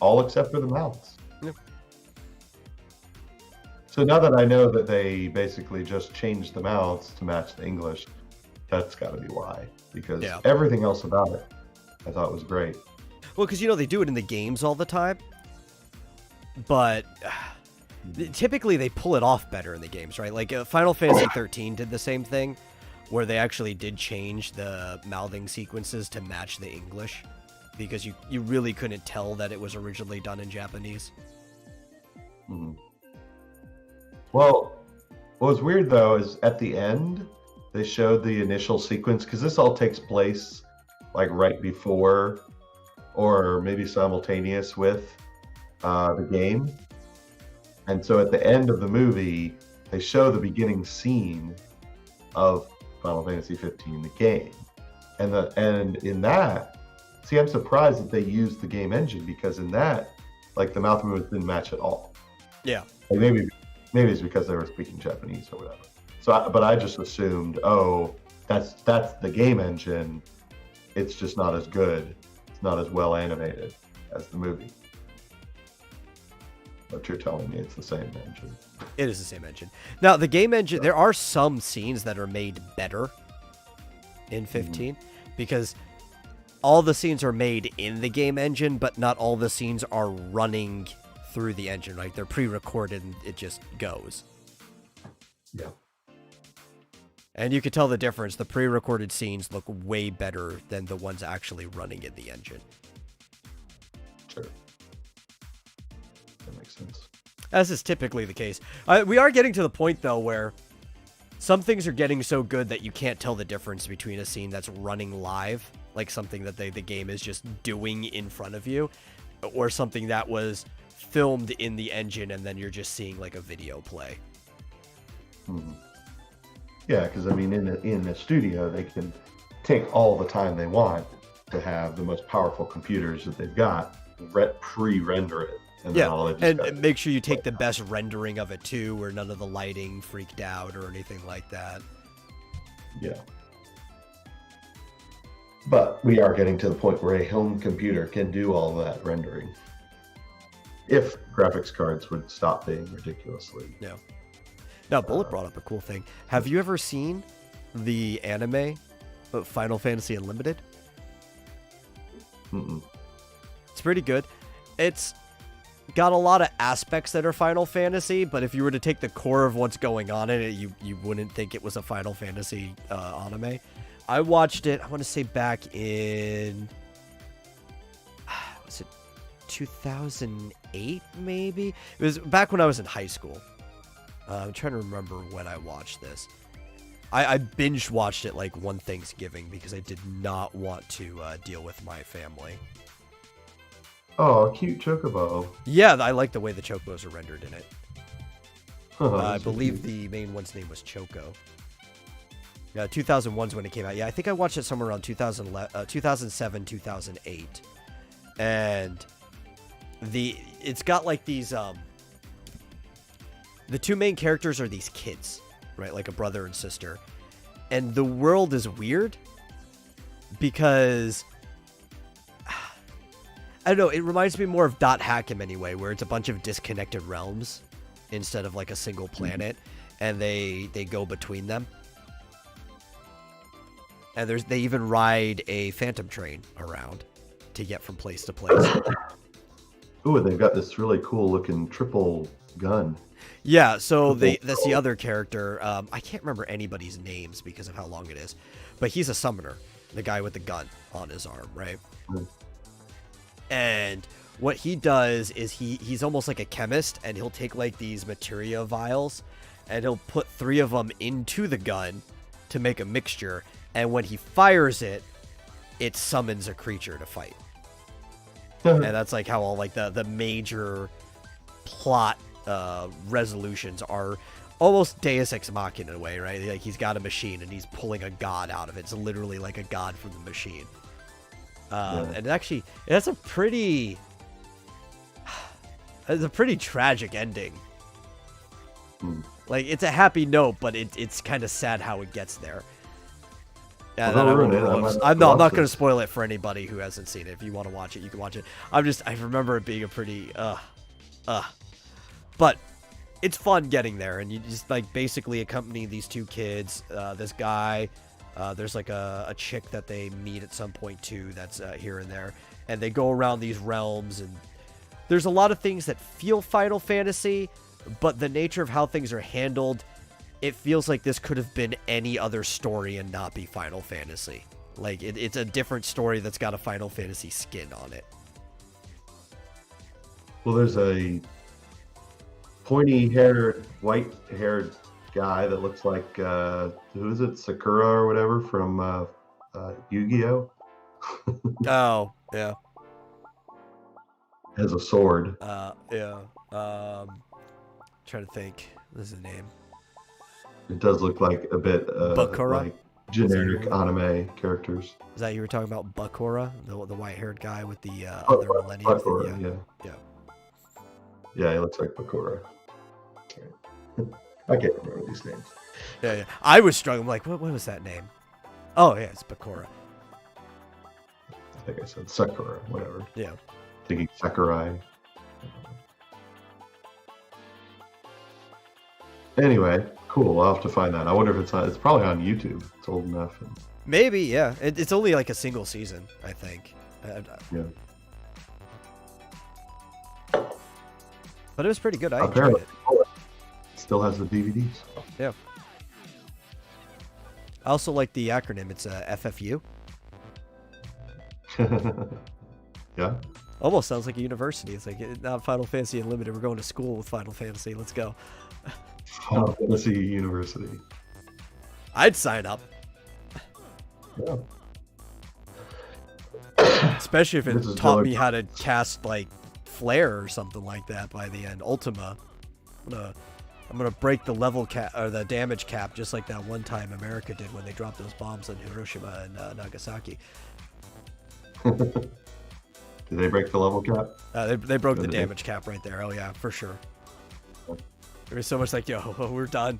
all except for the mouths.
Yep.
So now that I know that they basically just changed the mouths to match the English, that's got to be why. Because everything else about it, I thought was great.
Well, because, they do it in the games all the time. But typically they pull it off better in the games, right? Like Final Fantasy 13 did the same thing, where they actually did change the mouthing sequences to match the English. Because you really couldn't tell that it was originally done in Japanese.
Mm-hmm. Well, what was weird, though, is at the end, they showed the initial sequence, because this all takes place, like, right before, or maybe simultaneous with, the game. And so at the end of the movie, they show the beginning scene of Final Fantasy 15, the game. And in that, see, I'm surprised that they used the game engine, because in that, like, the mouth movements didn't match at all.
Yeah.
Like maybe it's because they were speaking Japanese or whatever. So, but I just assumed, that's the game engine. It's just not as good. It's not as well animated as the movie. But you're telling me it's the same engine.
It is the same engine. Now, the game engine, there are some scenes that are made better in 15, because all the scenes are made in the game engine, but not all the scenes are running through the engine. Like, they're pre-recorded and it just goes.
Yeah.
And you could tell the difference. The pre-recorded scenes look way better than the ones actually running in the engine.
Sure. That makes sense.
As is typically the case. We are getting to the point, though, where some things are getting so good that you can't tell the difference between a scene that's running live, like something that the game is just doing in front of you, or something that was filmed in the engine and then you're just seeing like a video play.
Mm-hmm. Yeah, because I mean, in the studio, they can take all the time they want to have the most powerful computers that they've got, pre-render it, and
make sure you take the best rendering of it too, where none of the lighting freaked out or anything like that.
Yeah. But we are getting to the point where a home computer can do all that rendering. if graphics cards would stop being ridiculously.
Yeah. Now, Bullet brought up a cool thing. Have you ever seen the anime of Final Fantasy Unlimited?
Mm-mm.
It's pretty good. It's got a lot of aspects that are Final Fantasy, but if you were to take the core of what's going on in it, you wouldn't think it was a Final Fantasy anime. I watched it, I want to say back in... was it 2008, maybe? It was back when I was in high school. I'm trying to remember when I watched this. I binge watched it like one Thanksgiving because I did not want to deal with my family.
Oh, cute chocobo.
Yeah, I like the way the chocobos are rendered in it.
Oh,
I
so
believe
cute.
the main one's name was Choco. Yeah, 2001's when it came out. Yeah, I think I watched it somewhere around 2007, 2008. And it's got like these the two main characters are these kids, right? Like a brother and sister. And the world is weird because I don't know, it reminds me more of Dot Hack 'em anyway, where it's a bunch of disconnected realms instead of like a single planet, and they go between them. And they even ride a phantom train around to get from place to place.
Ooh, they've got this really cool looking triple gun.
Yeah, so that's the other character. I can't remember anybody's names because of how long it is, but he's a summoner, the guy with the gun on his arm, right?
Mm.
And what he does is he's almost like a chemist, and he'll take like these materia vials, and he'll put 3 of them into the gun to make a mixture, and when he fires it, it summons a creature to fight. And that's like how all like the major plot resolutions are almost Deus Ex Machina in a way, right? Like he's got a machine and he's pulling a god out of it. It's literally like a god from the machine. And it has a pretty tragic ending. Like it's a happy note, but it's kind of sad how it gets there. Yeah, I'm not going to spoil it for anybody who hasn't seen it. If you want to watch it, you can watch it. I remember it being a pretty but it's fun getting there, and you just like basically accompany these 2 kids. This guy, there's like a chick that they meet at some point too. That's here and there, and they go around these realms, and there's a lot of things that feel Final Fantasy, but the nature of how things are handled, it feels like this could have been any other story and not be Final Fantasy. Like it's a different story that's got a Final Fantasy skin on it.
Well, there's a pointy-haired, white-haired guy that looks like who is it, Sakura or whatever from Yu-Gi-Oh.
Oh yeah.
Has a sword.
Yeah. Trying to think. What is his name?
It does look like a bit
Bakura?
like generic anime characters.
Is that you were talking about Bakura, the white-haired guy with the other millennium?
Bakura, yeah. Yeah, he looks like Bakura. I can't remember these names.
Yeah. I was struggling. Like, what was that name? Oh, yeah, it's Bakura.
I think I said Sakura, whatever.
Yeah.
Thinking Sakurai. Anyway, cool. I'll have to find that. I wonder if it's probably on YouTube. It's old enough.
Maybe, yeah. It's only like a single season, I think.
Yeah.
But it was pretty good. I enjoyed it.
Still has the DVDs.
Yeah. I also like the acronym. It's FFU.
Yeah.
Almost sounds like a university. It's like not Final Fantasy Unlimited. We're going to school with Final Fantasy. Let's go.
Final Fantasy University.
I'd sign up.
Yeah.
Especially if it taught me how to cast like Flare or something like that by the end. Ultima. I'm gonna break the level cap or the damage cap just like that one time America did when they dropped those bombs on Hiroshima and Nagasaki.
Did they break the level cap?
They broke the damage cap right there. Oh yeah, for sure. There was so much like, yo, we're done.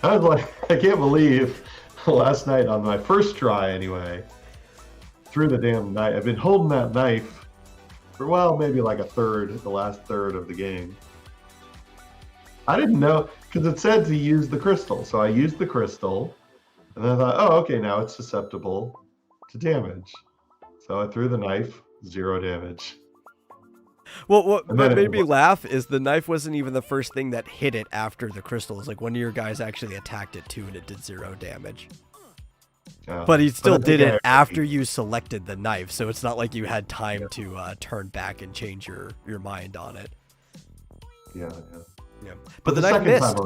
I was like, I can't believe last night on my first try anyway, through the damn knife. I've been holding that knife well, maybe like a third, the last third of the game. I didn't know, because it said to use the crystal. So I used the crystal, and then I thought, oh, okay, now it's susceptible to damage. So I threw the knife, 0 damage.
Well, what made me laugh is the knife wasn't even the first thing that hit it after the crystal. It was like one of your guys actually attacked it too, and it did 0 damage. But he still did it after you selected the knife, so it's not like you had time to turn back and change your mind on it.
Yeah.
But the knife missed.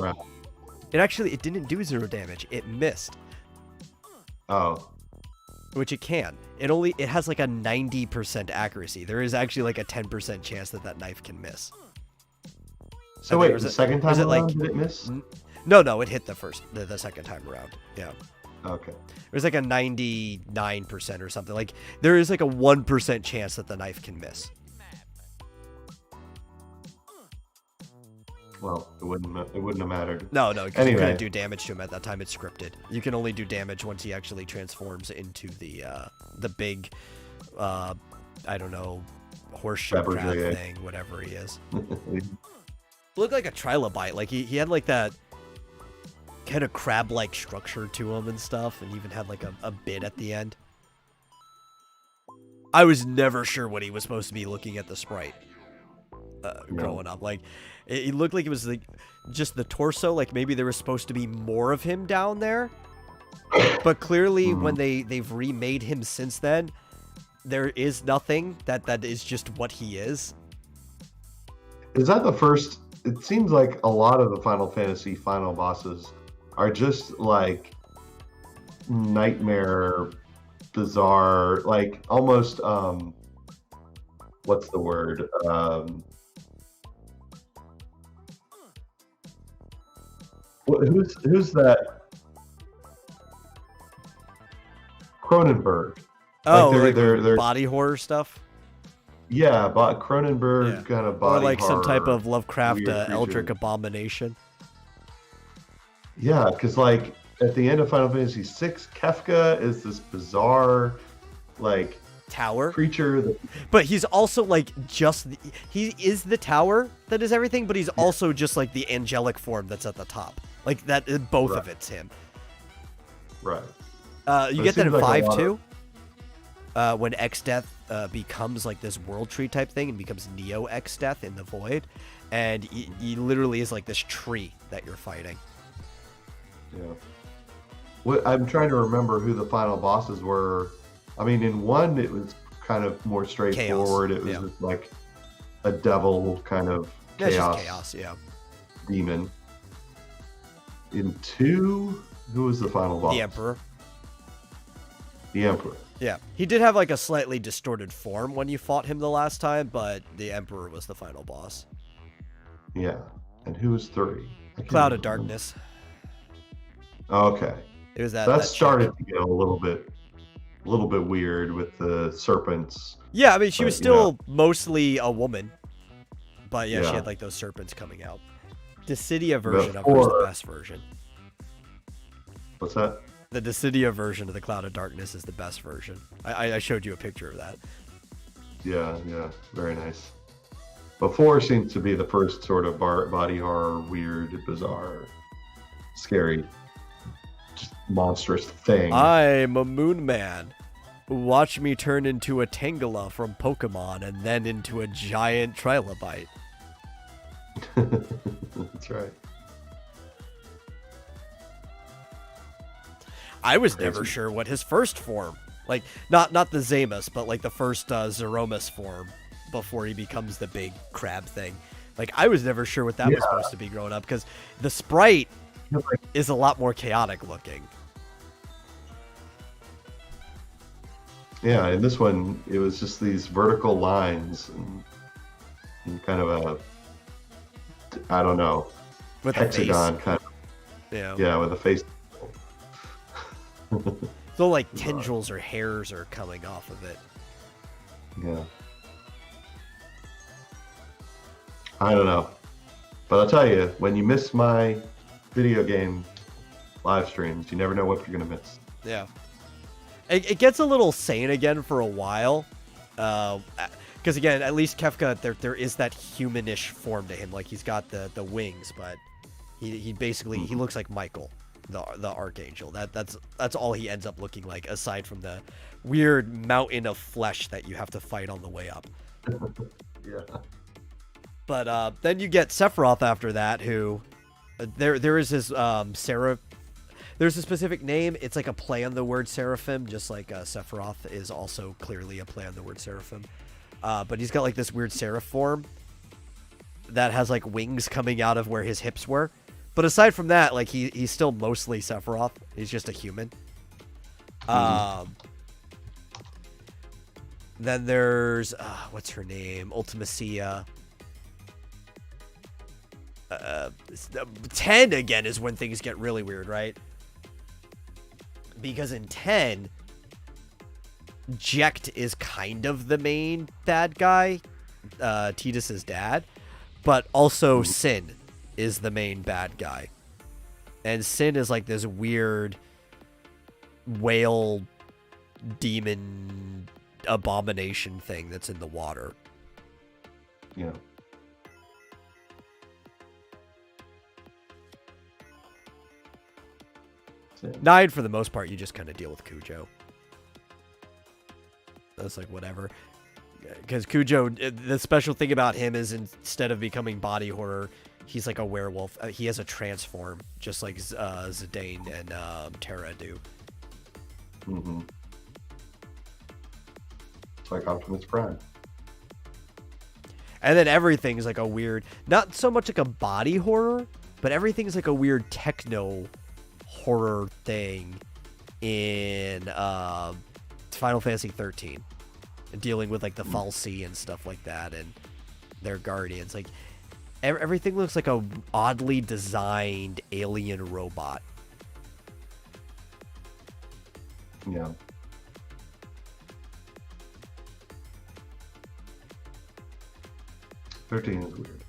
It didn't do 0 damage. It missed.
Oh.
Which it can. It has like a 90% accuracy. There is actually like a 10% chance that knife can miss.
So wait, the second time around, did it miss?
No, it hit the second time around. Yeah.
Okay.
It was like a 99% or something. Like there is like a 1% chance that the knife can miss.
Well, it wouldn't have mattered.
No, because you couldn't do damage to him at that time. It's scripted. You can only do damage once he actually transforms into the big, I don't know, horseshoe crab thing, whatever he is. Looked like a trilobite. Like he had like that kind of crab-like structure to him and stuff, and even had like a bit at the end. I was never sure what he was supposed to be looking at the sprite growing up. Like it looked like it was like just the torso, like maybe there was supposed to be more of him down there, but clearly when they've remade him since then, there is nothing. That is just what he is.
Is that the first? It seems like a lot of the Final Fantasy final bosses are just like nightmare, bizarre, like almost what's the word? Who's that? Cronenberg.
Oh, like they're body horror stuff.
Yeah, Cronenberg kind of body horror. Or like
some type of Lovecraft Eldritch abomination.
Yeah, because like at the end of Final Fantasy VI, Kefka is this bizarre, like
tower
creature.
But he's also like he is the tower that is everything, but he's also just like the angelic form that's at the top. Like that, both of it's him.
Right.
You get that in 5 too. When X-Death becomes like this world tree type thing and becomes Neo X-Death in the void, and he literally is like this tree that you're fighting.
Yeah. I'm trying to remember who the final bosses were. I mean, in 1 it was kind of more straightforward. Chaos. It was just like a devil kind of chaos demon. In 2, who was the final boss?
The Emperor.
The Emperor.
Yeah, he did have like a slightly distorted form when you fought him the last time, but the Emperor was the final boss.
Yeah, and who was 3?
Cloud of Darkness.
Okay.
It was
that started to get a little bit weird with the serpents.
Yeah, I mean she was still mostly a woman, but yeah, she had like those serpents coming out. Dissidia version of her is the best version.
What's that?
The Dissidia version of the Cloud of Darkness is the best version. I showed you a picture of that.
Yeah, very nice. But 4 seems to be the first sort of body horror, weird, bizarre, scary, just monstrous thing.
I'm a moon man. Watch me turn into a Tangela from Pokemon and then into a giant trilobite.
That's right.
I was never sure what his first form, like not the Zamus, but like the first Zeromus form before he becomes the big crab thing. Like I was never sure what that was supposed to be growing up, because the sprite is a lot more chaotic looking.
Yeah, in this one it was just these vertical lines and kind of a, I don't know,
with
hexagon kind of. Yeah, with a face.
So like tendrils or hairs are coming off of it.
Yeah. I don't know. But I'll tell you, when you miss my video game live streams, you never know what you're going to miss.
Yeah. It gets a little sane again for a while. Because again, at least Kefka, there is that humanish form to him. Like he's got the wings, but he basically he looks like Michael, the archangel. That's all he ends up looking like, aside from the weird mountain of flesh that you have to fight on the way up.
Yeah.
But then you get Sephiroth after that, who there is his Seraph. There's a specific name. It's like a play on the word seraphim, just like Sephiroth is also clearly a play on the word seraphim. But he's got like this weird seraph form that has like wings coming out of where his hips were. But aside from that, like he's still mostly Sephiroth. He's just a human. Then there's what's her name? Ultimacia. 10 again is when things get really weird, right? Because in 10, Jecht is kind of the main bad guy, Tidus's dad, but also Sin is the main bad guy. And Sin is like this weird whale demon abomination thing that's in the water.
Yeah.
9, for the most part, you just kind of deal with Cujo. That's like whatever. Because Cujo, the special thing about him is instead of becoming body horror, he's like a werewolf. He has a transform, just like Zidane and Terra do.
Mm-hmm. It's like Optimus Prime.
And then everything's like a weird, not so much like a body horror, but everything's like a weird techno horror thing in Final Fantasy 13, dealing with like the Fal'Cie and stuff like that, and their guardians. Like everything looks like a oddly designed alien robot.
Yeah. Thirteen is weird.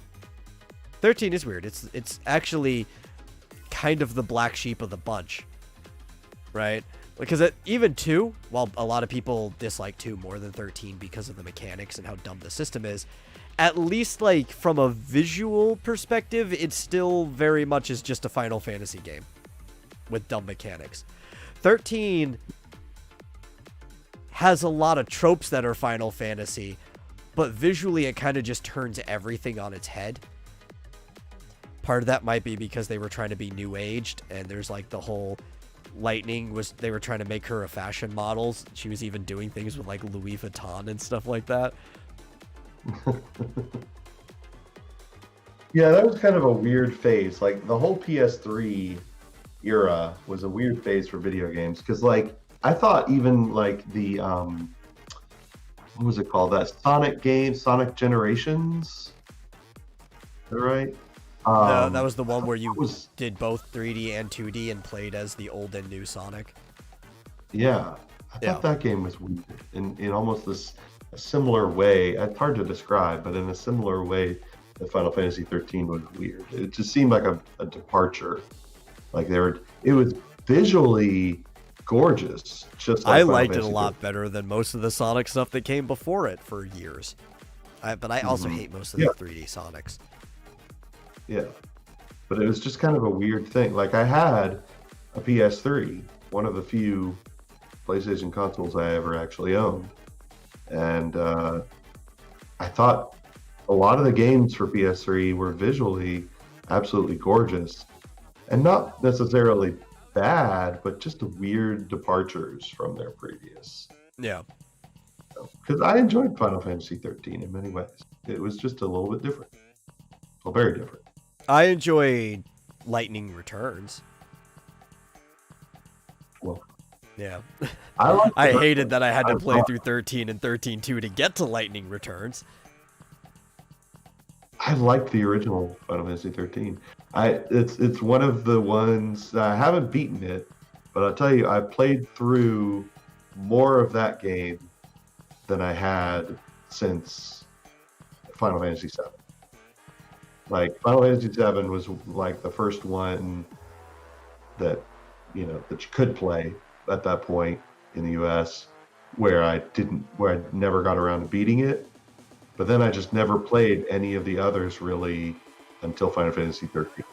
13 is weird. It's actually kind of the black sheep of the bunch, right? Because even 2, while a lot of people dislike 2 more than 13 because of the mechanics and how dumb the system is, at least like from a visual perspective, it still very much is just a Final Fantasy game with dumb mechanics. 13 has a lot of tropes that are Final Fantasy, but visually it kind of just turns everything on its head. Part of that might be because they were trying to be new aged, and there's like the whole Lightning they were trying to make her a fashion model. She was even doing things with like Louis Vuitton and stuff like that.
Yeah, that was kind of a weird phase. Like the whole PS3 era was a weird phase for video games, because like I thought even like the what was it called? That Sonic game, Sonic Generations. Is that right?
That was the one where you did both 3D and 2D and played as the old and new Sonic.
Yeah, I thought that game was weird in almost a similar way. It's hard to describe, but in a similar way, that Final Fantasy 13 was weird. It just seemed like a departure. Like it was visually gorgeous. Just like
I liked it a lot better than most of the Sonic stuff that came before it for years. But I also hate most of the 3D Sonics.
Yeah, but it was just kind of a weird thing. Like I had a PS3, one of the few PlayStation consoles I ever actually owned, and I thought a lot of the games for PS3 were visually absolutely gorgeous, and not necessarily bad, but just weird departures from their previous.
Yeah.
Because I enjoyed Final Fantasy 13 in many ways. It was just a little bit different. Well, very different.
I enjoyed Lightning Returns.
Well,
yeah.
I
hated that I had to play through 13 and 13-2 to get to Lightning Returns.
I liked the original Final Fantasy 13. It's one of the ones I haven't beaten it, but I'll tell you, I played through more of that game than I had since Final Fantasy 7. Like Final Fantasy 7 was like the first one that you could play at that point in the US where I never got around to beating it. But then I just never played any of the others really until Final Fantasy 13.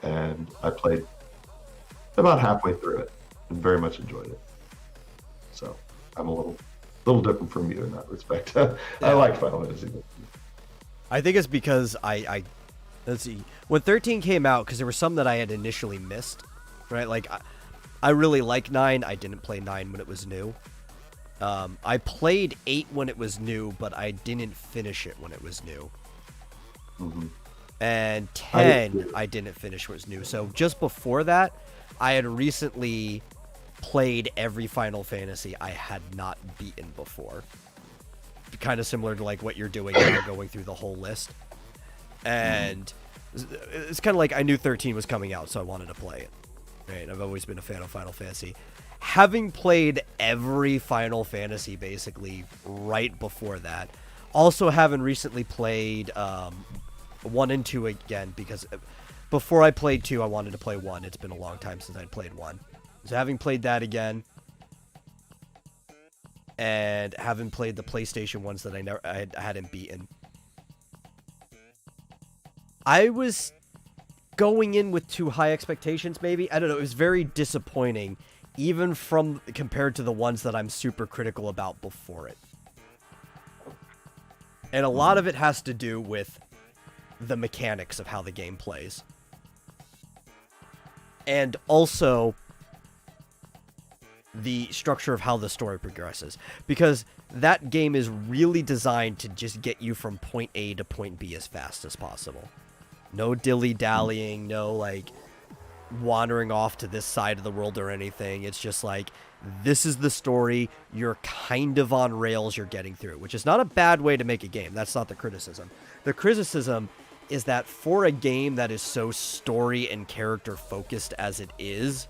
And I played about halfway through it and very much enjoyed it. So I'm a little different from you in that respect. I like Final Fantasy 13.
I think it's because let's see, when 13 came out, because there were some that I had initially missed, right? Like, I really like 9. I didn't play 9 when it was new. I played 8 when it was new, but I didn't finish it when it was new.
Mm-hmm.
And 10, I didn't finish when it was new. So just before that, I had recently played every Final Fantasy I had not beaten before. Kind of similar to like what you're doing now, going through the whole list. And it's kind of like I knew 13 was coming out, so I wanted to play it. Right? I've always been a fan of Final Fantasy. Having played every Final Fantasy basically right before that, also having recently played 1 and 2 again, because before I played 2, I wanted to play 1. It's been a long time since I'd played 1. So having played that again, and having played the PlayStation ones that I hadn't beaten, I was going in with too high expectations, maybe. I don't know. It was very disappointing, even compared to the ones that I'm super critical about before it. And a lot of it has to do with the mechanics of how the game plays. And also the structure of how the story progresses. Because that game is really designed to just get you from point A to point B as fast as possible. No dilly-dallying, no, like, wandering off to this side of the world or anything. It's just like, this is the story, you're kind of on rails, you're getting through, which is not a bad way to make a game. That's not the criticism. The criticism is that for a game that is so story and character focused as it is,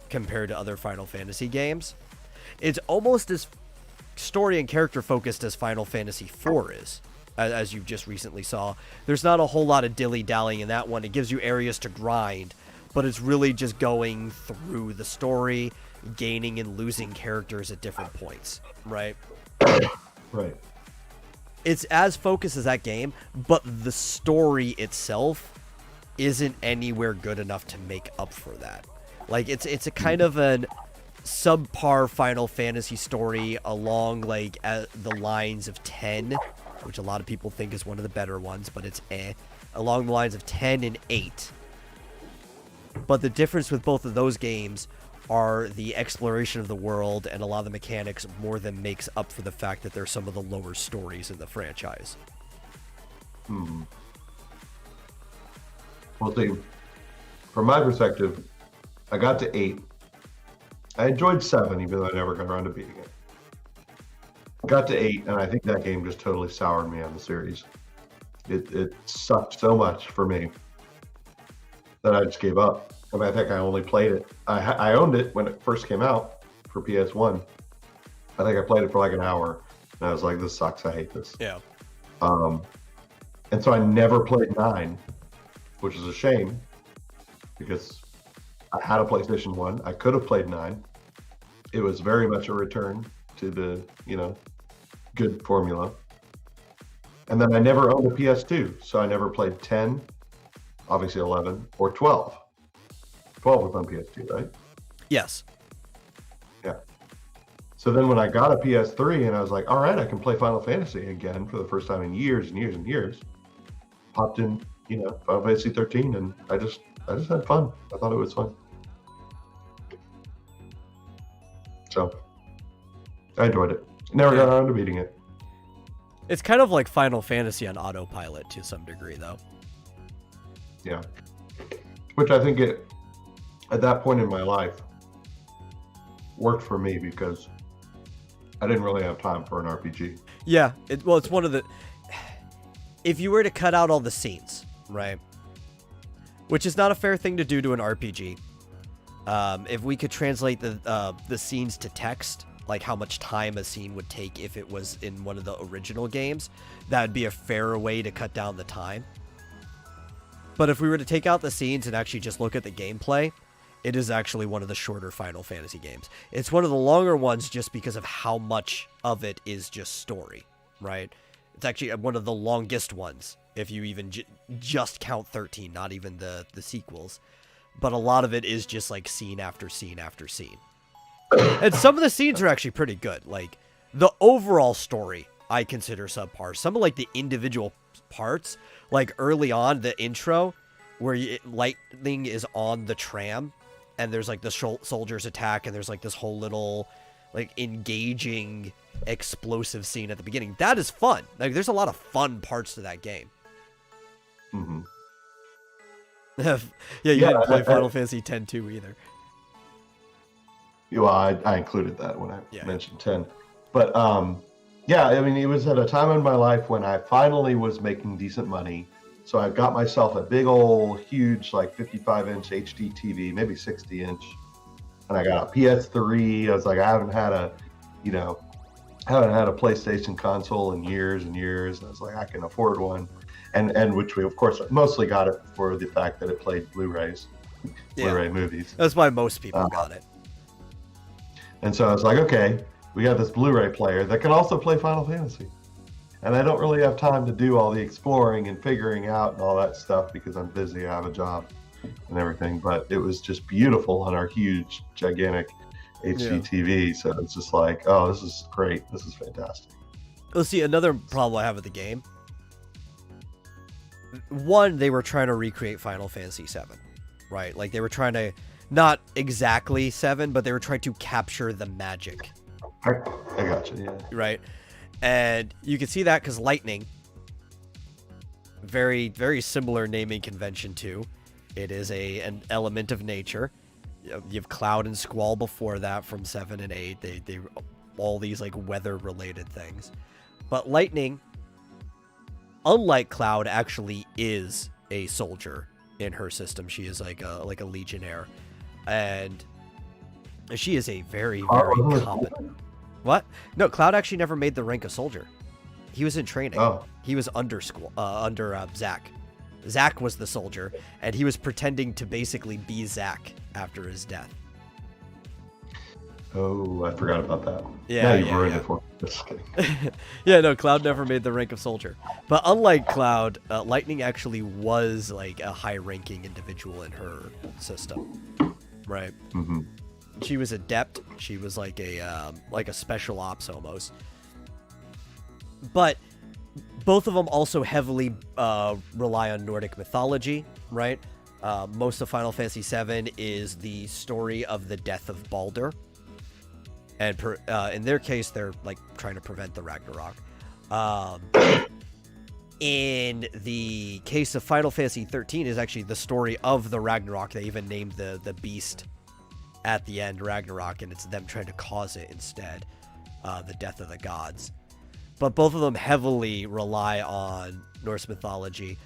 compared to other Final Fantasy games, it's almost as story and character focused as Final Fantasy IV is. As you just recently saw, there's not a whole lot of dilly-dallying in that one. It gives you areas to grind, but it's really just going through the story, gaining and losing characters at different points, right?
Right.
It's as focused as that game, but the story itself isn't anywhere good enough to make up for that. Like, it's a kind of an subpar Final Fantasy story along, like, the lines of 10, which a lot of people think is one of the better ones, but it's along the lines of 10 and 8. But the difference with both of those games are the exploration of the world, and a lot of the mechanics more than makes up for the fact that they're some of the lower stories in the franchise.
Well, see, from my perspective, I got to 8. I enjoyed 7, even though I never got around to beating it. Got to 8, and I think that game just totally soured me on the series. It sucked so much for me that I just gave up. I mean, I think I only played it. I owned it when it first came out for PS1. I think I played it for like an hour, and I was like, this sucks. I hate this.
Yeah.
And so I never played 9, which is a shame, because I had a PlayStation 1. I could have played 9. It was very much a return to the, good formula. And then I never owned a PS2, so I never played 10, obviously 11, or 12. 12 was on PS2, right?
Yes.
Yeah. So then when I got a PS3 and I was like, all right, I can play Final Fantasy again for the first time in years and years and years, popped in, Final Fantasy 13, and I just had fun. I thought it was fun. So I enjoyed it. Never got around to beating it.
It's kind of like Final Fantasy on autopilot to some degree, though.
Yeah. Which I think at that point in my life, worked for me because I didn't really have time for an RPG.
Yeah. It's one of the... If you were to cut out all the scenes, right? Which is not a fair thing to do to an RPG. If we could translate the scenes to text, like how much time a scene would take if it was in one of the original games, that would be a fairer way to cut down the time. But if we were to take out the scenes and actually just look at the gameplay, it is actually one of the shorter Final Fantasy games. It's one of the longer ones just because of how much of it is just story, right? It's actually one of the longest ones, if you even just count 13, not even the sequels. But a lot of it is just like scene after scene after scene. And some of the scenes are actually pretty good. Like, the overall story, I consider subpar. Some of, like, the individual parts, like, early on, the intro, where Lightning is on the tram, and there's, like, the soldiers attack, and there's, like, this whole little, like, engaging, explosive scene at the beginning. That is fun. Like, there's a lot of fun parts to that game.
Mm-hmm.
Yeah, you didn't play Final Fantasy X too either.
Well, I included that when I mentioned 10. But, yeah, I mean, it was at a time in my life when I finally was making decent money. So I got myself a big old, huge, like 55-inch HD TV, maybe 60-inch. And I got a PS3. I was like, I haven't had a PlayStation console in years and years. And I was like, I can afford one. And which we, of course, mostly got it for the fact that it played Blu-rays, Blu-ray movies.
That's why most people got it.
And so I was like, okay, we got this Blu-ray player that can also play Final Fantasy. And I don't really have time to do all the exploring and figuring out and all that stuff because I'm busy. I have a job and everything. But it was just beautiful on our huge, gigantic HD TV. So it's just like, oh, this is great. This is fantastic.
Let's see, another problem I have with the game. One, they were trying to recreate Final Fantasy VII, right? Like, they were trying to, not exactly 7, but they were trying to capture the magic.
I gotcha, yeah.
Right? And you can see that because Lightning, very, very similar naming convention too. It is an element of nature. You have Cloud and Squall before that from 7 and 8. They all these, like, weather-related things. But Lightning, unlike Cloud, actually is a soldier in her system. She is like a legionnaire, and she is a very, very competent. What? No, Cloud actually never made the rank of soldier. He was in training.
Oh.
He was under Zack. Zack was the soldier, and he was pretending to basically be Zack after his death.
Oh, I forgot about that.
Yeah,
you ruined it for me.
Yeah, no, Cloud never made the rank of soldier. But unlike Cloud, Lightning actually was like a high-ranking individual in her system, right?
Mm-hmm.
She was adept. She was like a special ops almost. But both of them also heavily rely on Nordic mythology, right? Most of Final Fantasy VII is the story of the death of Baldur. And in their case, they're like trying to prevent the Ragnarok. In the case of Final Fantasy 13 is actually the story of the Ragnarok. They even named the beast at the end Ragnarok, and it's them trying to cause it instead, the death of the gods. But both of them heavily rely on Norse mythology,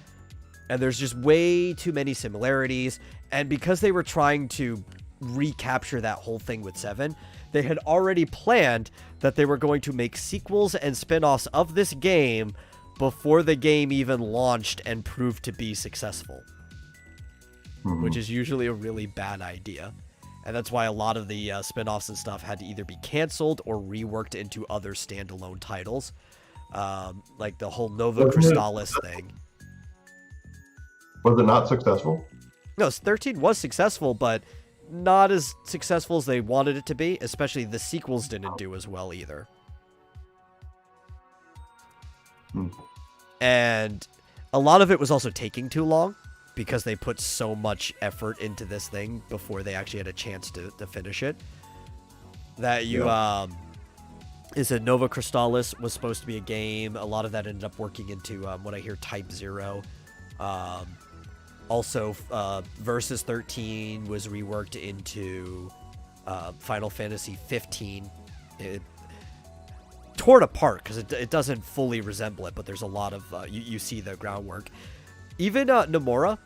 and there's just way too many similarities. And because they were trying to recapture that whole thing with 7, they had already planned that they were going to make sequels and spin-offs of this game before the game even launched and proved to be successful. Mm-hmm. Which is usually a really bad idea. And that's why a lot of the spin-offs and stuff had to either be canceled or reworked into other standalone titles. Like the whole Nova Crystallis thing.
Was it not successful?
No, 13 was successful, but not as successful as they wanted it to be. Especially the sequels didn't do as well either. And a lot of it was also taking too long because they put so much effort into this thing before they actually had a chance to finish it. That is a Nova Crystallis was supposed to be a game. A lot of that ended up working into what I hear Type 0. Also, Versus 13 was reworked into Final Fantasy 15. It tore it apart because it doesn't fully resemble it, but there's a lot of you see the groundwork. Even Nomura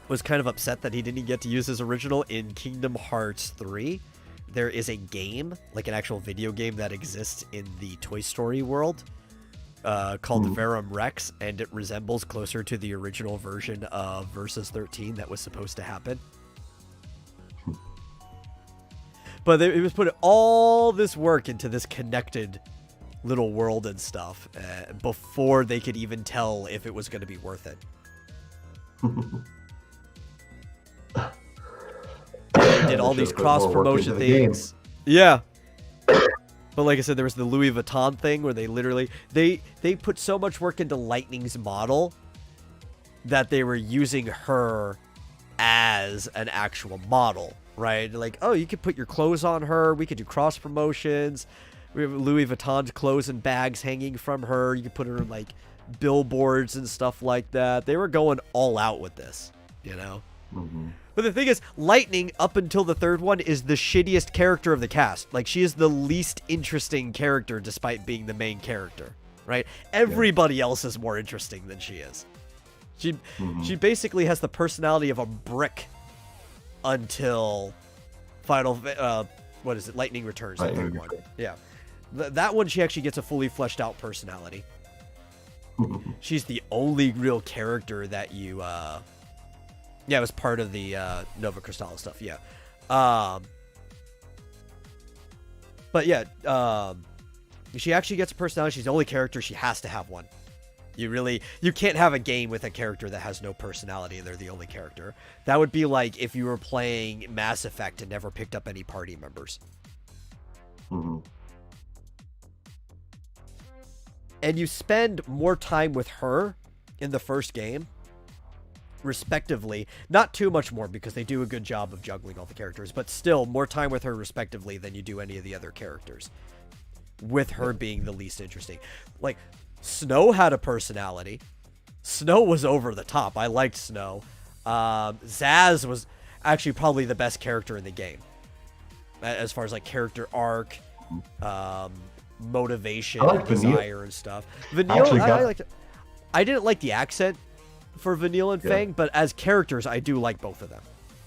was kind of upset that he didn't get to use his original in Kingdom Hearts 3. There is a game, like an actual video game that exists in the Toy Story world called Verum Rex, and it resembles closer to the original version of Versus 13 that was supposed to happen. But it was putting all this work into this connected little world and stuff before they could even tell if it was going to be worth it. They did all these cross-promotion things. Yeah. But like I said, there was the Louis Vuitton thing where they literally... They put so much work into Lightning's model that they were using her as an actual model, right? Like, oh, you could put your clothes on her. We could do cross-promotions. We have Louis Vuitton's clothes and bags hanging from her. You could put her in, like, billboards and stuff like that. They were going all out with this, you know?
Mm-hmm.
But the thing is, Lightning, up until the third one, is the shittiest character of the cast. Like, she is the least interesting character despite being the main character, right? Everybody else is more interesting than she is. She basically has the personality of a brick until what is it? Lightning Returns, the third one. Yeah. That one, she actually gets a fully fleshed out personality. She's the only real character that you, yeah, it was part of the Nova Crystallis stuff, yeah. But yeah, she actually gets a personality. She's the only character. She has to have one. You can't have a game with a character that has no personality and they're the only character. That would be like if you were playing Mass Effect and never picked up any party members. And you spend more time with her in the first game, respectively. Not too much more because they do a good job of juggling all the characters, but still more time with her respectively than you do any of the other characters. With her being the least interesting. Like, Snow had a personality. Snow was over the top. I liked Snow. Zaz was actually probably the best character in the game. As far as, like, character arc, motivation, and desire and stuff. Vanille, I didn't like the accent for Vanille and Fang, but as characters, I do like both of them.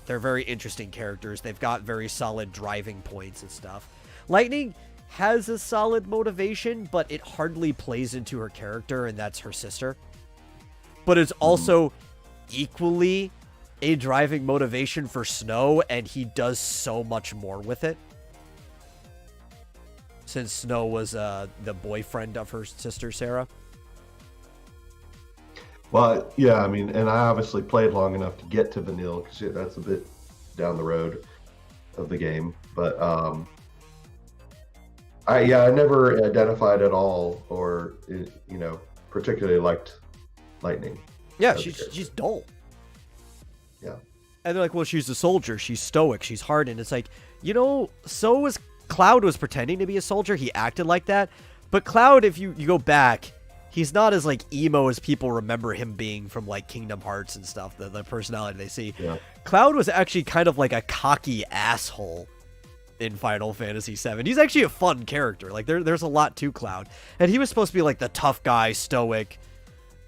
They're very interesting characters. They've got very solid driving points and stuff. Lightning has a solid motivation, but it hardly plays into her character, and that's her sister. But it's also equally a driving motivation for Snow, and he does so much more with it. Since Snow was the boyfriend of her sister, Sarah.
Well, yeah, I mean, and I obviously played long enough to get to Vanille, because that's a bit down the road of the game. But I never identified at all, or particularly liked Lightning.
Yeah, she's dull.
Yeah.
And they're like, well, she's a soldier. She's stoic. She's hardened. It's like, so was Cloud was pretending to be a soldier. He acted like that. But Cloud, if you go back, he's not as, like, emo as people remember him being from, like, Kingdom Hearts and stuff, the personality they see.
Yeah.
Cloud was actually kind of like a cocky asshole in Final Fantasy VII. He's actually a fun character. Like, there's a lot to Cloud. And he was supposed to be, like, the tough guy, stoic,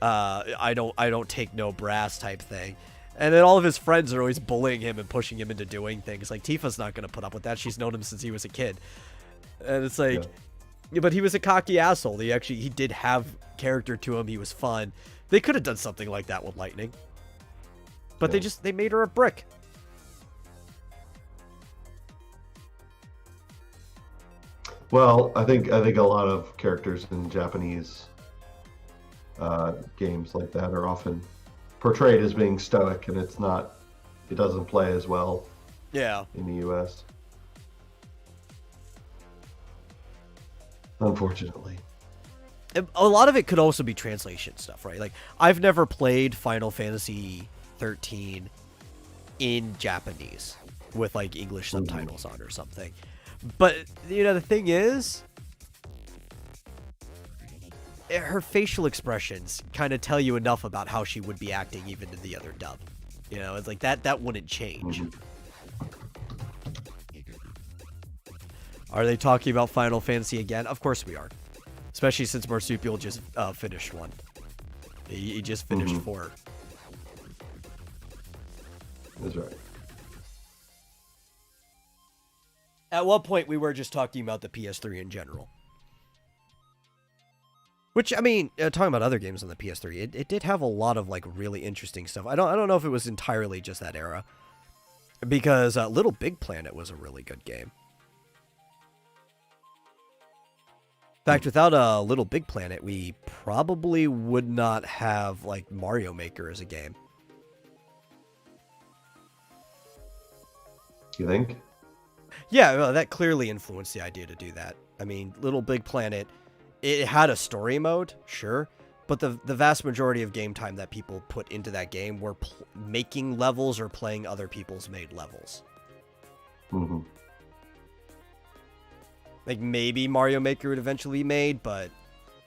I don't take no brass type thing. And then all of his friends are always bullying him and pushing him into doing things. Like, Tifa's not going to put up with that. She's known him since he was a kid. And it's like... Yeah, but he was a cocky asshole. He did have character to him. He was fun. They could have done something like that with Lightning. But they made her a brick.
Well, I think a lot of characters in Japanese games like that are often portrayed as being stoic, and it doesn't play as well in the US. Unfortunately.
A lot of it could also be translation stuff, right? Like, I've never played Final Fantasy 13 in Japanese with, like, English subtitles on or something. But, the thing is, her facial expressions kind of tell you enough about how she would be acting even in the other dub. It's like that wouldn't change. Are they talking about Final Fantasy again? Of course we are. Especially since Marsupial just finished one. He just finished 4.
That's right.
At one point, we were just talking about the PS3 in general. Which, I mean, talking about other games on the PS3, it did have a lot of, like, really interesting stuff. I don't know if it was entirely just that era. Because Little Big Planet was a really good game. In fact, without a Little Big Planet, we probably would not have like Mario Maker as a game.
You think?
Yeah, well, that clearly influenced the idea to do that. I mean, Little Big Planet, it had a story mode, sure, but the vast majority of game time that people put into that game were making levels or playing other people's made levels.
Mm-hmm.
Like, maybe Mario Maker would eventually be made, but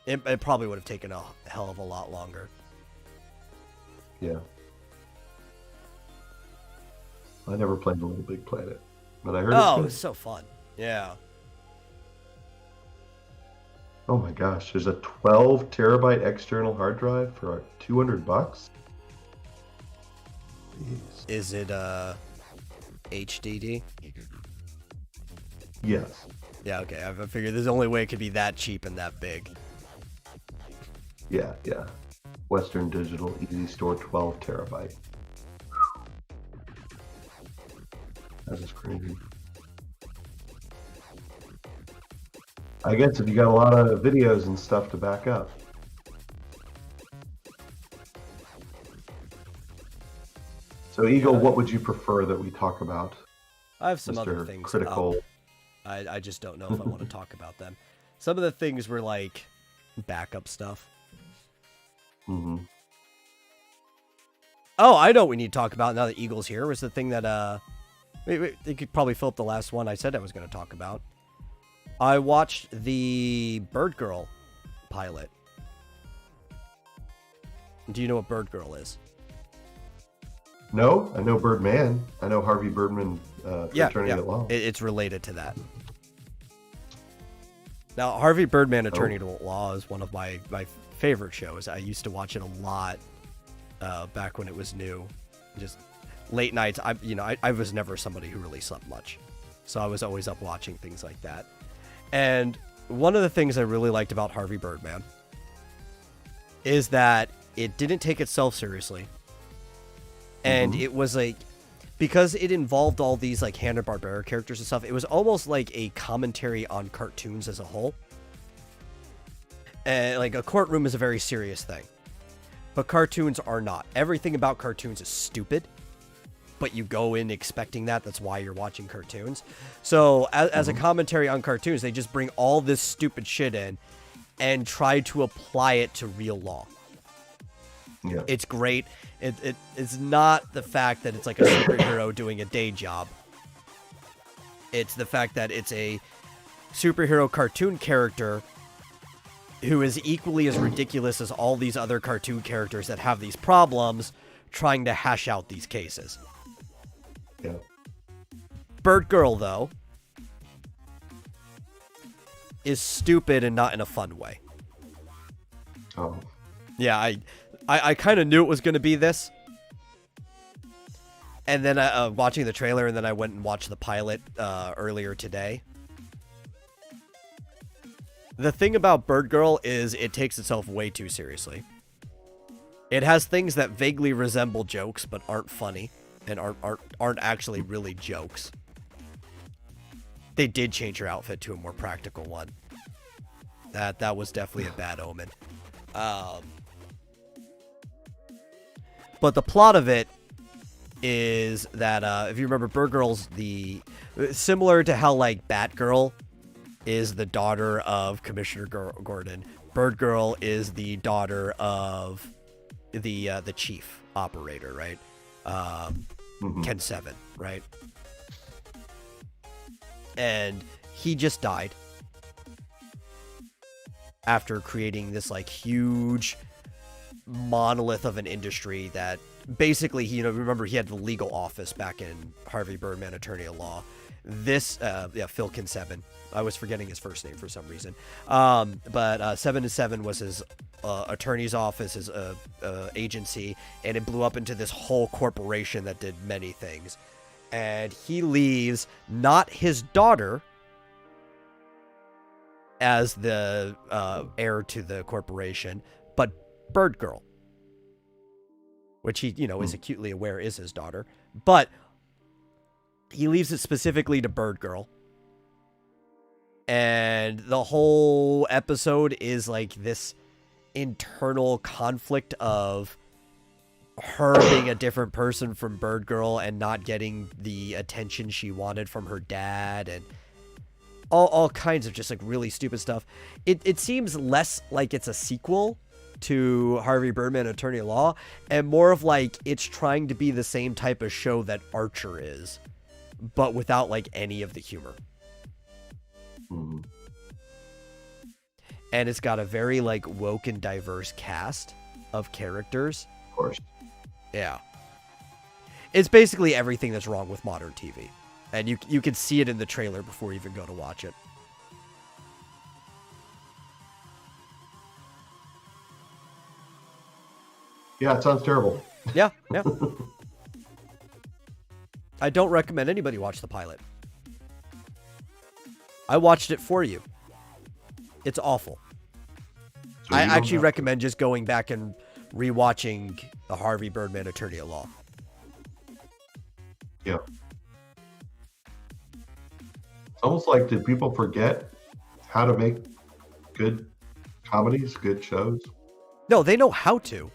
it probably would have taken a hell of a lot longer.
Yeah. I never played Little Big Planet, but I heard it's good.
It's so fun. Yeah.
Oh my gosh, there's a 12 terabyte external hard drive for $200. Jeez.
Is it HDD?
Yes.
Yeah, okay. I figured there's the only way it could be that cheap and that big.
Yeah. Western Digital Easy Store 12 terabyte. That is crazy. I guess if you got a lot of videos and stuff to back up. So, Eagle, what would you prefer that we talk about?
I have some
Mr.
other things.
Critical.
I just don't know if I want to talk about them. Some of the things were like backup stuff.
Mm-hmm.
Oh, I know what we need to talk about now that Eagle's here. Was the thing that wait, you could probably fill up the last one I said I was going to talk about. I watched the Bird Girl pilot. Do you know what Bird Girl is?
No, I know Birdman. I know Harvey Birdman for Attorney at Law.
It's related to that. Now, Harvey Birdman, Attorney at Law is one of my favorite shows. I used to watch it a lot back when it was new. Just late nights. I was never somebody who really slept much. So I was always up watching things like that. And one of the things I really liked about Harvey Birdman is that it didn't take itself seriously. And it was like, because it involved all these like Hanna-Barbera characters and stuff, it was almost like a commentary on cartoons as a whole. And like a courtroom is a very serious thing, but cartoons are not. Everything about cartoons is stupid, but you go in expecting that. That's why you're watching cartoons. So as a commentary on cartoons, they just bring all this stupid shit in and try to apply it to real law.
Yeah.
It's great. It's not the fact that it's like a superhero doing a day job. It's the fact that it's a superhero cartoon character who is equally as ridiculous as all these other cartoon characters that have these problems trying to hash out these cases.
Yeah.
Bird Girl, though, is stupid and not in a fun way.
Oh.
Yeah, I kind of knew it was going to be this. And then watching the trailer, and then I went and watched the pilot earlier today. The thing about Bird Girl is it takes itself way too seriously. It has things that vaguely resemble jokes but aren't funny and aren't actually really jokes. They did change her outfit to a more practical one. That was definitely a bad omen. But the plot of it is that if you remember, Bird Girl's similar to how like Batgirl is the daughter of Commissioner Gordon. Bird Girl is the daughter of the chief operator, right? Ken 7, right? And he just died after creating this like huge monolith of an industry that basically, remember he had the legal office back in Harvey Birdman, Attorney at Law. This, Phil Ken 7. I was forgetting his first name for some reason. But 7 to 7 was his attorney's office, his agency, and it blew up into this whole corporation that did many things. And he leaves not his daughter as the heir to the corporation, but Bird Girl, which he, is acutely aware is his daughter. But he leaves it specifically to Bird Girl. And the whole episode is like this internal conflict of her being a different person from Bird Girl and not getting the attention she wanted from her dad, and all kinds of just like really stupid stuff. It seems less like it's a sequel to Harvey Birdman Attorney at Law, and more of like it's trying to be the same type of show that Archer is, but without like any of the humor.
Mm-hmm.
And it's got a very like woke and diverse cast of characters.
Of course.
Yeah. It's basically everything that's wrong with modern TV. And you can see it in the trailer before you even go to watch it.
Yeah, it sounds terrible.
Yeah. I don't recommend anybody watch the pilot. I watched it for you. It's awful.
So
I actually recommend just going back and rewatching the Harvey Birdman Attorney at Law.
Yeah. It's almost like, did people forget how to make good comedies, good shows?
No, they know how to.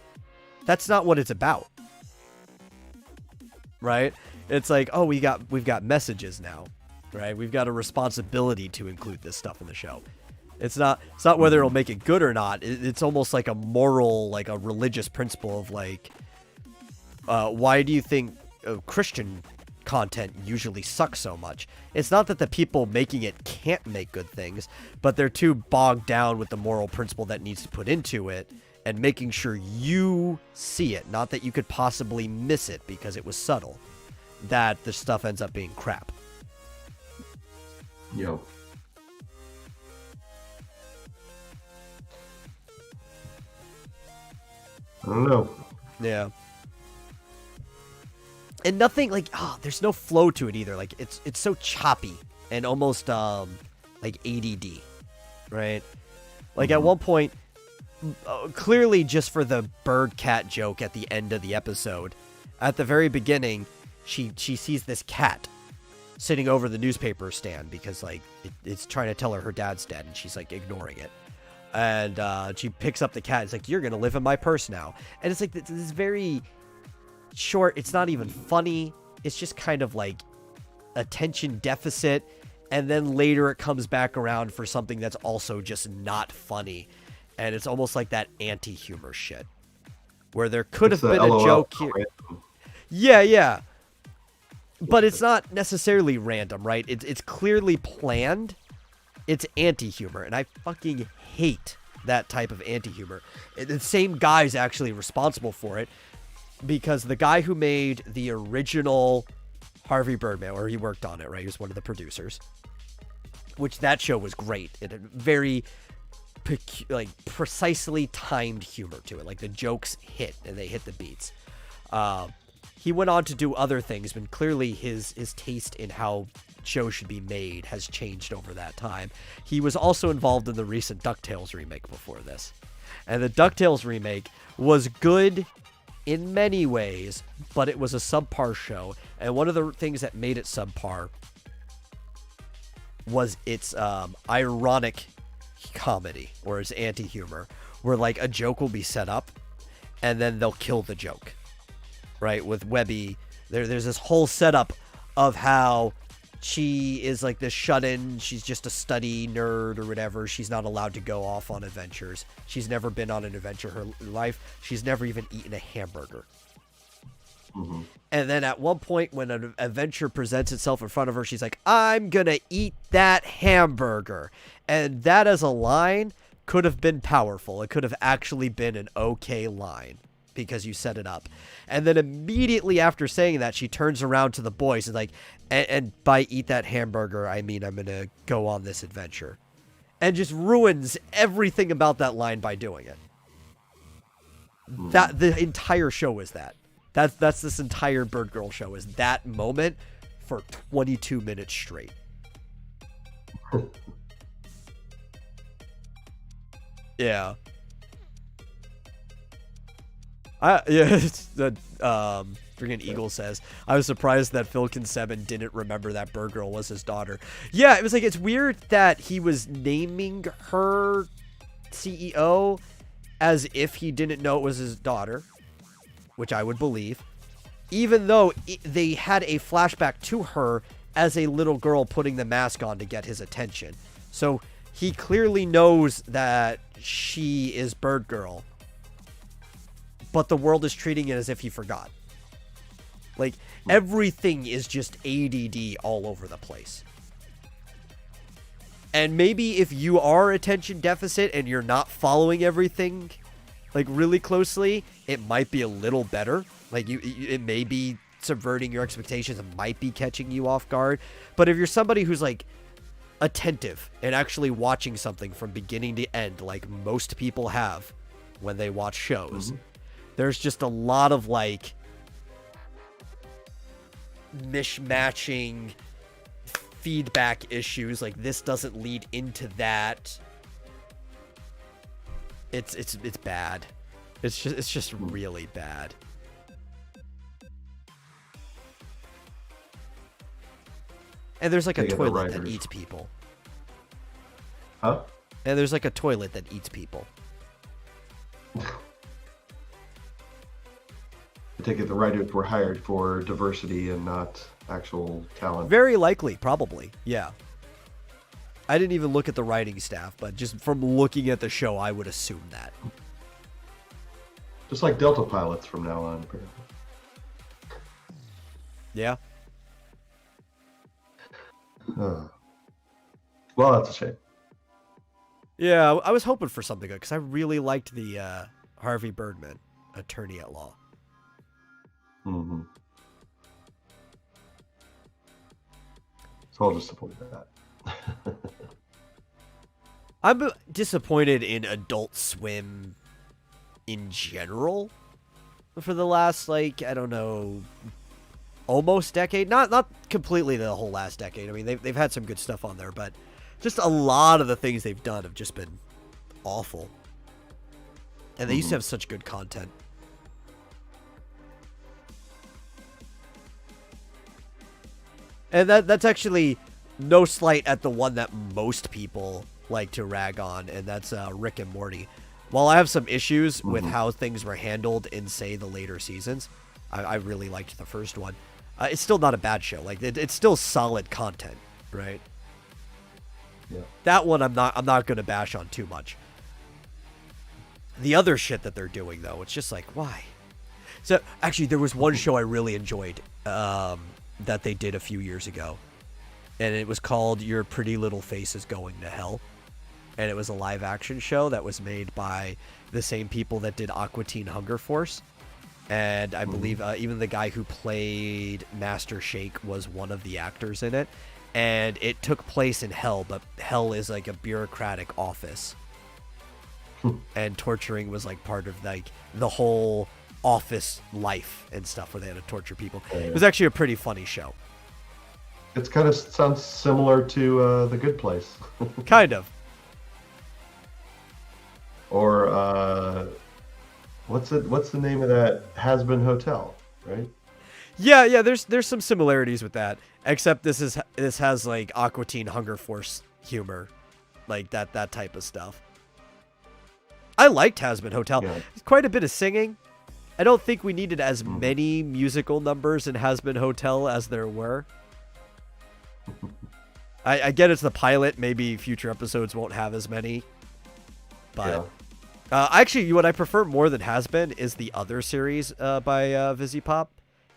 That's not what it's about. Right? It's like, oh, we've got messages now. Right? We've got a responsibility to include this stuff in the show. It's not whether it'll make it good or not. It's almost like a moral, like a religious principle of like, why do you think Christian content usually sucks so much? It's not that the people making it can't make good things, but they're too bogged down with the moral principle that needs to put into it and making sure you see it, not that you could possibly miss it because it was subtle, that the stuff ends up being crap.
Yeah. I don't know.
Yeah. And nothing like, there's no flow to it either. Like it's so choppy and almost like ADD, right? Like at one point, clearly just for the bird cat joke at the end of the episode, at the very beginning, she sees this cat sitting over the newspaper stand because like it's trying to tell her dad's dead, and she's like ignoring it. And she picks up the cat. It's like, you're going to live in my purse now. And it's like this very short. It's not even funny. It's just kind of like attention deficit. And then later it comes back around for something that's also just not funny. And it's almost like that anti-humor shit where there could have been a joke here. Yeah. But it's not necessarily random, right? It's clearly planned. It's anti-humor, and I fucking hate that type of anti-humor. The same guy's actually responsible for it, because the guy who made the original Harvey Birdman, or he worked on it, right? He was one of the producers, which that show was great. It had very precisely timed humor to it. Like the jokes hit, and they hit the beats. He went on to do other things, but clearly his taste in how shows should be made has changed over that time. He was also involved in the recent DuckTales remake before this. And the DuckTales remake was good in many ways, but it was a subpar show. And one of the things that made it subpar was its ironic comedy, or its anti-humor, where like a joke will be set up and then they'll kill the joke. Right? With Webby, there's this whole setup of how she is like this shut-in. She's just a study nerd or whatever. She's not allowed to go off on adventures. She's never been on an adventure her life. She's never even eaten a hamburger.
Mm-hmm.
And then at one point when an adventure presents itself in front of her, she's like, I'm gonna eat that hamburger. And that as a line could have been powerful. It could have actually been an okay line because you set it up. And then immediately after saying that, she turns around to the boys and like, and by eat that hamburger, I mean I'm gonna go on this adventure, and just ruins everything about that line by doing it. That the entire show is that. That's this entire Bird Girl show is that moment for 22 minutes straight. Yeah. It's the Freaking Eagle says, I was surprised that Philkin7 didn't remember that Bird Girl was his daughter. Yeah, it was like, it's weird that he was naming her CEO as if he didn't know it was his daughter, which I would believe, even though they had a flashback to her as a little girl putting the mask on to get his attention. So he clearly knows that she is Bird Girl, but the world is treating it as if he forgot. Like, everything is just ADD all over the place. And maybe if you are attention deficit and you're not following everything, like, really closely, it might be a little better. Like, it may be subverting your expectations. It might be catching you off guard. But if you're somebody who's, like, attentive and actually watching something from beginning to end, like most people have when they watch shows, there's just a lot of, like, mishmatching feedback issues. Like, this doesn't lead into that. It's bad. It's just really bad. And there's like a toilet that eats people.
Huh?
And there's like a toilet that eats people.
I take it the writers were hired for diversity and not actual talent.
Very likely, probably. Yeah. I didn't even look at the writing staff, but just from looking at the show, I would assume that.
Just like Delta pilots from now on, apparently.
Yeah.
Well, that's a shame.
Yeah, I was hoping for something good because I really liked the Harvey Birdman, attorney at law.
Mm-hmm. So I'll just support that.
I'm disappointed in Adult Swim in general for the last, like, I don't know, almost decade. Not completely the whole last decade. I mean, they've had some good stuff on there, but just a lot of the things they've done have just been awful. And they used to have such good content. And that's actually no slight at the one that most people like to rag on, and that's Rick and Morty. While I have some issues with how things were handled in, say, the later seasons, I really liked the first one. It's still not a bad show. Like, it's still solid content, right?
Yeah.
That one I'm not going to bash on too much. The other shit that they're doing, though, it's just like, why? So, actually, there was one show I really enjoyed that they did a few years ago. And it was called Your Pretty Little Face is Going to Hell. And it was a live-action show that was made by the same people that did Aqua Teen Hunger Force. And I believe even the guy who played Master Shake was one of the actors in it. And it took place in hell, but hell is like a bureaucratic office. And torturing was like part of like the whole office life and stuff where they had to torture people. It was actually a pretty funny show.
It's kind of sounds similar to The Good Place.
Kind of.
Or what's the name of that Has-Been Hotel, right?
Yeah, there's some similarities with that, except this has like Aqua Teen Hunger Force humor, like that type of stuff. I liked Has-Been Hotel.
Yeah.
Quite a bit of singing. I don't think we needed as many musical numbers in Has-Been Hotel as there were. I get it's the pilot. Maybe future episodes won't have as many. But actually, what I prefer more than Has-Been is the other series by Vizipop.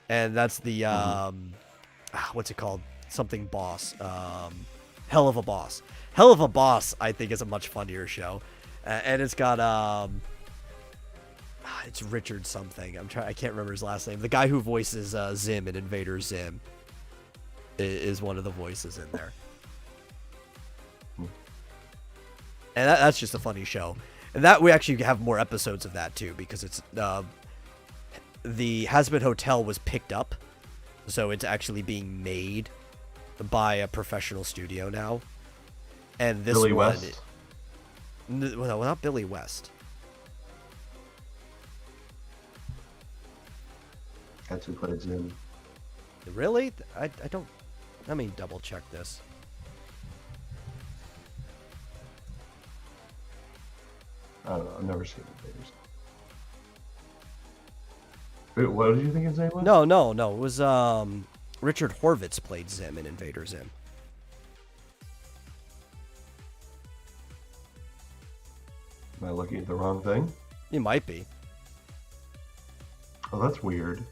And that's the, what's it called? Something Boss. Hell of a Boss. Hell of a Boss, I think, is a much funnier show. And it's got, it's Richard something. I can't remember his last name. The guy who voices Zim in Invader Zim is one of the voices in there. And that's just a funny show. And that we actually have more episodes of that too, because it's the Has-Been Hotel was picked up, so it's actually being made by a professional studio now. And this
Billy
one,
West?
Well, not Billy West.
That's who played Zim.
Really? I don't. Let me double check this.
I don't know. I've never seen Invaders. Wait, what did you think his name was?
No. It was Richard Horvitz played Zim in Invader Zim.
Am I looking at the wrong thing?
You might be.
Oh, that's weird.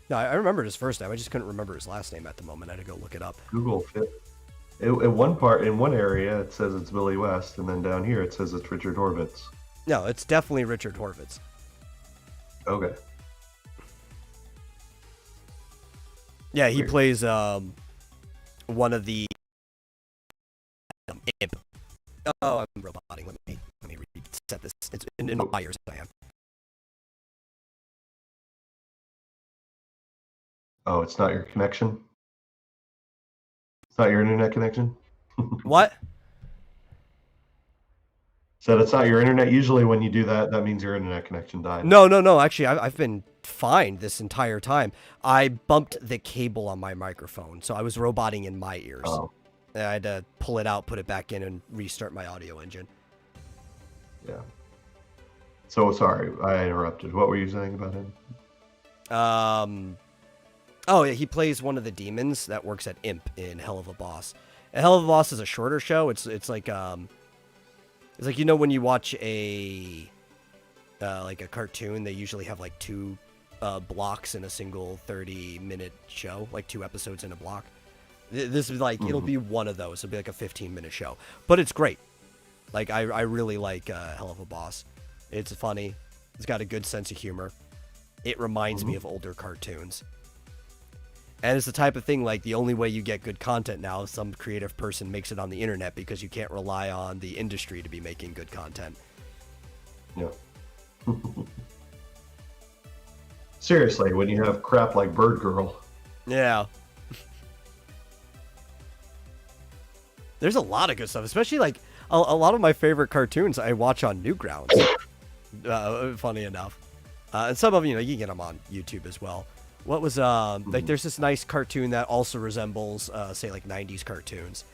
No, I remembered his first name. I just couldn't remember his last name at the moment. I had to go look it up.
Google fit. In one area, it says it's Billy West, and then down here it says it's Richard Horvitz.
No, it's definitely Richard Horvitz.
Okay.
Yeah, he plays one of the imp. Oh, I'm roboting. Let me reset this. It's in my ears. I am.
Oh, it's not your connection? It's not your internet connection?
What?
Said it's not your internet. Usually when you do that, that means your internet connection died.
No. Actually, I've been fine this entire time. I bumped the cable on my microphone, so I was roboting in my ears.
Oh.
I had to pull it out, put it back in, and restart my audio engine.
Yeah. So sorry, I interrupted. What were you saying about him?
Oh yeah, he plays one of the demons that works at Imp in Hell of a Boss. And Hell of a Boss is a shorter show. It's like you know when you watch a like a cartoon, they usually have like two blocks in a single 30-minute show, like 2 episodes in a block. This is like it'll be one of those. It'll be like a 15-minute show, but it's great. Like I really like Hell of a Boss. It's funny. It's got a good sense of humor. It reminds me of older cartoons. And it's the type of thing, like, the only way you get good content now is some creative person makes it on the internet because you can't rely on the industry to be making good content.
Yeah. Seriously, when you have crap like Bird Girl.
Yeah. There's a lot of good stuff, especially, like, a lot of my favorite cartoons I watch on Newgrounds. Funny enough. And some of them, you know, you can get them on YouTube as well. What was, like, there's this nice cartoon that also resembles, say, like, 90s cartoons.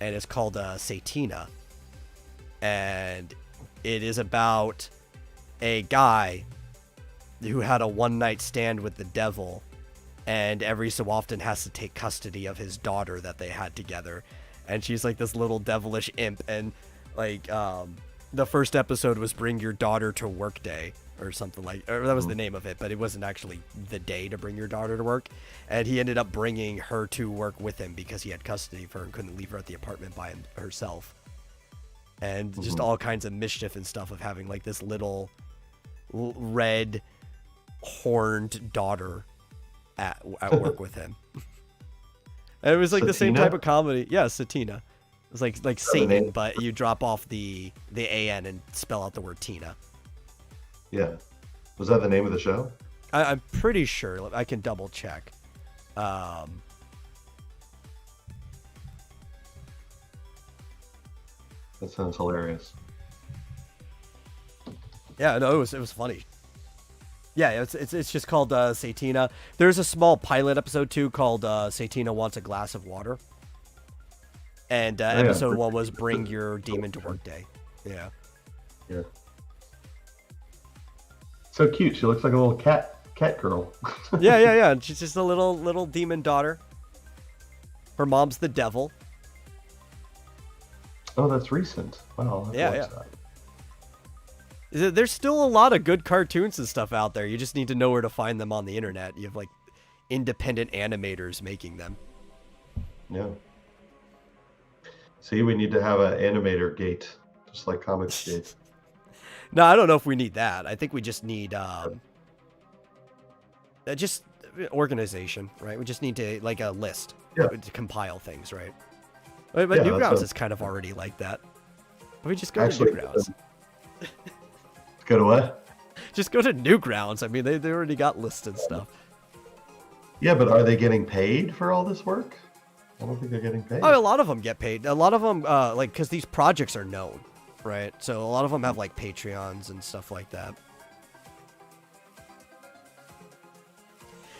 And it's called, Satina. And it is about a guy who had a one-night stand with the devil. And every so often has to take custody of his daughter that they had together. And she's, like, this little devilish imp. And, like, the first episode was Bring Your Daughter to Work Day. Or something like, or that was the name of it, but it wasn't actually the day to bring your daughter to work. And he ended up bringing her to work with him because he had custody of her and couldn't leave her at the apartment by herself. And just all kinds of mischief and stuff of having like this little red horned daughter at work with him. And it was like the same type of comedy. Yeah, Satina. It was like Satan, but you drop off the AN and spell out the word Tina.
Yeah. Was that the name of the show?
I'm pretty sure. I can double check.
That sounds hilarious.
Yeah, no, it was funny. Yeah, it's just called Satina. There's a small pilot episode too called Satina Wants a Glass of Water. And episode 1 was Bring Your Demon to Work Day. Yeah.
Yeah. So cute. She looks like a little cat girl.
Yeah. And she's just a little demon daughter. Her mom's the devil.
Oh, that's recent. Wow.
Yeah. There's still a lot of good cartoons and stuff out there. You just need to know where to find them on the internet. You have like independent animators making them.
Yeah. See, we need to have an animator gate, just like Comics Gate.
No, I don't know if we need that. I think we just need just organization, right? We just need to like a list to compile things, right? But Newgrounds is kind of already like that. We just go to Newgrounds.
Go to what?
Just go to Newgrounds. I mean, they already got lists and stuff.
Yeah, but are they getting paid for all this work? I don't think they're getting paid.
Oh, a lot of them get paid. A lot of them, like, because these projects are known. right? So a lot of them have like Patreons and stuff like that.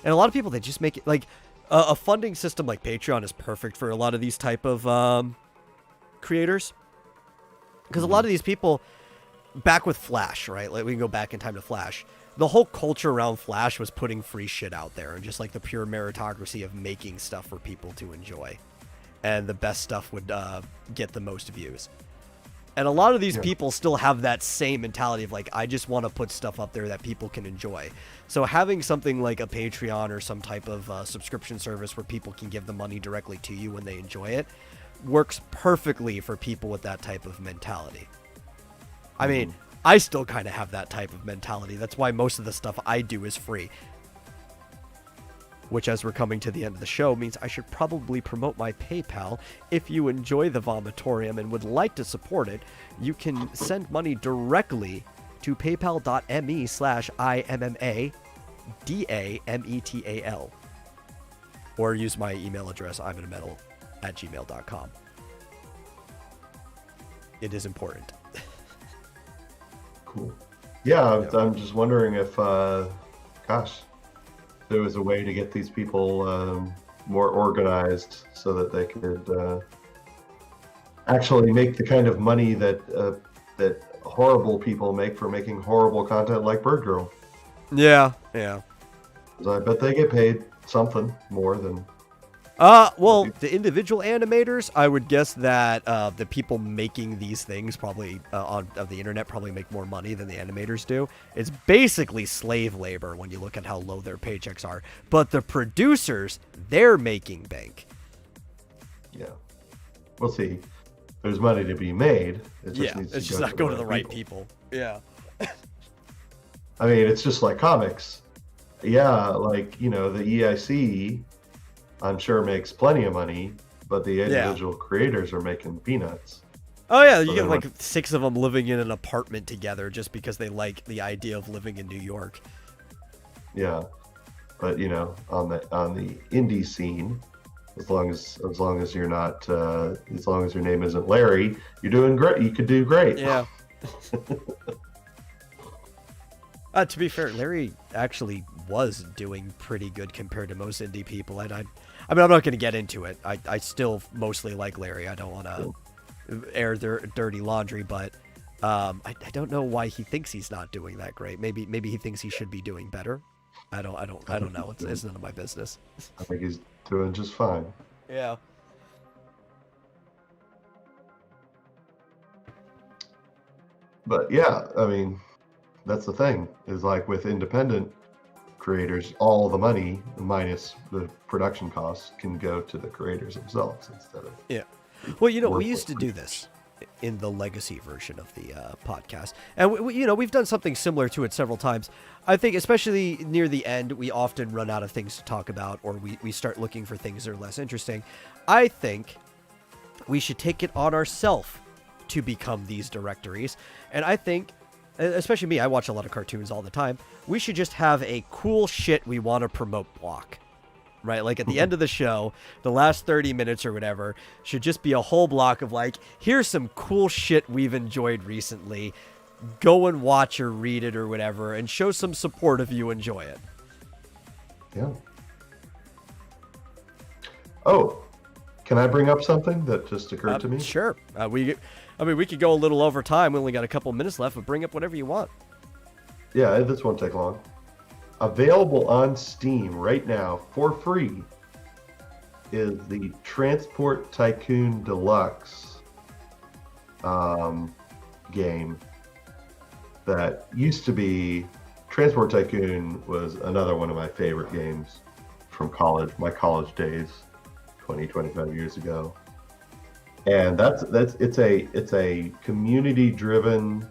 And a lot of people, they just make it like a funding system like Patreon is perfect for a lot of these type of creators. Because a lot of these people, back with Flash, right? Like we can go back in time to Flash. The whole culture around Flash was putting free shit out there and just like the pure meritocracy of making stuff for people to enjoy. And the best stuff would get the most views. And a lot of these people still have that same mentality of like, I just want to put stuff up there that people can enjoy. So having something like a Patreon or some type of subscription service where people can give the money directly to you when they enjoy it works perfectly for people with that type of mentality. I mean, I still kind of have that type of mentality. That's why most of the stuff I do is free. Which, as we're coming to the end of the show, means I should probably promote my PayPal. If you enjoy the Vomitorium and would like to support it, you can send money directly to paypal.me/IMMADAMETAL. Or use my email address, iminametal@gmail.com. It is important.
Cool. Yeah, I'm just wondering if, gosh, there was a way to get these people more organized so that they could actually make the kind of money that that horrible people make for making horrible content like Bird Girl.
Yeah, yeah.
'Cause I bet they get paid something more than...
Well, the individual animators, I would guess that the people making these things probably on the internet probably make more money than the animators do. It's basically slave labor when you look at how low their paychecks are. But the producers, they're making bank.
Yeah. We'll see. There's money to be made. It just needs
it's
to
just
go
not going to the right people. Yeah.
I mean, it's just like comics. Yeah, like, you know, the EIC... I'm sure makes plenty of money, but the individual creators are making peanuts.
Oh yeah, you get like 6 of them living in an apartment together just because they like the idea of living in New York.
Yeah, but you know, on the indie scene, as long as you're not, as long as your name isn't Larry, you're doing great. You could do great.
Yeah. To be fair, Larry actually was doing pretty good compared to most indie people. And I mean, I'm not going to get into it. I still mostly like Larry. I don't want to air their dirty laundry, but I don't know why he thinks he's not doing that great. Maybe he thinks he should be doing better. I don't know. It's none of my business.
I think he's doing just fine.
Yeah.
But yeah, I mean, that's the thing, is like with independent creators, all the money minus the production costs can go to the creators themselves instead of...
Yeah. Well, you know, we used to do this in the legacy version of the podcast. And, we've done something similar to it several times. I think especially near the end, we often run out of things to talk about, or we start looking for things that are less interesting. I think we should take it on ourselves to become these directories. And I think, especially me, I watch a lot of cartoons all the time. We should just have a cool shit we want to promote block, right? Like at the end of the show, the last 30 minutes or whatever should just be a whole block of like, here's some cool shit we've enjoyed recently. Go and watch or read it or whatever and show some support if you enjoy it.
Yeah. Oh, can I bring up something that just occurred to me?
Sure. We could go a little over time. We only got a couple minutes left, but bring up whatever you want.
Yeah, this won't take long. Available on Steam right now for free is the Transport Tycoon Deluxe game that used to be... Transport Tycoon was another one of my favorite games from college, my college days, 25 years ago. And it's a community-driven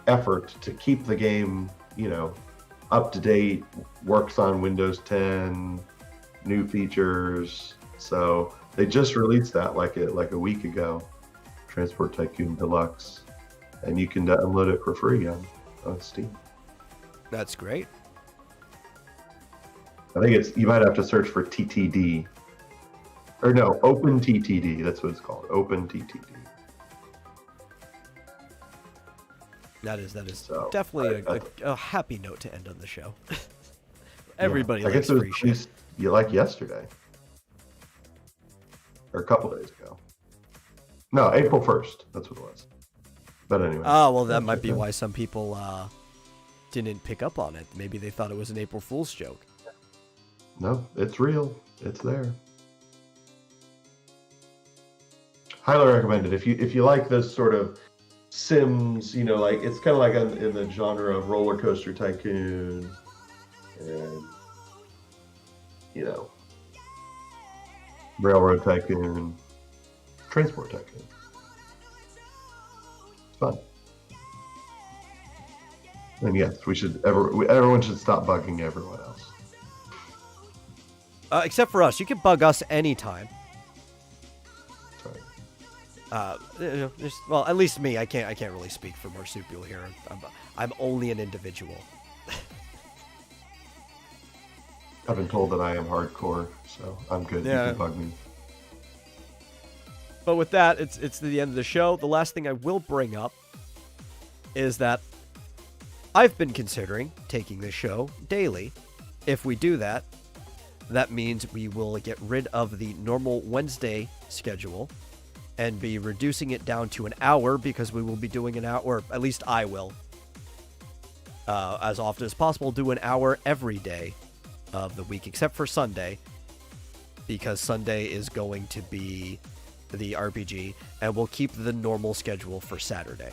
effort to keep the game, up to date, works on Windows 10, new features. So they just released that like a week ago, Transport Tycoon Deluxe, and you can download it for free on Steam.
That's great.
I think you might have to search for TTD. Or no, OpenTTD. That's what it's called. OpenTTD.
That is
So,
definitely a happy note to end on the show. Everybody
I
likes
guess it
free
was
shit.
you like yesterday. Or a couple days ago. No, April 1st. That's what it was. But anyway.
Oh, well, that might be why some people didn't pick up on it. Maybe they thought it was an April Fool's joke.
No, it's real. It's there. Highly recommended. If you like this sort of Sims, like it's kind of like in the genre of Roller Coaster Tycoon and Railroad Tycoon, Transport Tycoon. It's fun. And yes, everyone should stop bugging everyone else.
Except for us. You can bug us anytime.
Sorry.
Well, at least me. I can't really speak for Marsupial here. I'm only an individual.
I've been told that I am hardcore, so I'm good.
Yeah.
You can bug me.
But with that, it's the end of the show. The last thing I will bring up is that I've been considering taking this show daily. If we do that, that means we will get rid of the normal Wednesday schedule and be reducing it down to an hour, because we will be doing an hour, or at least I will, as often as possible, do an hour every day of the week, except for Sunday, because Sunday is going to be the RPG, and we'll keep the normal schedule for Saturday,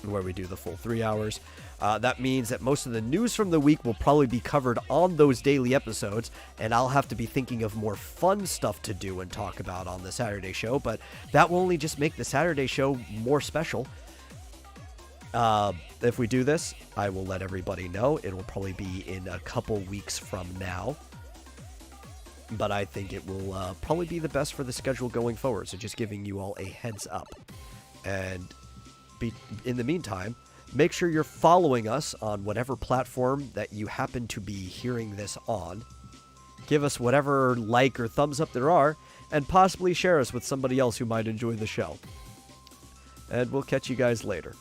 where we do the full 3 hours. That means that most of the news from the week will probably be covered on those daily episodes, and I'll have to be thinking of more fun stuff to do and talk about on the Saturday show, but that will only just make the Saturday show more special. If we do this, I will let everybody know. It will probably be in a couple weeks from now, but I think it will probably be the best for the schedule going forward, so just giving you all a heads up. And in the meantime, make sure you're following us on whatever platform that you happen to be hearing this on. Give us whatever like or thumbs up there are, and possibly share us with somebody else who might enjoy the show. And we'll catch you guys later.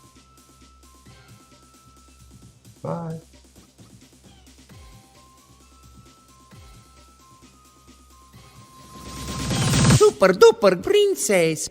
Bye.
Super duper princess.